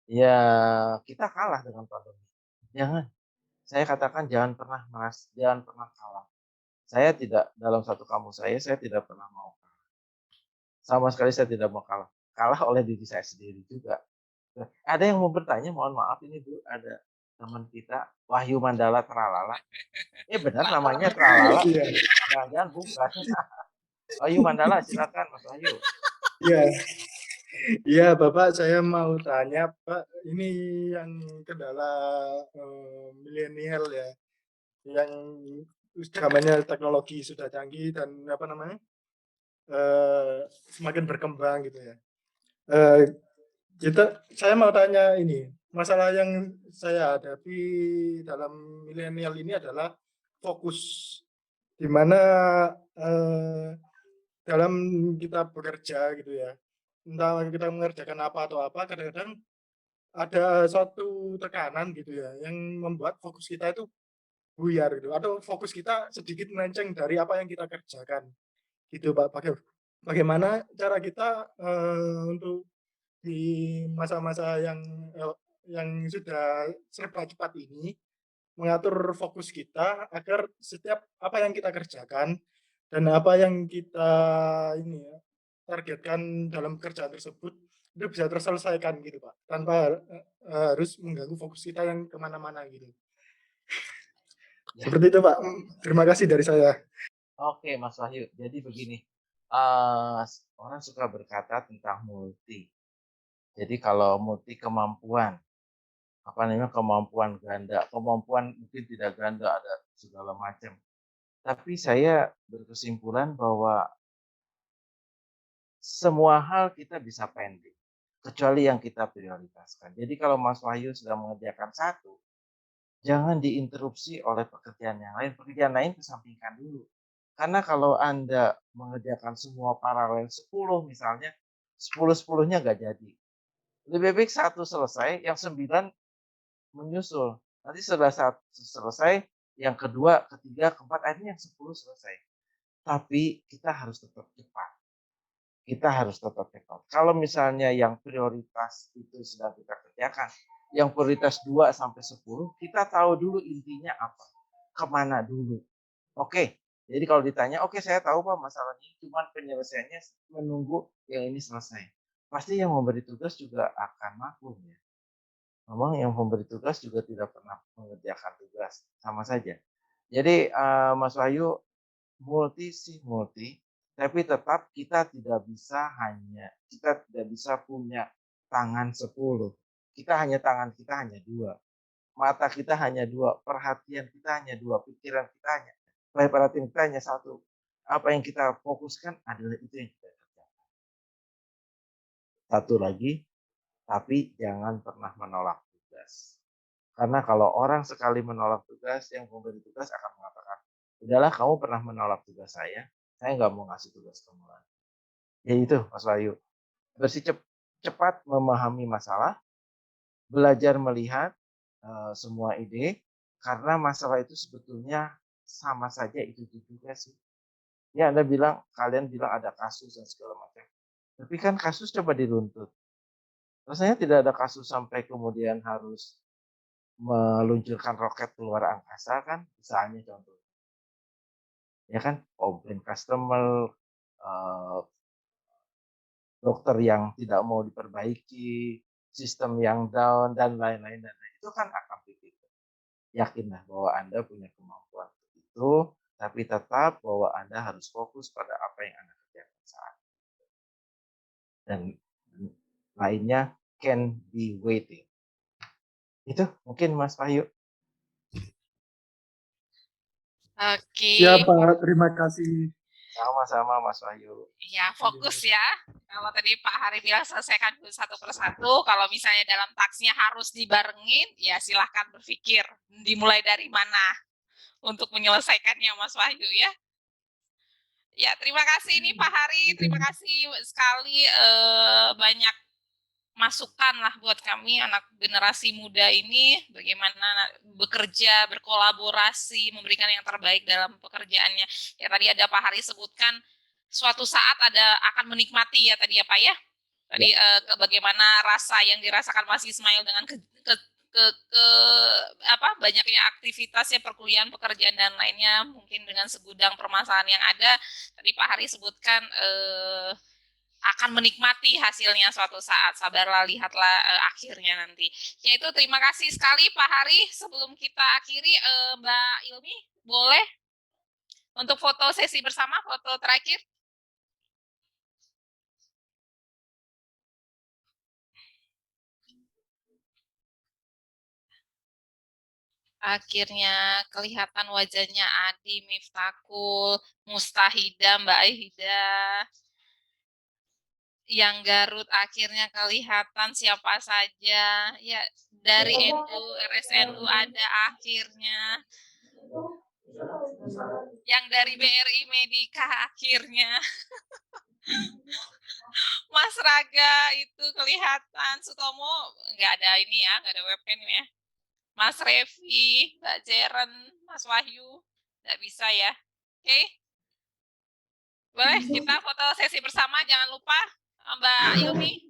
ya kita kalah dengan pandemi. Jangan. Saya katakan jangan pernah kalah. Saya tidak, dalam satu kamus saya tidak pernah mau kalah. Sama sekali saya tidak mau kalah. Kalah oleh diri saya sendiri juga. Ada yang mau bertanya, mohon maaf ini Bu, ada teman kita Wahyu Mandala Tralala. Benar namanya Tralala. Jangan bukan. Wahyu Mandala, silakan Mas Wahyu. Iya. Iya, Bapak, saya mau tanya, Pak, ini yang kendala milenial ya, yang zamannya teknologi sudah canggih dan semakin berkembang gitu ya. Saya mau tanya ini, masalah yang saya hadapi dalam milenial ini adalah fokus, di mana dalam kita bekerja gitu ya, entah kita mengerjakan apa atau apa, kadang-kadang ada suatu tekanan gitu ya, yang membuat fokus kita itu buyar gitu, atau fokus kita sedikit melenceng dari apa yang kita kerjakan, gitu Pak. Bagaimana cara kita untuk di masa-masa yang sudah serba cepat ini, mengatur fokus kita agar setiap apa yang kita kerjakan dan apa yang kita targetkan dalam pekerjaan tersebut itu bisa terselesaikan gitu Pak, tanpa harus mengganggu fokus kita yang kemana-mana gitu. Seperti itu Pak. Terima kasih dari saya. Oke Mas Wahyu, jadi begini, orang suka berkata tentang multi. Jadi kalau multi kemampuan, kemampuan ganda, kemampuan mungkin tidak ganda, ada segala macam. Tapi saya berkesimpulan bahwa semua hal kita bisa pending, kecuali yang kita prioritaskan. Jadi kalau Mas Wahyu sedang mengerjakan satu, jangan diinterupsi oleh pekerjaan yang lain. Pekerjaan lain kesampingkan dulu. Karena kalau Anda mengerjakan semua paralel 10 misalnya, 10-10-nya nggak jadi. Lebih baik satu selesai, yang 9 menyusul. Nanti setelah satu selesai, yang kedua, ketiga, keempat, akhirnya yang 10 selesai. Tapi kita harus tetap cepat. Kalau misalnya yang prioritas itu sedang kita kerjakan, yang prioritas 2 sampai 10, kita tahu dulu intinya apa, kemana dulu. Oke, jadi kalau ditanya, oke saya tahu Pak masalahnya, cuman penyelesaiannya menunggu yang ini selesai. Pasti yang memberi tugas juga akan maklum ya. Memang yang memberi tugas juga tidak pernah mengerjakan tugas, sama saja. Jadi Mas Wahyu, multi, tapi tetap kita tidak bisa punya tangan 10. Tangan kita hanya 2. Mata kita hanya 2, perhatian kita hanya 2, perhatian kita hanya 1. Apa yang kita fokuskan adalah itu yang kita kerjakan. Satu lagi, tapi jangan pernah menolak tugas. Karena kalau orang sekali menolak tugas, yang memberi tugas akan mengatakan, udahlah kamu pernah menolak tugas saya nggak mau ngasih tugas kamu lagi. Ya itu Mas Wahyu. Cepat memahami masalah, belajar melihat semua ide, karena masalah itu sebetulnya sama saja itu juga sih. Ya kalian bilang ada kasus dan segala macam. Tapi kan kasus coba diruntut. Rasanya tidak ada kasus sampai kemudian harus meluncurkan roket keluar angkasa kan, misalnya contoh. Ya kan, komplain customer, dokter yang tidak mau diperbaiki, sistem yang down, dan lain-lain. Itu kan aktivitas. Yakinlah bahwa Anda punya kemampuan itu, tapi tetap bahwa Anda harus fokus pada apa yang Anda kerjakan saat ini. Dan lainnya can be waiting. Itu mungkin Mas Wahyu. Oke. Siap Pak, terima kasih. Sama-sama Mas Wahyu. Ya, fokus ya. Kalau tadi Pak Hari bilang selesaikan dulu satu persatu, kalau misalnya dalam taksnya harus dibarengin, ya silahkan berpikir dimulai dari mana untuk menyelesaikannya Mas Wahyu ya. Ya, terima kasih nih Pak Hari, terima kasih sekali banyak masukan lah buat kami anak generasi muda ini bagaimana bekerja, berkolaborasi, memberikan yang terbaik dalam pekerjaannya. Ya tadi ada Pak Hari sebutkan suatu saat akan menikmati ya tadi ya Pak ya. Tadi bagaimana rasa yang dirasakan Mas Ismail dengan banyaknya aktivitasnya, perkuliahan, pekerjaan dan lainnya, mungkin dengan segudang permasalahan yang ada. Tadi Pak Hari sebutkan akan menikmati hasilnya suatu saat. Sabarlah, lihatlah akhirnya nanti. Yaitu terima kasih sekali Pak Hari. Sebelum kita akhiri, Mbak Ilmi, boleh untuk foto sesi bersama, foto terakhir? Akhirnya kelihatan wajahnya Adi, Miftahul, Mustahida, Mbak Aida. Yang Garut akhirnya kelihatan siapa saja. Ya, dari NU, RSNU ada akhirnya. Yang dari BRI Medika akhirnya. Mas Raga itu kelihatan. Sutomo nggak ada ini ya, nggak ada webcam ya. Mas Revi, Mbak Jeren, Mas Wahyu, nggak bisa ya. Oke. Boleh kita foto sesi bersama, jangan lupa. Mbak Ilmi,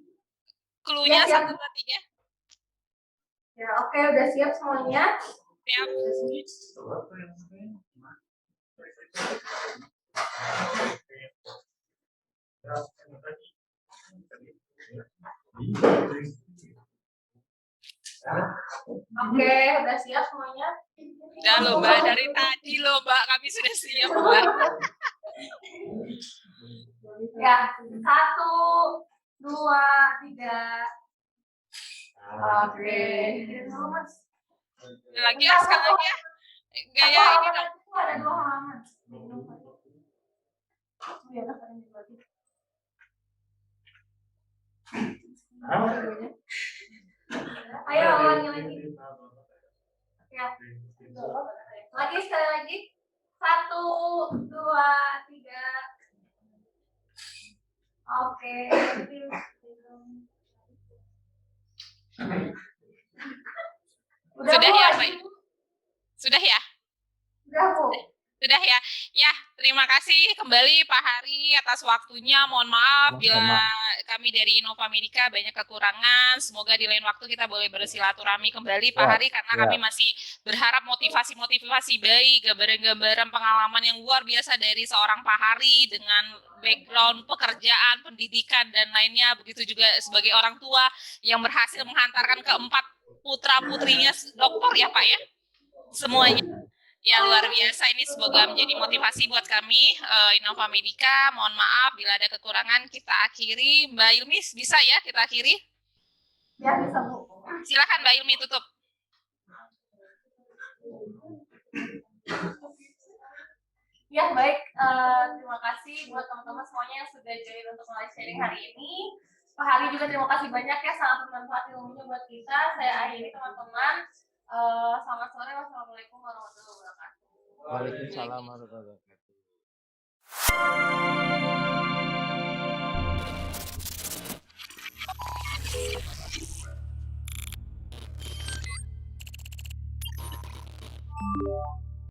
clue-nya 1, 2, 3. Ya, oke, udah siap semuanya. Siap. Oke, udah siap semuanya. Udah loh Mbak, dari tadi loh Mbak, kami sudah siap Mbak. Ya, 1, 2, 3. Oke. Lagi ya, sekali lagi ya. Gaya ini dong. Ada 2 halaman. Ayo, lagi. Ya. Lagi, sekali lagi. 1, 2, 3. Oke. Sudah ya, Mbak? Sudah ya? Sudah, Bu. Sudah ya. Ya, terima kasih kembali Pak Hari atas waktunya. Mohon maaf bila kami dari Innova Medica banyak kekurangan. Semoga di lain waktu kita boleh bersilaturahmi kembali Pak Hari, karena kami masih berharap motivasi-motivasi baik, gambaran-gambaran pengalaman yang luar biasa dari seorang Pak Hari dengan background pekerjaan, pendidikan dan lainnya. Begitu juga sebagai orang tua yang berhasil menghantarkan keempat putra-putrinya dokter ya Pak ya. Semuanya ya luar biasa. Ini semoga menjadi motivasi buat kami Innova Medica. Mohon maaf bila ada kekurangan, kita akhiri. Mbak Ilmi bisa ya kita akhiri? Ya, bisa Bu. Silakan Mbak Ilmi tutup. Ya baik, terima kasih buat teman-teman semuanya yang sudah join untuk live sharing hari ini. Pak Hari juga terima kasih banyak ya, sangat bermanfaat ilmunya buat kita. Saya akhiri teman-teman. Selamat sore, wassalamualaikum warahmatullahi wabarakatuh. Waalaikumsalam warahmatullahi wabarakatuh.